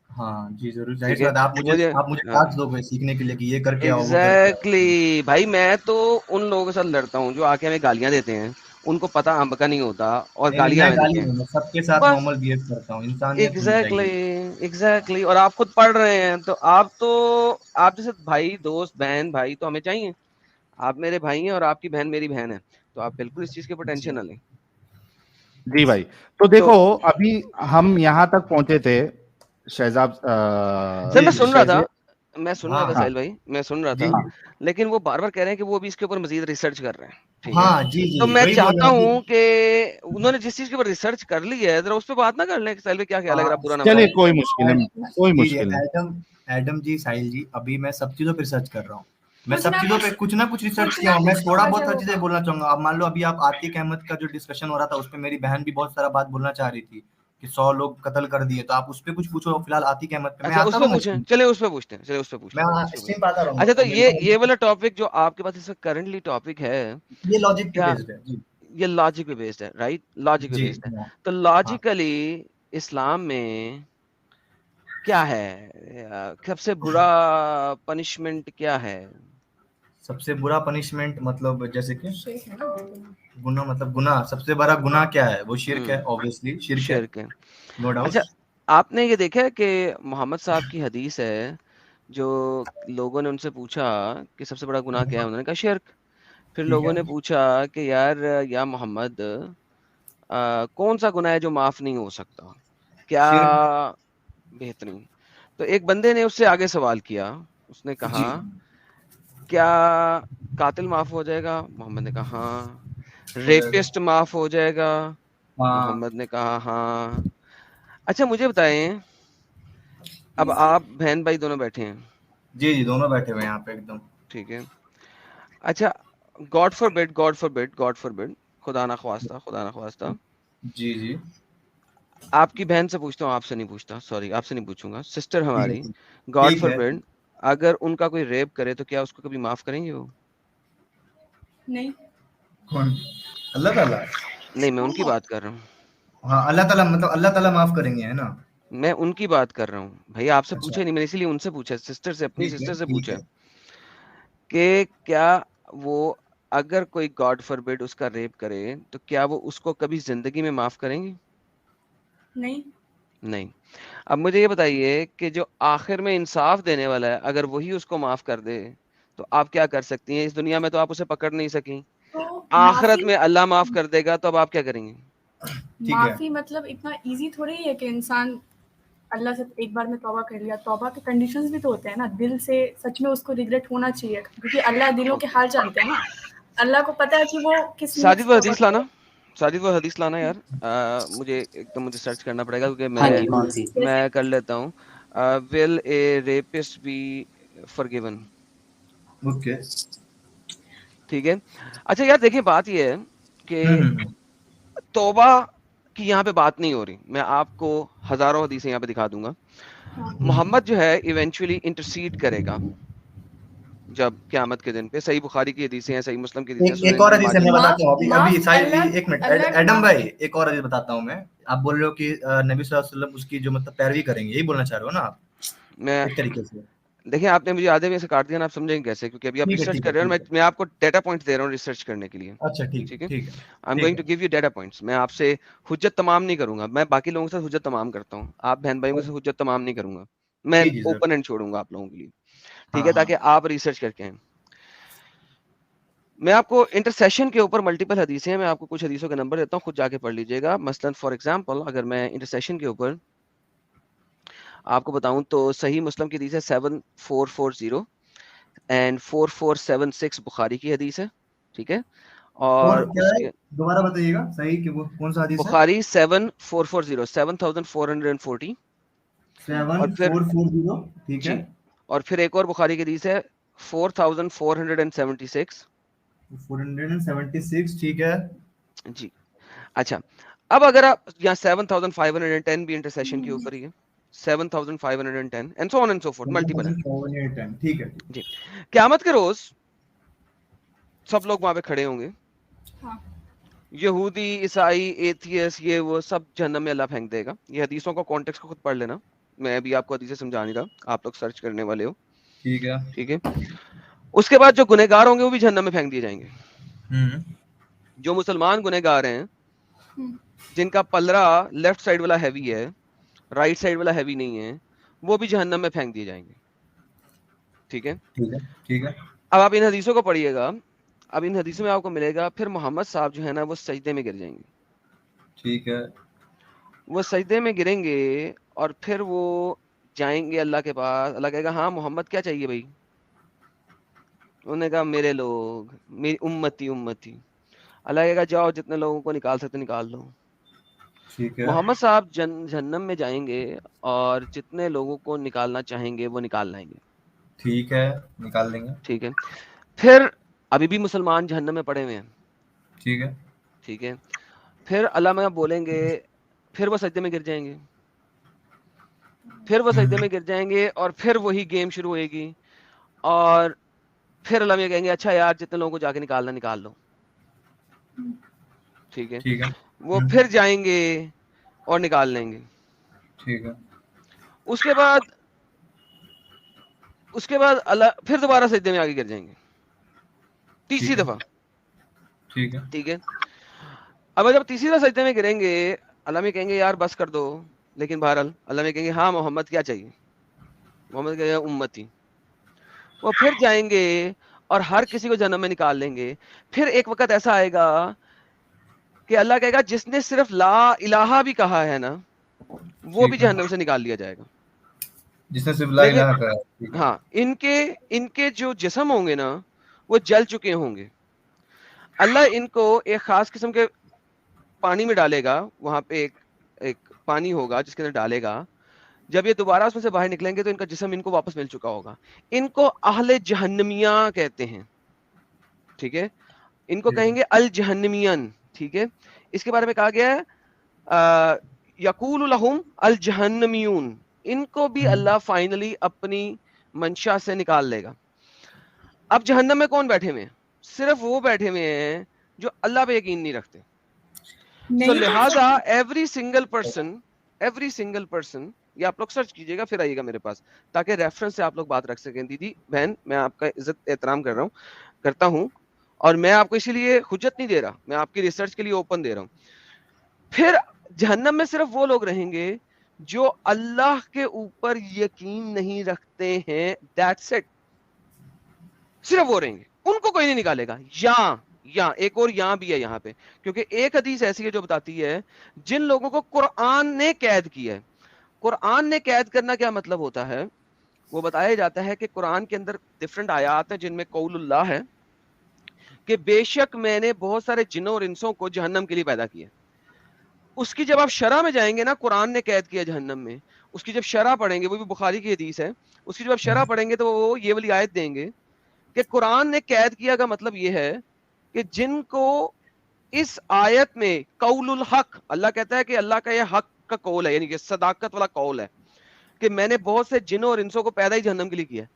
हाँ जी, जरूर, जाहिर ठीक सी है, बात है, मुझे, आप मुझे हाँ, टास्क दोगे सीखने के लिए कि ये करके आओ, वो करके आओ। एग्जैक्टली भाई, मैं तो उन लोगों के साथ लड़ता हूँ जो आके हमें गालियां देते हैं, उनको पता अम्ब का नहीं होता और नहीं नहीं, गालियां मैं हमें देते गाली हैं। नहीं, मैं सबके साथ बस, नॉर्मल बिहेव करता हूँ, इंसानियत होनी एग्जैक्टली चाहिए। एग्जैक्टली। और आप खुद पढ़ रहे हैं तो आप जैसे भाई, दोस्त, बहन, भाई तो हमें चाहिए। आप मेरे भाई हैं और आपकी बहन मेरी बहन है, तो आप बिल्कुल इस चीज के ऊपर टेंशन जी, ना लें। जी भाई, तो तो देखो, अभी हम यहाँ तक पहुंचे थे, शहजाद सर, जी, जी, शहजे, मैं सुन रहा था हाँ हाँ साहिल भाई, मैं सुन रहा जी, था, जी, लेकिन वो बार बार कह रहे हैं कि वो भी इसके ऊपर मजीद रिसर्च कर रहे हैं। ठीक है, हाँ जी, तो जी, मैं वही बोल चाहता रहा हूँ हूँ कि कि उन्होंने जिस चीज के ऊपर रिसर्च कर ली है, जरा उस पर बात ना कर लें कि साहिल भाई क्या ख्याल है, अगर आप बुरा ना चलिए माने। कोई मुश्किल नहीं, कोई जी, जी, मुश्किल नहीं। एडम, एडम जी, साहिल जी, अभी मैं सब चीजों पे रिसर्च कर रहा हूँ, मैं सब चीजों पे कुछ ना कुछ रिसर्च किया हूँ, मैं थोड़ा बहुत हर चीजें बोलना चाहूंगा। अब मान लो अभी आप आतिक अहमद का जो डिस्कशन हो रहा था, उस पे मेरी बहन भी बहुत सारा बात बोलना चाह रही थी कि 100 लोग कत्ल कर दिए, तो आप उस पे कुछ पूछो, फिलहाल आतिक अहमद पे मैं अच्छा, उस आता पे रहूंगा पूछें, स्ट्रीम, चलिए उस पे पूछते हैं, चलिए उस पे पूछ मैं लेते हैं, उस पे स्ट्रीम पूछते पे हैं। आता रहूंगा, अच्छा, तो अब मेरे ये पास ये वाला टॉपिक जो आपके पास इस वक्त करंटली टॉपिक है, ये लॉजिक पे क्या बेस्ड है जी। ये लॉजिक पे बेस्ड है, राइट? लॉजिक पे जी बेस्ड है। हाँ, तो लॉजिकली इस्लाम में क्या है? सबसे बुरा पनिशमेंट क्या है? सबसे बुरा पनिशमेंट मतलब जैसे कि गुनाह, मतलब गुनाह, सबसे बड़ा गुनाह क्या है? वो शिर्क है, ऑब्वियसली शिर्क है, शिर्क है। No doubt. अच्छा, आपने ये देखा है कि मोहम्मद साहब की हदीस है, जो लोगों ने उनसे पूछा कि सबसे बड़ा गुनाह क्या है, उन्होंने कहा शिर्क। फिर ठीक लोगों है, ने पूछा कि यार या मोहम्मद कौन सा गुनाह है जो माफ नहीं हो सकता? क्या? शिर्क। बेहतरीन। तो एक बंदे ने उससे आगे सवाल किया, उसने कहा जी क्या कातिल माफ हो जाएगा? मोहम्मद ने कहा हाँ। हो जाएगा। रेपिस्ट माफ हो जाएगा? हाँ मोहम्मद ने कहा हाँ। अच्छा मुझे बताएं, अब आप बहन भाई दोनों बैठे हैं, जी जी, दोनों बैठे हुए हैं यहाँ पे एकदम। ठीक है? अच्छा, God forbid, God forbid, God forbid, खुदा ना ख्वास्ता, खुदा ना ख्वास्ता, जी जी, आपकी बहन से पूछता हूँ, आपसे नहीं पूछता, सॉरी आपसे नहीं पूछूंगा, सिस्टर ठीक है, हमारी, गॉड ठीक है। फॉरबिड, अगर उनका कोई रेप करे तो क्या उसको कभी माफ करेंगे वो? नहीं। कौन? अल्लाह ताला? नहीं, मैं उनकी बात कर रहा हूँ, हाँ, अल्लाह ताला, मतलब अल्लाह ताला माफ करेंगे, है ना? मैं उनकी बात कर रहा हूँ भैया, आपसे अच्छा, पूछा नहीं मैंने, इसीलिए उनसे पूछा, सिस्टर से, अपनी ठीक है, सिस्टर से ठीक पूछा है। कि क्या वो, अगर कोई गॉड फॉरबिड उसका रेप करे तो क्या वो उसको कभी जिंदगी में माफ करेंगे? नहीं। नहीं। अब मुझे ये बताइए कि जो आखिर में इंसाफ देने वाला है, अगर वही उसको माफ कर दे तो आप क्या कर सकती हैं? इस दुनिया में तो आप उसे पकड़ नहीं सकी, तो आखिरत माफी, में अल्लाह माफ कर देगा, तो अब आप क्या करेंगे? ठीक है। माफी मतलब इतना इजी थोड़ी है कि इंसान अल्लाह से एक बार में तौबा कर लिया। तौबा के कंडीशंस भी तो होते हैं ना, दिल से सच में उसको रिग्रेट होना चाहिए, क्योंकि अल्लाह दिलों के हाल जानते हैं ना। अल्लाह को पता है कि वो किस नीयत साजिद से वो तौबा हदीस करे। लाना, साजिद वो हदीस लाना यार। मुझे एकदम मुझे सर्च करना पड़ेगा क्योंकि हाँ जी, कौन सी? मैं कर लेता हूँ। Will A rapist be forgiven? Okay. ठीक है। अच्छा यार देखिए, बात ये है कि हम्म। तौबा की यहाँ पे बात नहीं हो रही, मैं आपको हजारों हदीसें यहाँ पे दिखा दूंगा। मोहम्मद जो है इवेंचुअली इंटरसीड करेगा जब क़यामत के दिन पे। सही बुखारी की हदीसें हैं, सही मुस्लिम की हदीसें हैं, एक सुनन और इब्न हदीस है, माजा मैं की। बताता हूँ अभी अभी अल्लाह एक मिनट, अल्लाह के एडम माफ, भाई, एक और हदीस बताता हूँ मैं। आप बोल रहे हो कि नबी सल्लल्लाहु अलैहि वसल्लम उसकी जो मतलब पैरवी करेंगे, यही बोलना चाह रहे हो ना आप? मैं एक तरीके से। देखिए, आपने मुझे आधे में से काट दिया ना, आप समझेंगे कैसे? क्योंकि अभी आप ठीक है, रिसर्च ठीक है, कर रहे हो और ठीक है। मैं आपको डेटा पॉइंट्स दे रहा हूँ रिसर्च करने के लिए, अच्छा, ठीक ठीक है, है? ठीक है, आई एम ठीक गोइंग टू है। Give you data points. मैं आपसे हुज्जत तमाम नहीं करूंगा, मैं बाकी लोगों के साथ हुज्जत तमाम करता हूँ, आप बहन भाइयों के साथ हुज्जत तमाम नहीं करूंगा, मैं जी, जी, सर। ओपन एंड छोड़ूंगा आप लोगों के लिए, ठीक हाँ, है? ताकि हाँ। आप रिसर्च करके आए। मैं आपको इंटरसेशन के ऊपर मल्टीपल हदीसें हैं, मैं आपको कुछ हदीसों के नंबर देता हूँ, खुद जाके पढ़ लीजिएगा। मसलन फॉर एग्जांपल अगर मैं इंटरसेशन के ऊपर आपको बताऊं तो सही मुस्लिम की हदीस है 7440 एंड 4476 बुखारी की हदीस है, ठीक है? और और क्या है? उसके दोबारा बताइएगा सही कि वो कौन सा हदीस है? बुखारी 7440 7440, और फिर 7440, ठीक है। जी, और फिर एक और बुखारी की हदीस है 4476, 476, ठीक है। जी। अच्छा, अब अगर आप यहाँ 7510 भी इंटरसेशन के ऊपर ही है, 7510 and so on and so fourth, multiple है, 7410, ठीक है। जी। क़यामत के रोज सब लोग वहां पे खड़े होंगे, हाँ। यहूदी, ईसाई, एथियस, ये वो सब जहन्नम में अल्लाह फेंक देगा। ये हदीसों का कॉन्टेक्स्ट को खुद पढ़ लेना, मैं अभी आपको हदीसें समझा नहीं रहा, आप लोग सर्च करने वाले हो, ठीक है। ठीक है? उसके बाद जो गुनहगार होंगे वो भी जहन्नम में फेंक दिए जाएंगे। हम्म। जो मुसलमान गुनहगार हैं, हम्म। जिनका पलरा लेफ्ट साइड वाला हैवी है, राइट साइड वाला हैवी नहीं है, वो भी जहन्नम में फेंक दिए जाएंगे, ठीक है? ठीक है, ठीक है। अब आप इन हदीसों को पढ़िएगा, अब इन हदीसों में आपको मिलेगा फिर मोहम्मद साहब जो है ना वो सजदे में गिर जाएंगे, ठीक है। वो सजदे में गिरेंगे और फिर वो जाएंगे अल्लाह के पास। अल्लाह कहेगा हाँ मोहम्मद क्या चाहिए भाई? उन्होंने कहा मेरे लोग, मेरी उम्मती उम्मती। अल्लाह कहेगा जाओ जितने लोगों को निकाल सकते निकाल लो। ठीक है। मोहम्मद साहब जहन्नम में जाएंगे और जितने लोगों को निकालना चाहेंगे वो निकाल लाएंगे, ठीक है, निकाल देंगे। ठीक है? फिर अभी भी मुसलमान जहन्नम में पड़े हुए हैं, ठीक है। ठीक है? फिर अल्लाह में बोलेंगे, फिर वो सजदे में गिर जाएंगे, फिर वो सजदे में गिर जाएंगे और फिर वही गेम शुरू होएगी, और फिर अल्लाह में कहेंगे अच्छा यार जितने लोगों को जाके निकालना निकाल लो। ठीक है, ठीक है, वो फिर जाएंगे और निकाल लेंगे। ठीक है, उसके बाद अल्लाह फिर दोबारा सजदे में आगे गिर जाएंगे तीसरी ठीक है। दफा। ठीक है, ठीक है, अब जब तीसरी दफा सजदे में गिरेंगे, अल्लाह में कहेंगे यार बस कर दो, लेकिन बहरहाल अल्लाह में कहेंगे हाँ मोहम्मद क्या चाहिए, मोहम्मद कहेगा उम्मती। वो फिर जाएंगे और हर किसी को जन्नत में निकाल लेंगे। फिर एक वक्त ऐसा आएगा कि अल्लाह कहेगा जिसने सिर्फ ला इलाहा भी कहा है ना, वो भी ठीक है। जहन्नम से निकाल लिया जाएगा। जिसने सिर्फ ला लेकिन- इलाहा कहा है, ठीक है। हाँ, इनके जो जिस्म होंगे ना वो जल चुके होंगे। अल्लाह इनको एक खास किस्म के पानी में डालेगा, वहां पे एक पानी होगा जिसके अंदर डालेगा। जब ये दोबारा उसमें से बाहर निकलेंगे तो इनका जिस्म इनको वापस मिल चुका होगा। इनको अहले जहन्नमिया कहते हैं। ठीक है, इनको कहेंगे अल जहन्नमियन। ठीक है, इसके बारे में कहा गया है यकूलु लहुम अल जहन्नमियून। इनको भी अल्लाह फाइनली अपनी मंशा से निकाल लेगा। अब जहन्नम में कौन बैठे हुए हैं? सिर्फ वो बैठे हुए हैं जो अल्लाह पे यकीन नहीं रखते। तो लिहाजा एवरी सिंगल पर्सन, ये आप लोग सर्च कीजिएगा फिर आइएगा मेरे पास, ताकि रेफरेंस से आप लोग बात रख सकें। दीदी बहन, मैं आपका इज्जत एहतराम करता हूँ और मैं आपको इसीलिए हुज्जत नहीं दे रहा, मैं आपकी रिसर्च के लिए ओपन दे रहा हूँ। फिर जहन्नम में सिर्फ वो लोग रहेंगे जो अल्लाह के ऊपर यकीन नहीं रखते हैं, दैट्स इट। सिर्फ वो रहेंगे, उनको कोई नहीं निकालेगा। या एक और यहाँ भी है यहाँ पे, क्योंकि एक हदीस ऐसी है जो बताती है जिन लोगों को कुरान ने कैद किया है। कुरान ने कैद करना क्या मतलब होता है? वो बताया जाता है कि कुरान के अंदर डिफरेंट आयात हैं जिनमें कौलुल्लाह है कि बेशक मैंने बहुत सारे जिन्नों और इंसों को जहन्नम के लिए पैदा किया। उसकी जब आप शरह में जाएंगे ना, कुरान ने कैद किया जहन्नम में, उसकी जब शरह पढ़ेंगे, वो भी बुखारी की हदीस है, उसकी जब आप शरह पढ़ेंगे तो वो ये वाली आयत देंगे कि कुरान ने कैद किया का मतलब ये है कि जिनको इस आयत में कौलुल हक, अल्लाह कहता है कि अल्लाह का ये हक का कौल है, यानी कि सदाकत वाला कौल है कि मैंने बहुत से जिन्नों और इंसों को पैदा ही जहन्नम के लिए किया,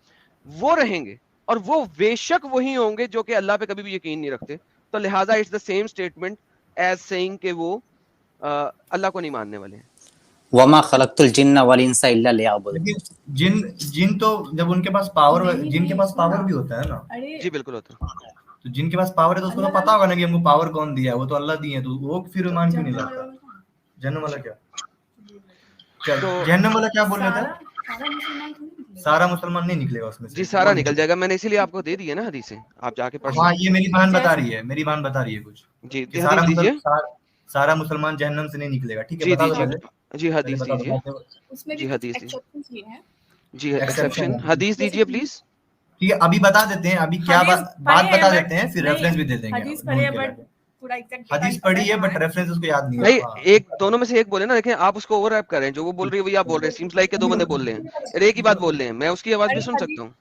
वो रहेंगे। और वो बेशक वही होंगे जो कि अल्लाह पे कभी भी यकीन नहीं रखते। तो लिहाजा it's the same statement as saying कि वो अल्लाह को नहीं मानने वाले हैं। वमा खलक़तुल जिन्ना वल इंसा इल्ला लियअबुदून। लेकिन जिन तो जब उनके पास पावर, जिनके पास पावर भी होता है ना, जी बिल्कुल होता है। तो जिनके पास पावर है तो उसको तो पता होगा ना कि हमको पावर कौन दिया है, वो तो अल्लाह दिए है, तो वो फिर ईमान क्यों नहीं लाता? जहन्नम वाला क्या जहन्नम वाला क्या बोल रहे थे? सारा मुसलमान नहीं निकलेगा उसमें से। जी सारा निकल जाएगा, मैंने इसीलिए आपको दे दी है ना हदीसें, आप जाके पढ़। हाँ, ये मेरी बहन बता रही है, कुछ जी कि सारा मुसलमान जहन्नम से नहीं निकलेगा। ठीक है, बता दो। जी हदीस दीजिए। उसमें जी हदीस दीजिए हैं। जी एक्सेप्शन हदीस दीजिए प्लीज। ठीक है, अभी बता देते हैं, अभी क्या बात बता देते हैं, फिर रेफरेंस भी दे देंगे। हदीस पढ़ी है बट पूरा एग्जैक्ट हदीस पढ़ी है बट रेफरेंस उसको याद नहीं है। भाई एक दोनों में से एक बोले ना, देखें आप उसको ओवरलैप कर रहे हैं, जो वो बोल रही है वही आप बोल रहे हैं। सीम्स लाइक के दो बंदे बोल रहे हैं और एक ही बात बोल रहे हैं, मैं उसकी आवाज भी सुन सकता हूँ।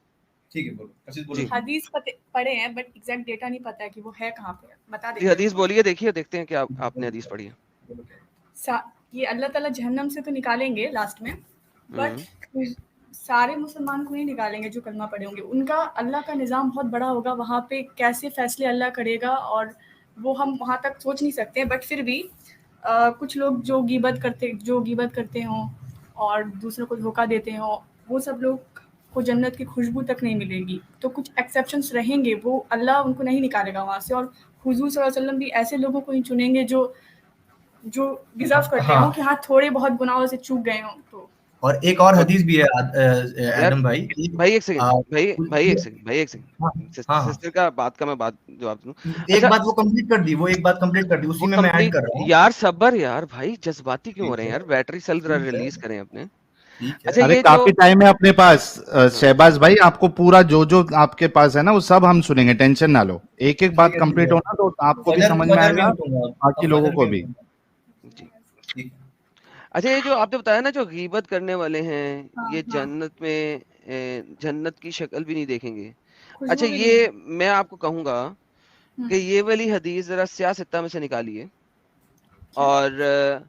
ठीक है, बोलो। हदीस पढ़े हैं बट एग्जैक्ट डेटा नहीं पता है कि वो है कहाँ पे, बता जी हदीस बोलिए, देखिए देखते हैं क्या आपने हदीस पढ़ी है। ये अल्लाह ताला जहन्नम से तो निकालेंगे लास्ट में, बट सारे मुसलमान को नहीं निकालेंगे जो कलमा पढ़े होंगे। उनका अल्लाह का निज़ाम बहुत बड़ा होगा, वहाँ पे कैसे फैसले अल्लाह करेगा और वो हम वहाँ तक सोच नहीं सकते। बट फिर भी कुछ लोग जो गीबत करते हों और दूसरों को धोखा देते हों, वो सब लोग को जन्नत की खुशबू तक नहीं मिलेगी। तो कुछ एक्सेप्शंस रहेंगे, वो अल्लाह उनको नहीं निकालेगा वहाँ से। और हुजूर सल्लल्लाहु अलैहि वसल्लम भी ऐसे लोगों को ही चुनेंगे जो डिजर्व करते हो कि हाँ थोड़े बहुत गुनाहों से चूक गए हों। तो और एक और हदीस भी है आदम भाई एक सेकंड भाई एक सेकंड सिस्टर का बात का मैं बात जवाब दूं। एक बात वो कंप्लीट कर दी, उसी में मैं ऐड कर रहा हूं। यार सबर यार भाई, जज्बाती क्यों हो रहे हैं यार, बैटरी सेल जरा रिलीज करें अपने। अच्छा, अरे काफी टाइम है अपने पास शहबाज भाई, आपको पूरा जो आपके पास है ना वो सब हम सुनेंगे, टेंशन ना लो। एक एक बात कंप्लीट होना तो आपको भी समझ में आएगा, बाकी लोगों को भी। अच्छा, ये जो आपने बताया ना जो गीबत करने वाले हैं ये जन्नत की शक्ल भी नहीं देखेंगे। अच्छा, ये मैं आपको कहूंगा कि ये वाली हदीस जरा सियासत्ता में से निकालिए और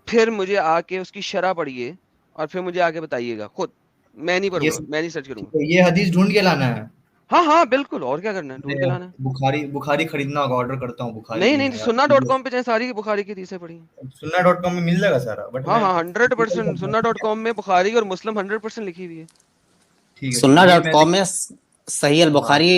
फिर मुझे आके उसकी शरह पढ़िए और फिर मुझे आके बताइएगा खुद। मैं नहीं पढ़ूंगा, मैं नहीं सर्च करूंगा। ये हदीस ढूंढ के लाना है। हाँ हाँ बिल्कुल, और क्या करना है, ढूंढ के लाना है। बुखारी खरीदना होगा, ऑर्डर करता हूँ बुखारी नहीं की नहीं, मैं यार। सुन्ना.com पे चाहे सारी बुखारी की हदीसें पड़ी हैं। सुन्ना.com में मिल जाएगा सारा, बट हाँ मैं हाँ 100% सुन्ना.com में बुखारी और मुस्लिम 100% लिखी हुई है। ठीक है, सुन्ना ये डॉट मैं कॉम में सही अल बुखारी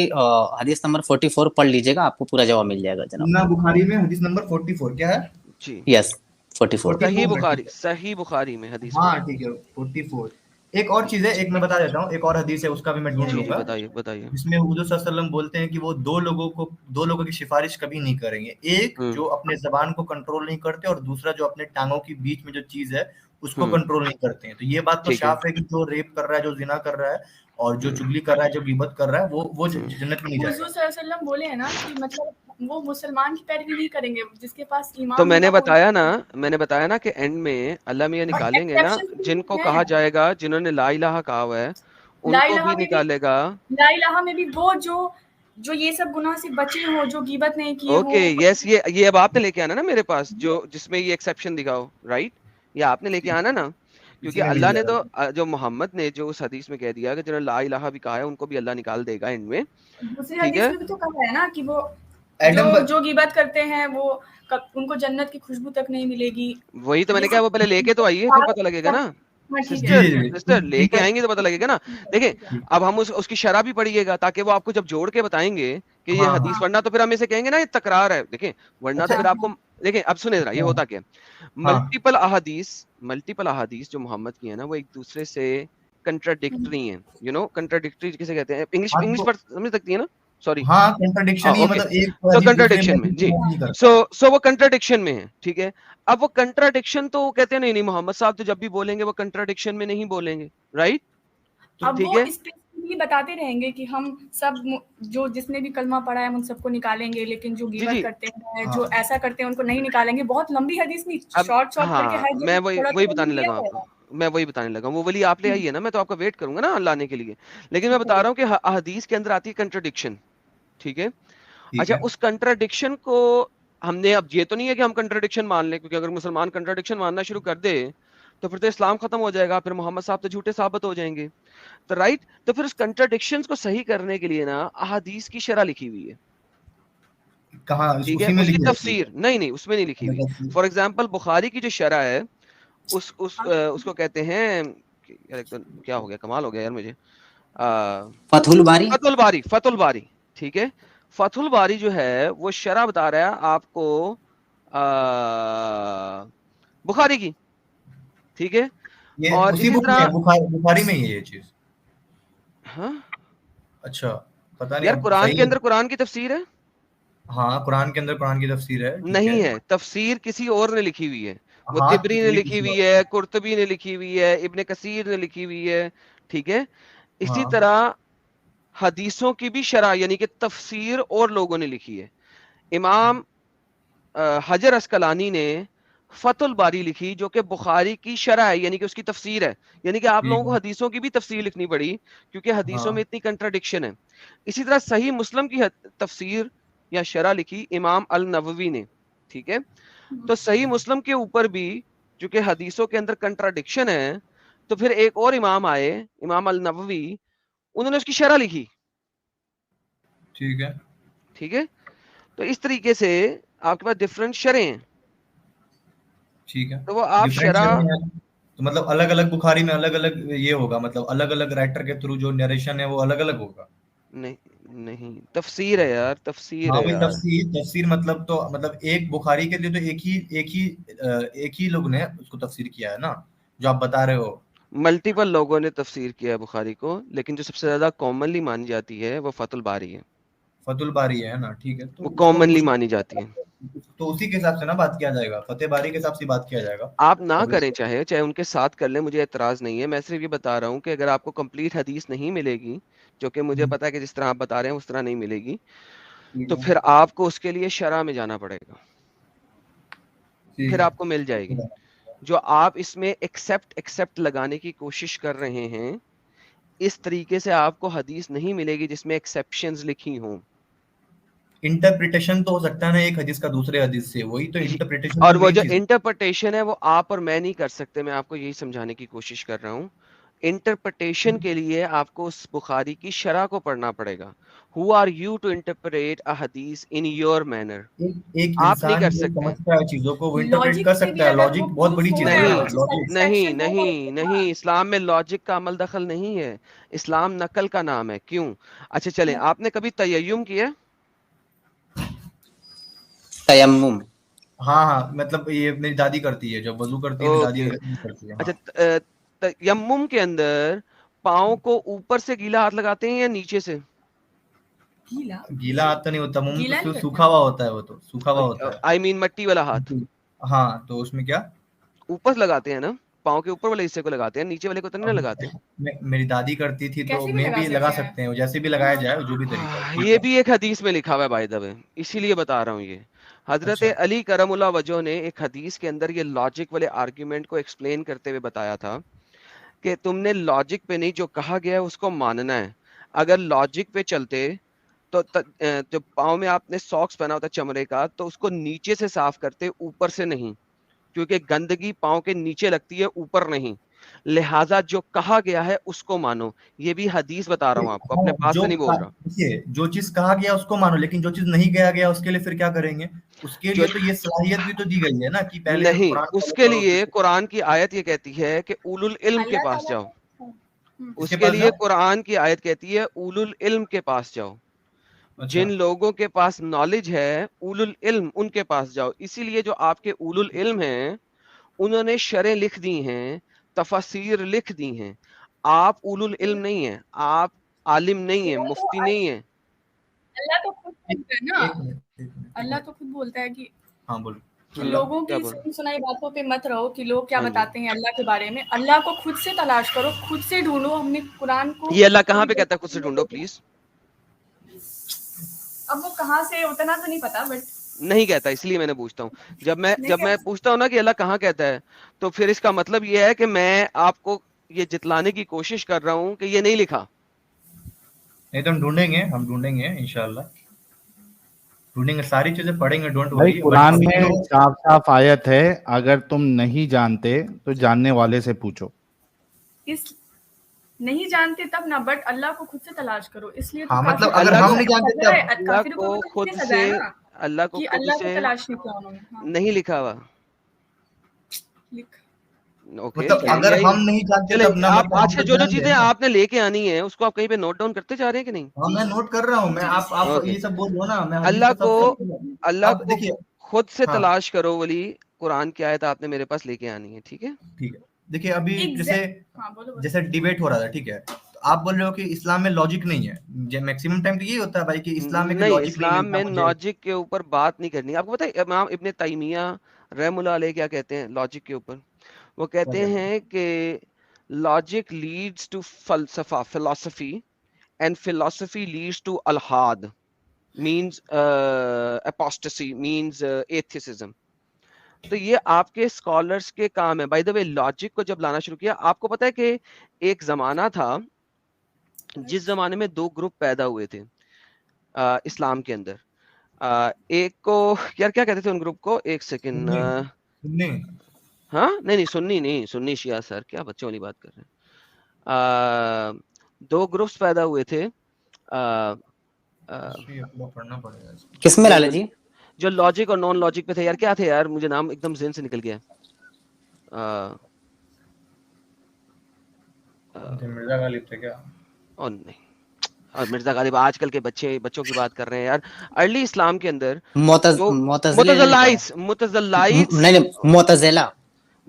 हदीस नंबर 44 पढ़ लीजिएगा, आपको पूरा जवाब मिल जाएगा जनाब। सुन्ना बुखारी में हदीस नंबर 44 क्या है? जी यस 44। 44 सही बुखारी में हदीस हाँ में। ठीक है 44। एक और चीज है, एक मैं बता देता हूँ, एक और हदीस है, उसका भी मैं ढूंढ जी जी लूंगा, बताइए बताइए। जिसमें हुजूर सल्लल्लाहु अलैहि वसल्लम बोलते हैं कि वो दो लोगों की सिफारिश कभी नहीं करेंगे। एक जो अपने जबान को कंट्रोल नहीं करते, और दूसरा जो अपने टांगों के बीच में जो चीज है उसको कंट्रोल नहीं करते हैं। तो ये बात तो ठीक है। साफ है कि जो रेप कर रहा है, जो जिना कर रहा है, और जो चुगली कर रहा है, जो गिबत कर रहा है, वो जन्नत में नहीं हुजूर जाएगा। सल्लल्लाहु अलैहि वसल्लम बोले हैं ना कि मतलब वो मुसलमान की पैरवी नहीं करेंगे, जिसके पास ईमान तो मैंने होगा वो बताया ना कि एंड में अल्लाह मियां और निकालेंगे ना, exceptions भी जिनको हैं। कहा जाएगा, जिन्होंने ला इलाहा कहा हुआ है, ला उनको इलाहा भी में भी निकालेगा। ला इलाहा में भी वो जो ये सब गुनाह से बचे हो, जो गीबत नहीं किए ओके हो। यस, ये अब आपने लेके आना ना मेरे पास, जो जिसमें ये एक्सेप्शन दिखाओ, राइट, ये आपने लेके आना ना, क्योंकि इसी में मिल अल्लाह ने जाएगा। तो जो मोहम्मद ने जो उस हदीस में कह दिया कि जिन्होंने ला इलाहा भी कहा है उनको भी अल्लाह निकाल देगा एंड में। दूसरी ठीक हदीस है, में भी तो कहा है ना कि वो एडम जो गीबत करते हैं वो उनको जन्नत की खुशबू तक नहीं मिलेगी। वही तो मैंने ये कहा, सब वो पहले लेके तो आइए, फिर पता लगेगा ना। हाँ ठीक है। सिस्टर लेके आएंगे तो पता लगेगा ना। देखिए अब हम उसकी शरह भी पढ़िएगा, ताकि वो आपको जब जोड़ के बताएंगे कि ये हाँ हदीस, हाँ वरना तो फिर हम इसे कहेंगे ना ये तकरार है। देखिए वरना तो अच्छा फिर आपको, देखिए अब सुने जरा, ये होता क्या है, हाँ मल्टीपल अहादीस जो मोहम्मद की है ना, वो एक दूसरे से कंट्राडिक्टरी हैं। कंट्राडिक्टरी किसे कहते हैं, इंग्लिश हाँ इंग्लिश तो पर समझ सकती है ना, सॉरी। हाँ कंट्राडिक्शन ही, ओके, मतलब एक तो हदीस दूसरे कंट्राडिक्शन में हदीस जी, को नहीं करता है। सो वो कंट्राडिक्शन में है, ठीक है। अब वो कंट्राडिक्शन तो वो कहते हैं नहीं नहीं, मोहम्मद साहब तो जब भी बोलेंगे वो कंट्राडिक्शन में नहीं बोलेंगे, राइट। अब ठीक वो है, स्पेसिफिकली बताते रहेंगे कि हम सब जो जिसने भी कलमा पढ़ा है उन सबको निकालेंगे, लेकिन जो जी गीबत जी। करते हैं, हाँ जो ऐसा करते हैं उनको नहीं निकालेंगे। बहुत लंबी हदीस नहीं, अब शॉर्ट करके हाँ, हर मैं जगह वही थोड़ा वही थोड़ा बताने दिया लगा है। आपको, मैं वही बताने लगा, वो वाली आप ले आइए ना, मैं तो आपका वेट करूंगा ना लाने के लिए। लेकिन मैं बता रहा हूँ कि हदीस के अंदर आती है कंट्राडिक्शन, ठीक है। ठीक अच्छा, है। उस कंट्राडिक्शन को हमने, अब ये तो नहीं है कि हम कंट्राडिक्शन मान लें, क्योंकि अगर मुसलमान कंट्राडिक्शन मानना शुरू कर दे तो फिर तो इस्लाम खत्म हो जाएगा, फिर मोहम्मद साहब तो झूठे साबित हो जाएंगे। तो राइट, तो फिर उस कंट्राडिक्शंस को सही करने के लिए ना अहादीस की शरह लिखी हुई है, कहाँ ठीक है। उसी में उसकी लिखी रहती तफसीर नहीं नहीं उसमें नहीं लिखी है? हुई। फॉर एग्जांपल बुखारी की जो शरह है, उसको कहते हैं यार, एकदम क्या हो गया, कमाल हो गया यार मुझे, फतहुल बारी। फतुल बारी, ठीक है। फतुल बारी जो है वो शरह बता रहा है आपको बुखारी की, ठीक है। ये और उसी इसी बुक में तरह है, बुखारी में ही है ये चीज। हाँ अच्छा, पता नहीं, यार, अब कुरान सही के है। अंदर कुरान की तफसीर है, हाँ कुरान के अंदर कुरान की तफसीर है, ठीक नहीं है। है, तफसीर किसी और ने लिखी हुई है। वो हाँ तिबरी ने ये लिखी किसी हुई और- है, कुर्तबी ने लिखी हुई है, इब्ने कसीर ने लिखी हुई है, ठीक है। इसी हाँ तरह हदीसों की भी शरह यानी कि तफसीर और लोगों ने लिखी है। इमाम हजर अस्कलानी ने फतुल बारी लिखी, जो कि बुखारी की शरह है, यानी कि उसकी तफसीर है। यानी कि आप ठीक लोगों को है। हदीसों की भी तफसीर लिखनी पड़ी, क्योंकि हदीसों में हाँ इतनी कंट्राडिक्शन है। इसी तरह सही मुस्लिम की तफसीर या शरह लिखी इमाम अल नववी ने, ठीक है। तो सही मुस्लिम के ऊपर भी चूंकि हदीसों के अंदर कंट्राडिक्शन है, तो फिर एक और इमाम आए, इमाम अल नववी, उन्होंने उसकी शरह लिखी, ठीक है। ठीक है। तो इस तरीके से आपके पास डिफरेंट शरह हैं, ठीक है, तो वो आप डिफरेंट शरह, है। तो मतलब अलग अलग बुखारी में अलग अलग ये होगा, मतलब अलग अलग राइटर के थ्रू जो नरेशन है वो अलग अलग होगा। नहीं नहीं, तफसीर है यार, तफसीर हाँ है वही यार। तफसीर, तफसीर मतलब तो मतलब एक बुखारी के लिए तो एक ही लोग ने उसको तफसीर किया है ना, जो आप बता रहे हो। मल्टीपल लोगों ने तफसीर किया है बुखारी को, लेकिन जो सबसे ज्यादा कॉमनली मानी जाती है वो फतुल बारी है, फतुल बारी है ना, ठीक है, तो वो उसको कॉमनली उस मानी जाती है। तो उसी के हिसाब से ना बात किया जाएगा, फतेह बारी के हिसाब से बात किया जाएगा। आप ना अब करें, चाहे चाहे उनके साथ कर लें, मुझे एतराज नहीं है। मैं सिर्फ ये बता रहा हूँ कि अगर आपको कंप्लीट हदीस नहीं मिलेगी, जो कि मुझे पता है कि जिस तरह आप बता रहे हैं उस तरह नहीं मिलेगी, ठीक तो है। फिर आपको उसके लिए शरह में जाना पड़ेगा, ठीक फिर है। आपको मिल जाएगी। जो आप इसमें एक्सेप्ट लगाने की कोशिश कर रहे हैं, इस तरीके से आपको हदीस नहीं मिलेगी जिसमें एक्सेप्शंस लिखी हों। इंटरप्रिटेशन तो हो सकता है ना एक हदीस का दूसरे हदीस से, वही तो इंटरप्रिटेशन और तो वो मेन जो चीज है। इंटरप्रिटेशन है वो आप और मैं नहीं कर सकते, मैं आपको यही समझाने की कोशिश कर रहा हूँ। इंटरप्रिटेशन के लिए आपको उस बुखारी की शरह को पढ़ना पड़ेगा। Who are you to interpret a हदीस इन योर मैनर? एक आप नहीं इंसान कर जो सकते। समझता है चीजों को वो इंटरप्रेट लॉजिक कर से भी सकता है। अगर वो लॉजिक बहुत बड़ी प्रूफ हो चीज है गया ना, नहीं लॉजिक। नहीं सेटिस्फेक्शन हो नहीं उसके नहीं, बाद इस्लाम में लॉजिक का अमल दखल नहीं है। इस्लाम नकल का नाम है। क्यों? अच्छा चलें, आपने कभी तयम्मुम किया? तयम्मुम। हाँ हाँ, मतलब ये मेरी दादी करती है, जब वजू करती है मेरी दादी ओके। करती है। अच्छा, हाँ। तयम्मुम के अंदर पाँव को ऊपर से गीला हाथ लगाते हैं या नीचे से? गीला हाथ तो नहीं होता, मुंह गीला तो नहीं सूखा हुआ होता है, वो तो सूखा हुआ होता है। आई मीन मट्टी वाला हाथ हाँ, तो उसमें क्या ऊपर लगाते हैं ना, पाँव के ऊपर वाले हिस्से को लगाते हैं, नीचे वाले को तो नहीं ना लगाते। मेरी दादी करती थी, तो कैसे भी मैं लगा भी लगा सकते हैं। सकते हैं, जैसे भी लगाया जाए, जो भी तरीका है, ठीक ये है। भी एक हदीस में लिखा हुआ है बाय द वे, इसीलिए बता रहा हूँ। ये हजरत अच्छा। अली करमुल्लाह वजह ने एक हदीस के अंदर ये लॉजिक वाले आर्ग्यूमेंट को एक्सप्लेन करते हुए बताया था कि तुमने लॉजिक पे नहीं, जो कहा गया है उसको मानना है। अगर लॉजिक पे चलते तो जो पाँव में आपने सॉक्स पहना होता है चमड़े का, तो उसको नीचे से साफ करते, ऊपर से नहीं, क्योंकि गंदगी पाँव के नीचे लगती है, ऊपर नहीं। लिहाजा जो कहा गया है उसको मानो। ये भी हदीस बता रहा हूँ आपको, अपने हाँ, पास से नहीं बोल रहा। देखिए, जो चीज कहा गया उसको मानो, लेकिन जो चीज नहीं कहा गया उसके लिए फिर क्या करेंगे? उसके जो लिए तो ये सलाहियत भी तो दी गई है ना, कि पहले नहीं, कुरान फॉलो उसके करो, लिए फिर कुरान की आयत ये कहती है कि उलुल इल्म के अल्लाह पास ताला जाओ। किसके उसके पास लिए जाओ? कुरान की आयत कहती है उलुल इल्म के पास जाओ। अच्छा। जिन लोगों के पास नॉलेज है, उलुल इल्म, उनके पास जाओ। इसीलिए जो आपके उलुल इल्म हैं, उन्होंने शरें लिख दी हैं, तफसीर लिख दी हैं। आप उलुल इल्म नहीं है, आप आलिम नहीं है, वो तो मुफ्ती नहीं है। अल्लाह तो खुद बोलता है ना, एक मिनट, एक मिनट, एक अल्लाह मिनट। तो खुद बोलता है कि हाँ, बोलो। लोगों क्या की बोल? सुनी सुनाई बातों पे मत रहो कि लोग क्या हाँ जी। बताते हैं अल्लाह के बारे में। अल्लाह को खुद से तलाश करो, खुद से ढूंढो। हमने कुरान को ये अल्लाह कहाँ थोड़ी पे देर कहता है खुद से ढूंढो प्लीज? अब वो कहाँ से उतना तो नहीं पता, बट नहीं कहता, इसलिए मैंने पूछता हूँ। जब नहीं मैं पूछता हूँ ना कि अल्लाह कहाँ कहता है, तो फिर इसका मतलब ये है कि मैं आपको ये जितलाने की कोशिश कर रहा हूँ कि ये नहीं लिखा। नहीं तो हम ढूंढेंगे इंशाल्लाह, ढूंढेंगे, सारी चीजें पढ़ेंगे, डोंट भाई वरी। बट कुरान अभी में जो साफ साफ आयत है, अगर तुम नहीं जानते तो जानने वाले से पूछो। इस नहीं जानते तब ना, बट अल्लाह को खुद से तलाश करो। इसलिए तो हाँ, मतलब काफिरों अगर अल्लाह हम को नहीं जानते सजा है, तब अल्लाह काफिरों को को भी तो खुद इसलिए सजा से है ना अल्लाह को कि खुद अल्लाह को से तलाश नहीं किया उन्होंने। हाँ, नहीं लिखा हुआ। लिख ओके, मतलब अगर यही हम नहीं जानते चले। तब ना, आप मतलब हम अच्छा, तो जो जान गए चीजें ना। आपने लेके आनी है उसको आप कहीं पे नोट डाउन करते जा रहे हैं कि नहीं? हाँ, मैं नोट कर रहा हूँ, मैं आप ओके। ये सब बोल दो ना, मैं हदीस अल्लाह का को सब सब अल्लाह अब को देखिए। खुद से हाँ, तलाश करो वाली कुरान की आयत आपने मेरे पास लेके आनी है, ठीक है? ठीक है। देखिए, अभी जैसे हाँ बोलो बोलो। जैसे डिबेट हो रहा था, ठीक है, तो आप बोल रहे हो कि इस्लाम में लॉजिक नहीं है। मैक्सिमम टाइम तो यही होता है भाई, कि इस्लाम में कि नहीं, लॉजिक नहीं इस्लाम मिलता में मुझे। लॉजिक के ऊपर बात नहीं करनी। आपको पता है इमाम इब्ने तैमिया रहमुल्लाह अलैह क्या कहते हैं लॉजिक के ऊपर? वो क्या कहते कहते हैं? हैं कि लॉजिक लीड्स टू फलसफा, philosophy, and philosophy leads to अलहाद, मींस अपोस्टेसी, मींस एथियसिज्म। तो ये आपके स्कॉलर्स के काम है। बाय द वे, लॉजिक को जब लाना शुरू किया, आपको पता है कि एक जमाना था जिस जमाने में दो ग्रुप पैदा हुए थे इस्लाम के अंदर। एक को यार क्या कहते थे उन ग्रुप को, एक सेकंड। सुन्नी सुन्नी हाँ, नहीं सुन्नी नहीं, सुन्नी शिया सर, क्या बच्चों वाली बात कर रहे हैं। दो ग्रुप्स पैदा हुए थे। पढ़ना पड़ेगा इसको। किसमें लाला जी? जो लॉजिक और नॉन लॉजिक पे थे यार, क्या थे यार, मुझे नाम एकदम ज़हन से निकल गया। मिर्जा गालिब थे क्या? और नहीं, और मिर्जा गालिब आजकल के बच्चों की बात कर रहे हैं यार। अर्ली इस्लाम के अंदर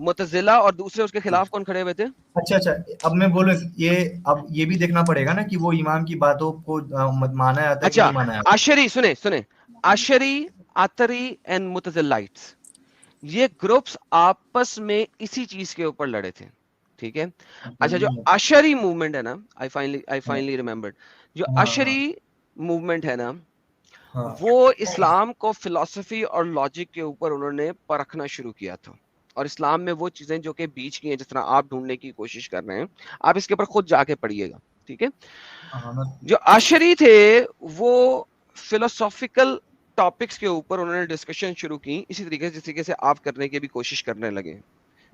मुतज़िला और दूसरे उसके खिलाफ कौन खड़े हुए थे? अच्छा, अब मैं बोलूं, अब ये भी देखना पड़ेगा ना कि वो इमाम की बातों को माना जाता है कि अच्छा, नहीं माना जाता। आशरी सुने, आशरी, आतरी एंड मुतज़िलाइट्स, ये ग्रुप्स आपस में इसी चीज के ऊपर लड़े थे, ठीक है? अच्छा, जो अशरी मूवमेंट है ना, आई फाइनली रिमेम्बर्ड, जो अशरी मूवमेंट है ना, वो इस्लाम को फिलॉसफी और लॉजिक के ऊपर उन्होंने परखना शुरू किया था। और इस्लाम में वो चीजें जो कि बीच की हैं, जिस तरह आप ढूंढने की कोशिश कर रहे हैं, आप इसके ऊपर खुद जाके पढ़िएगा, ठीक है? जो आशरी थे वो फिलोसॉफिकल टॉपिक्स के ऊपर उन्होंने डिस्कशन शुरू की, इसी तरीके से जिस तरीके से आप करने की भी कोशिश करने लगे,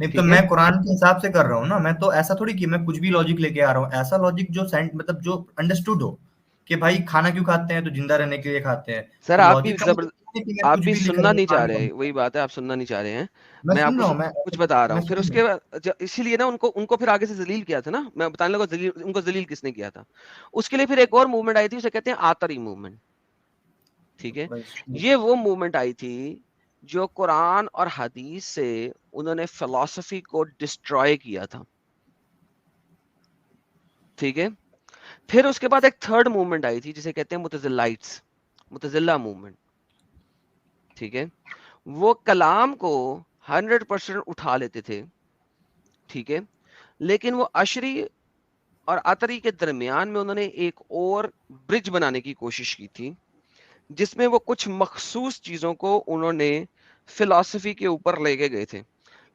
नहीं तो ठीक है मैं कुरान के हिसाब से कर रहा हूँ ना, मैं तो ऐसा थोड़ी कि मैं कुछ भी लॉजिक लेके आ रहा हूँ, ऐसा लॉजिक जो मतलब जो अंडरस्टूड हो कि भाई खाना क्यों खाते हैं, तो जिंदा रहने के लिए खाते हैं। सर तो आप भी लॉजिक का मतलब ये नहीं कि मैं आप कुछ भी भी लिख रहा सुनना हूँ नहीं चाह कुरान रहे, का। वही बात है, आप सुनना नहीं चाह रहे हैं। मैं मैं सुन आपको रहा हूँ, कुछ बता रहा मैं हूँ, फिर सुन उसके रहा हूँ। बाद इसीलिए ना उनको फिर आगे से जलील किया था ना, मैं बताने लगा जलील, उनको जलील किसने किया था। उसके लिए फिर एक और मूवमेंट आई थी, उसे कहते हैं आतरी मूवमेंट। ठीक है, ये वो मूवमेंट आई थी जो कुरान और हदीस से उन्होंने फिलॉसफी को डिस्ट्रॉय किया था। ठीक है, फिर उसके बाद एक थर्ड मूवमेंट आई थी जिसे कहते हैं मुतजिलाइट्स, मुतजिला मूवमेंट। ठीक है, वो कलाम को 100% उठा लेते थे। ठीक है, लेकिन वो अशरी और अतरी के दरमियान में उन्होंने एक और ब्रिज बनाने की कोशिश की थी, जिसमें वो कुछ मखसूस चीजों को उन्होंने फिलॉसफी के ऊपर लेके गए थे,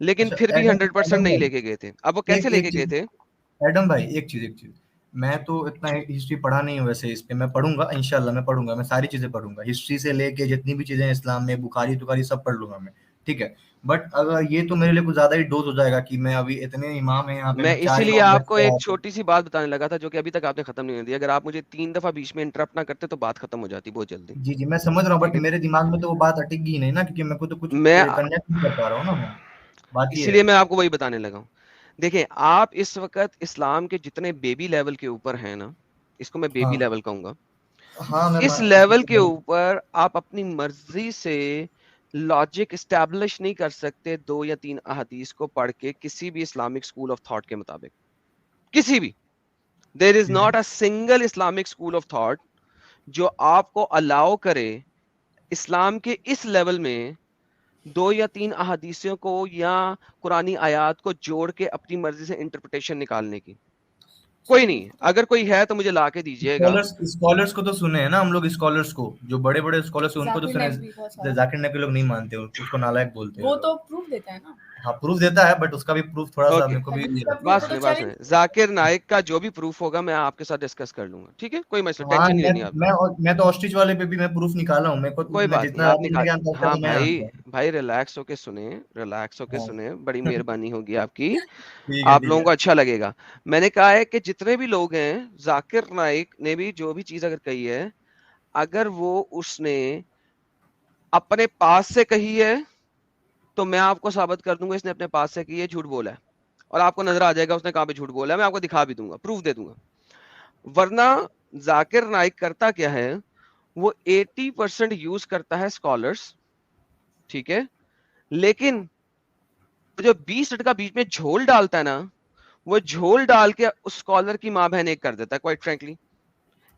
लेकिन अच्छा फिर भी एडम 100% एडम नहीं भाई, लेके गए थे। अब वो कैसे एक लेके एक गए चीज थे? एडम भाई, एक चीज मैं तो इतना हिस्ट्री पढ़ा नहीं हूँ वैसे, इस पे मैं पढ़ूंगा इंशाल्लाह, मैं पढ़ूंगा, मैं सारी चीजें पढ़ूंगा, हिस्ट्री से लेके जितनी भी चीजें हैं इस्लाम में, बुखारी तुखारी सब पढ़ लूंगा मैं, ठीक है। बट अगर ये तो मेरे लिए कुछ ज्यादा ही डोज हो जाएगा कि मैं अभी इतने इमाम है यहाँ पे, मैं मैं 4 इसीलिए इमाम बैठ आपको के एक आया था। छोटी सी बात बताने लगा था, जो कि अभी तक आपने खत्म नहीं होती। अगर आप मुझे 3 दफा बीच में इंटरप्ट ना करते तो बात खत्म हो जाती बहुत जल्दी। जी जी मैं समझ रहा हूँ, ठीक बट है, मेरे दिमाग में तो वो बात अटेगी नहीं ना, क्योंकि मेरे को तो कुछ मैं कनेक्ट नहीं कर पा रहा हूँ ना मैं, बात ये इसीलिए है। मैं आपको वही बताने लगा हूँ। देखिए, आप इस वक्त इस्लाम के जितने बेबी लेवल के ऊपर हैं ना, इसको मैं बेबी हाँ लेवल कहूंगा, हाँ मैं इस लेवल के ऊपर आप अपनी मर्जी से लॉजिक इस्टेब्लिश नहीं कर सकते 2 या 3 अहादीस को पढ़ के किसी भी इस्लामिक स्कूल ऑफ थॉट के मुताबिक, किसी भी। देयर इज ठीक है। Not a single Islamic school of thought जो आपको अलाउ करे इस्लाम के इस लेवल में 2 या 3 अहादीसियों को या कुरानी आयात को जोड़ के अपनी मर्जी से इंटरप्रिटेशन निकालने की। कोई नहीं, अगर कोई है तो मुझे ला के दीजिएगा। स्कॉलर्स को तो सुने हैं ना हम लोग, स्कॉलर्स को, जो बड़े बड़े स्कॉलर्स हैं उनको तो जाकिर सुने। नाइक भी बहुत सारा जाकिर नाइक के लोग नहीं मानते, उसको नालायक बोलते हैं वो लोग। तो प्रूफ देता है ना। हाँ प्रूफ देता है, बट उसका भी प्रूफ थोड़ा सा ओके, मेरे को भी हदीस ये का लगता प्रूफ बात हो है। तो सुने, बात चैलेंज। सुने। जाकिर नाइक का जो भी प्रूफ होगा मैं आपके साथ डिस्कस कर लूंगा, ठीक है, कोई मसला, हाँ टेंशन नहीं लेनी आपको। मैं तो ऑस्ट्रिच वाले पे भी मैं प्रूफ निकाला हूँ, मेरे को कोई मैं बात नहीं, जितना आप आपने निकाल। ज्ञान था हाँ तो मैं भाई, जानता हूँ। भाई रिलैक्स होके सुने, रिलैक्स होके हाँ सुने, बड़ी मेहरबानी होगी आपकी। ठीक है आप ठीक लोगों है। को अच्छा लगेगा। मैंने कहा है कि जितने भी लोग हैं, जाकिर नाइक ने भी जो भी चीज अगर कही है, अगर वो उसने अपने पास से कही है तो मैं आपको साबित कर दूंगा इसने अपने पास से की है, झूठ बोला है। और आपको नजर आ जाएगा उसने कहां पे झूठ बोला है, मैं आपको दिखा भी दूंगा, प्रूफ दे दूंगा। वरना जाकिर नाइक करता क्या है, वो 80% यूज करता है स्कॉलर्स, ठीक है, लेकिन जो 20 का बीच में झोल डालता है ना, वो झोल डाल के उस स्कॉलर की मां बहन एक कर देता है, क्वाइट फ्रेंकली।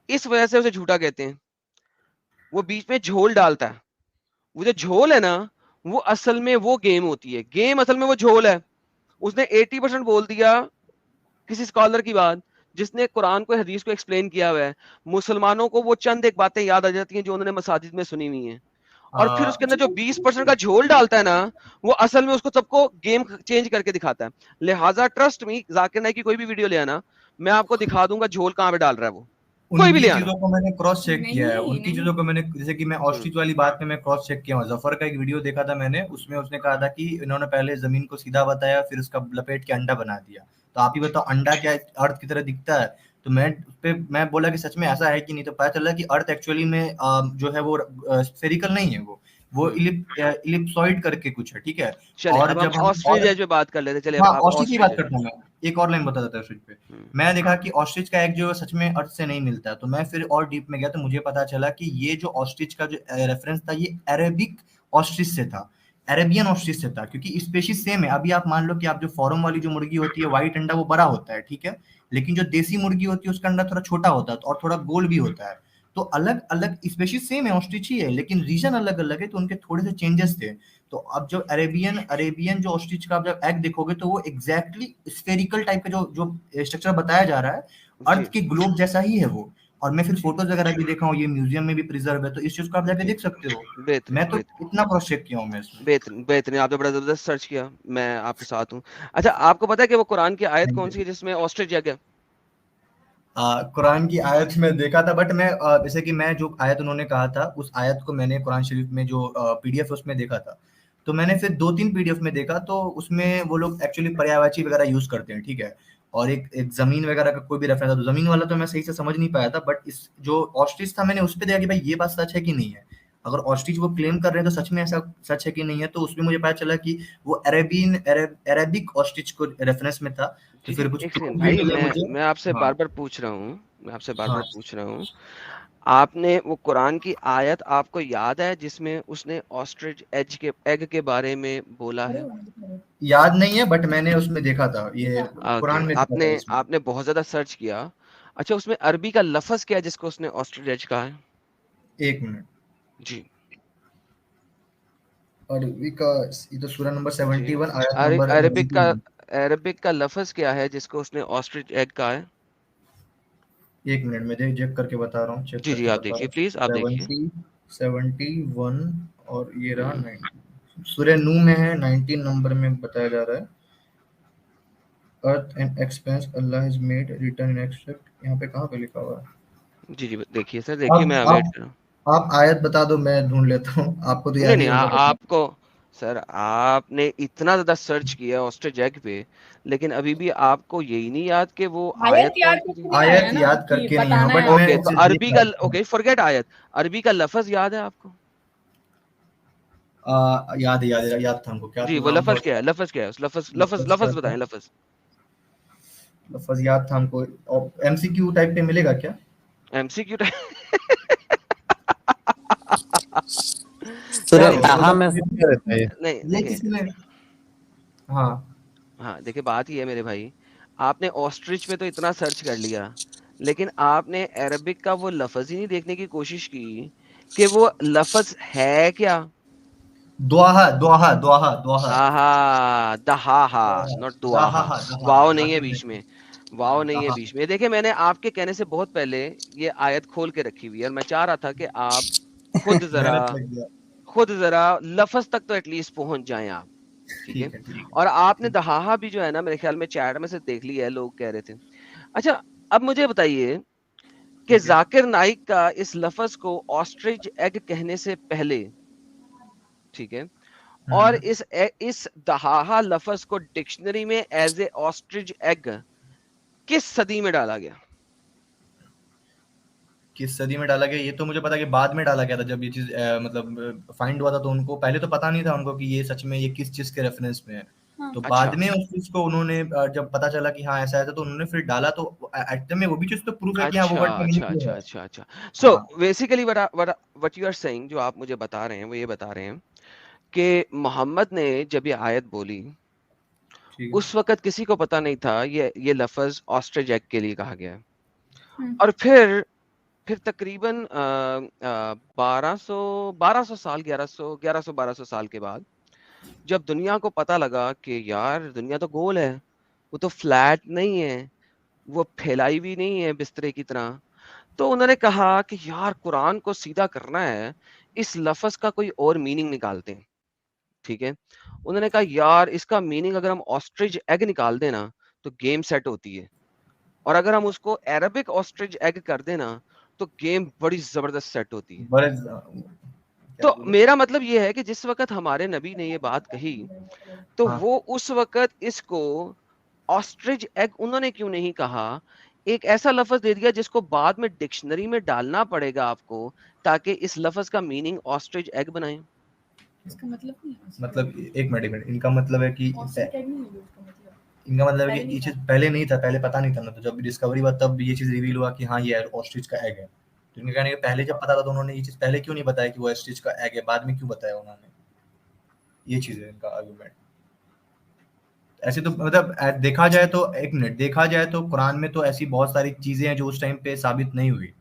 इस वजह से उसे झूठा कहते हैं। वो बीच में झोल डालता है। वो जो झोल है ना, वो असल में वो गेम होती है, गेम असल में वो झोल है। उसने 80% बोल दिया किसी स्कॉलर की बात, जिसने कुरान को हदीस को एक्सप्लेन किया हुआ है। मुसलमानों को वो चंद एक बातें याद आ जाती हैं जो उन्होंने मसाजिद में सुनी हुई हैं, और फिर उसके अंदर जो 20% का झोल डालता है ना, वो असल में उसको सबको गेम चेंज करके दिखाता है। लिहाजा ट्रस्ट मी, जाकिर नाइक की कोई भी वीडियो ले आना, मैं आपको दिखा दूंगा झोल कहां पे डाल रहा है वो, कोई भी उनकी ले आना। चीजों को मैंने क्रॉस चेक किया है, नहीं उनकी नहीं चीजों को मैंने, जैसे कि मैं ऑस्ट्रिच वाली बात में मैं क्रॉस चेक किया हूँ। जफर का एक वीडियो देखा था मैंने, उसमें उसने कहा था कि इन्होंने पहले जमीन को सीधा बताया, फिर उसका लपेट के अंडा बना दिया। तो आप ही बताओ अंडा क्या अर्थ की तरह दिखता है? तो मैं उस पे मैं बोला कि सच में ऐसा है कि नहीं, तो पता चला कि अर्थ एक्चुअली में जो है वो स्फेरिकल नहीं है, वो इलिप्सॉइड करके कुछ है, ठीक है। चले, और अब हम जब हम ऑस्ट्रिच और एज पे बात कर लेते, चले हाँ अब ऑस्ट्रिच की बात ऑस्ट्रिच। करता हूँ मैं, एक और लाइन बता देता है ऑस्ट्रिच पे। मैं देखा कि ऑस्ट्रिच का एक जो सच में अर्थ से नहीं मिलता है, तो मैं फिर और डीप में गया तो मुझे पता चला कि ये जो ऑस्ट्रिच का जो रेफरेंस था ये अरेबिक ऑस्ट्रिच से था, अरेबियन ऑस्ट्रिच से था, क्योंकि स्पेशीज सेम है। अभी आप मान लो कि आप जो फॉरम वाली जो मुर्गी होती है, व्हाइट अंडा वो बड़ा होता है, ठीक है, लेकिन जो देसी मुर्गी होती है उसका अंडा थोड़ा छोटा होता है और थोड़ा गोल भी होता है। तो अलग अलग स्पेशीज सेम है, ऑस्ट्रिच ही है, लेकिन रीजन अलग अलग है, तो उनके थोड़े से चेंजेस थे। तो अब जो अरेबियन जो ऑस्ट्रिच का आप जब एग देखोगे तो वो एग्जैक्टली स्फेरिकल टाइप का जो जो स्ट्रक्चर बताया जा रहा है, अर्थ के ग्लोब जैसा ही है वो। और मैं फिर फोटोज वगैरह भी देखा हूँ, ये म्यूजियम में भी प्रिजर्व है, तो इस चीज को आप जाके देख सकते हो। बेहतरीन, मैं तो इतना क्रॉस चेक किया हूँ मैं इसमें। बेहतरीन, बेहतरीन, आपने बड़ा जबरदस्त सर्च किया, मैं आपके साथ हूँ। अच्छा, आपको पता है कि वो कुरान की आयत कौन सी है जिसमें ऑस्ट्रिच एग है? कुरान की आयत में देखा था, बट मैं जैसे कि मैं जो आयत उन्होंने कहा था उस आयत को मैंने कुरान शरीफ में जो पीडीएफ उसमें देखा था। तो मैंने फिर 2-3 पीडीएफ में देखा, तो उसमें वो लोग एक्चुअली पर्यायवाची वगैरह यूज करते हैं, ठीक है। और एक जमीन वगैरह का कोई भी रेफरेंस था, तो जमीन वाला तो मैं सही से समझ नहीं पाया था, बट इस जो ऑस्ट्रिच था मैंने उस पे देखा कि भाई ये बात सच है कि नहीं है। अगर ऑस्ट्रिच वो क्लेम कर रहे हैं तो सच में ऐसा सच है कि नहीं है, तो उसमें मुझे पता चला कि वो अरेबिक ऑस्ट्रिच को रेफरेंस में था। तो फिर कुछ एक सेकंड भाई, मैं आपसे हाँ। बार-बार पूछ रहा हूँ, हाँ। पूछ रहा हूँ, आपने वो कुरान की आयत आपको याद है जिसमें उसने ऑस्ट्रिच एग के बारे में बोला है? याद नहीं है, बट मैंने उसमें देखा था, ये ओके, कुरान में देखा था इसमें। आपने बहुत ज्यादा सर्च किया। अच्छा, उसमें अरबी का लफ्ज क्या है जिसको उसने ऑस्ट्रिच एज कहा है? 1 मिनट। जी, अरबी का ये तो सूरा नंबर 71 आयत नंबर अरबिक का लफ्ज क्या है जिसको उसने ऑस्ट्रिच एग कहा है? 1 मिनट में चेक करके बता रहा हूँ, चेक जी, करके आप बता देखिए रहा प्लीज, आप देखिए। हूँ। 71 और ये रहा 19, सूरह नूह में है, 19 नंबर में बताया जा रहा है। Earth and expanse Allah has made return in except, यहाँ पे कहाँ पे लिखा हुआ है? जी, देखिए सर, देखिए, मैं वेट कर रहा हूँ। आप आयत बता दो, मैं ढूंढ लेता हूँ, आपको तो याद नहीं, ही होगा। आपको सर, आपने इतना ज्यादा सर्च किया ऑस्ट्रिच एग पे, लेकिन अभी भी आपको यही नहीं याद कि वो आयत कौन सी थी? आयत याद करके नहीं है, बट ओके, मैं तो अरबी का, ओके फॉरगेट आयत, अरबी का लफ्ज याद है आपको? याद था हमको, क्या जी, तो वो नाम लफ्ज था क्या है? लफ्ज क्या है? उस लफ्ज बताएं, लफ्ज याद था हमको। और एमसीक्यू टाइप पे मिलेगा क्या? एमसीक्यू सूरह ताहा में रहता है ये। नहीं, ये देखिए, किसी ने हाँ हाँ देखिए, बात ये है मेरे भाई, आपने ऑस्ट्रिच पे तो इतना सर्च कर लिया, लेकिन आपने अरबिक का वो लफ्ज ही नहीं देखने की कोशिश की कि वो लफ्ज है क्या। दुआहा दुआहा दुआहा दुआहा आहा, दहाहा, नॉट दुआहा। वाव नहीं है बीच में, वाव नहीं है दहा। बीच में। देखिए, मैंने आपके कहने से बहुत पहले ये आयत खोल के रखी हुई है, और मैं चाह रहा था कि आप खुद मेहनत लग गया। जरा लफ्ज तक तो एटलीस्ट पहुंच जाएं आप, ठीक है। ठीक है। और आपने दहाहा भी जो है ना, मेरे ख्याल में चैट में से देख लिया है, लोग कह रहे थे। अच्छा, अब मुझे बताइए कि जाकिर नाइक का इस लफ्ज को ऑस्ट्रिच एग कहने से पहले, ठीक है, और इस दहाहा लफ्ज को डिक्शनरी में एज ए ऑस्ट्रिच एग किस सदी में डाला गया? किस सदी में डाला गया, ये तो मुझे पता कि बाद में डाला गया था, जब ये चीज मतलब फाइंड हुआ था, तो उनको पहले तो पता नहीं था उनको कि ये सच में ये किस चीज के रेफरेंस में है। तो अच्छा। बाद में उस चीज को उन्होंने जब पता चला कि हाँ ऐसा है, तो उन्होंने फिर डाला, तो एक्ट में वो भी चीज तो प्रूफ है कि हाँ वो वर्ड मीनिंगफुल है। सो हाँ। Basically what you are saying, जो आप मुझे बता रहे हैं, वो ये बता रहे हैं कि मोहम्मद ने जब ये आयत बोली, उस वक्त किसी को पता नहीं था ये लफ्ज ऑस्ट्रिच एग के लिए कहा गया है। और फिर तकरीबन 1200 साल, 1100-1200 साल के बाद, जब दुनिया को पता लगा कि यार दुनिया तो गोल है, वो तो फ्लैट नहीं है, वो फैलाई भी नहीं है बिस्तरे की तरह, तो उन्होंने कहा कि यार कुरान को सीधा करना है, इस लफ्ज का कोई और मीनिंग निकालते हैं, ठीक है। उन्होंने कहा यार इसका मीनिंग अगर हम ऑस्ट्रिच एग निकाल देना तो गेम सेट होती है, और अगर हम उसको अरबिक ऑस्ट्रिच एग कर देना तो गेम बड़ी जबरदस्त सेट होती है। तो मेरा मतलब ये है कि जिस वक्त हमारे नबी ने ये बात कही, तो वो उस वक्त इसको ऑस्ट्रिच एग उन्होंने क्यों नहीं कहा, एक ऐसा लफ्ज दे दिया जिसको बाद में डिक्शनरी में डालना पड़ेगा आपको, ताकि इस लफ्ज का मीनिंग ऑस्ट्रिच एग बनाए। इसका मतलब नहीं है, मतलब एक मिनट, इनका मतलब है कि इनका मतलब है कि ये चीज पहले नहीं था, पहले पता नहीं था ना, तो जब डिस्कवरी हुआ तब ये चीज रिवील हुआ कि हाँ ये ऑस्ट्रिच का एग है। तो इनके कहने के पहले जब पता था तो उन्होंने ये चीज पहले क्यों नहीं बताया कि वो ऑस्ट्रिच का एग है, बाद में क्यों बताया उन्होंने? ये चीज है इनका आर्गुमेंट। ऐसे तो मतलब देखा जाए तो, एक मिनट, देखा जाए तो कुरान में तो ऐसी बहुत सारी चीजें हैं जो उस टाइम पे साबित नहीं हुई,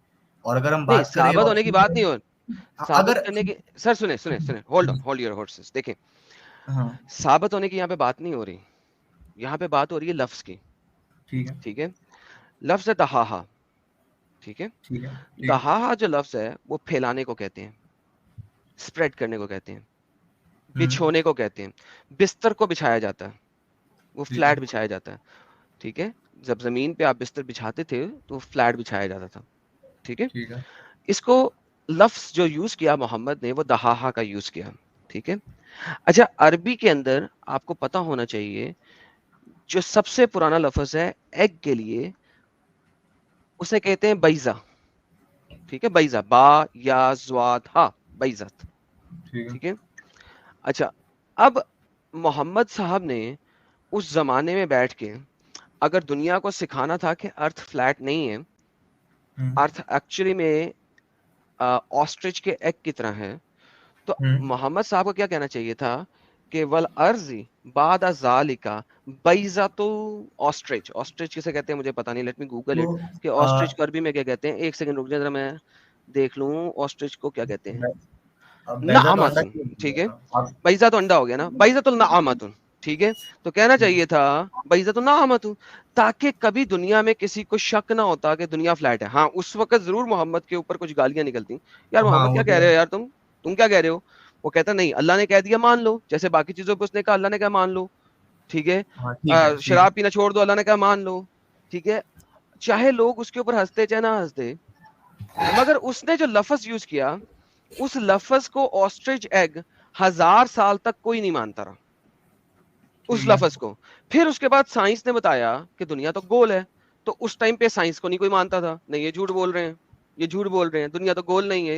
और अगर हम बात करें साबित होने की बात नहीं हो, साबित अगर करने की, सर सुने, होल्ड योर हॉर्सेस, देखें, साबित होने की यहाँ पे बात नहीं हो रही, यहाँ पे बात हो रही है लफ्ज की, ठीक है। लफ्ज है दहाहा, ठीक है। दहाहा जो लफ्ज है वो फैलाने को कहते हैं, स्प्रेड करने को कहते हैं, बिछोने को कहते हैं, बिस्तर को बिछाया जाता है, वो फ्लैट बिछाया जाता है, ठीक है। जब जमीन पे आप बिस्तर बिछाते थे तो फ्लैट बिछाया जाता था, ठीक है। इसको लफ्ज जो यूज किया मोहम्मद ने, वो दहाहा का यूज किया, ठीक है। अच्छा, अरबी के अंदर आपको पता होना चाहिए जो सबसे पुराना लफ्ज है एग के लिए, उसे कहते हैं बैजा। ठीक है, बैजा, बा या ज़्वाद हा, बैजत। ठीक है। अच्छा, अब मोहम्मद साहब ने उस जमाने में बैठ के अगर दुनिया को सिखाना था कि अर्थ फ्लैट नहीं है, अर्थ एक्चुअली में ऑस्ट्रिच के एग की तरह है, तो मोहम्मद साहब को क्या कहना चाहिए था कि वल अर्जी बाद ज़ालिका बैज़तु ऑस्ट्रिच। ऑस्ट्रिच किसे कहते हैं मुझे पता नहीं, लेट मी गूगल इट कि ऑस्ट्रिच को अरबी में क्या कहते हैं। एक सेकंड रुक जाए जरा, मैं देख लूं ऑस्ट्रिच को क्या कहते हैं। नाअमतुन। ठीक है, बैज़ा तो अंडा हो गया ना, बैज़तुल नाअमतुन। ठीक है, तो कहना चाहिए था बैज़तुन नाअमतुन, ताकि कभी दुनिया में किसी को शक ना होता कि दुनिया फ्लैट है। हाँ, उस वक्त जरूर मोहम्मद के ऊपर कुछ गालियां निकलती, यार मोहम्मद क्या कह रहे हो यार, तुम क्या कह रहे हो। वो कहता नहीं, अल्लाह ने कह दिया मान लो, जैसे बाकी चीजों पे उसने कहा अल्लाह ने कहा मान लो। ठीक है, शराब पीना छोड़ दो, अल्लाह ने कहा मान लो। ठीक है, चाहे लोग उसके ऊपर हंसते चाहे ना हंसते, मगर उसने जो लफ्ज यूज किया, उस लफ्ज को ऑस्ट्रिच एग 1000 साल तक कोई नहीं मानता रहा उस लफ्ज को। फिर उसके बाद साइंस ने बताया कि दुनिया तो गोल है, तो उस टाइम पे साइंस को नहीं कोई मानता था, नहीं ये झूठ बोल रहे हैं, ये झूठ बोल रहे हैं, दुनिया तो गोल नहीं है,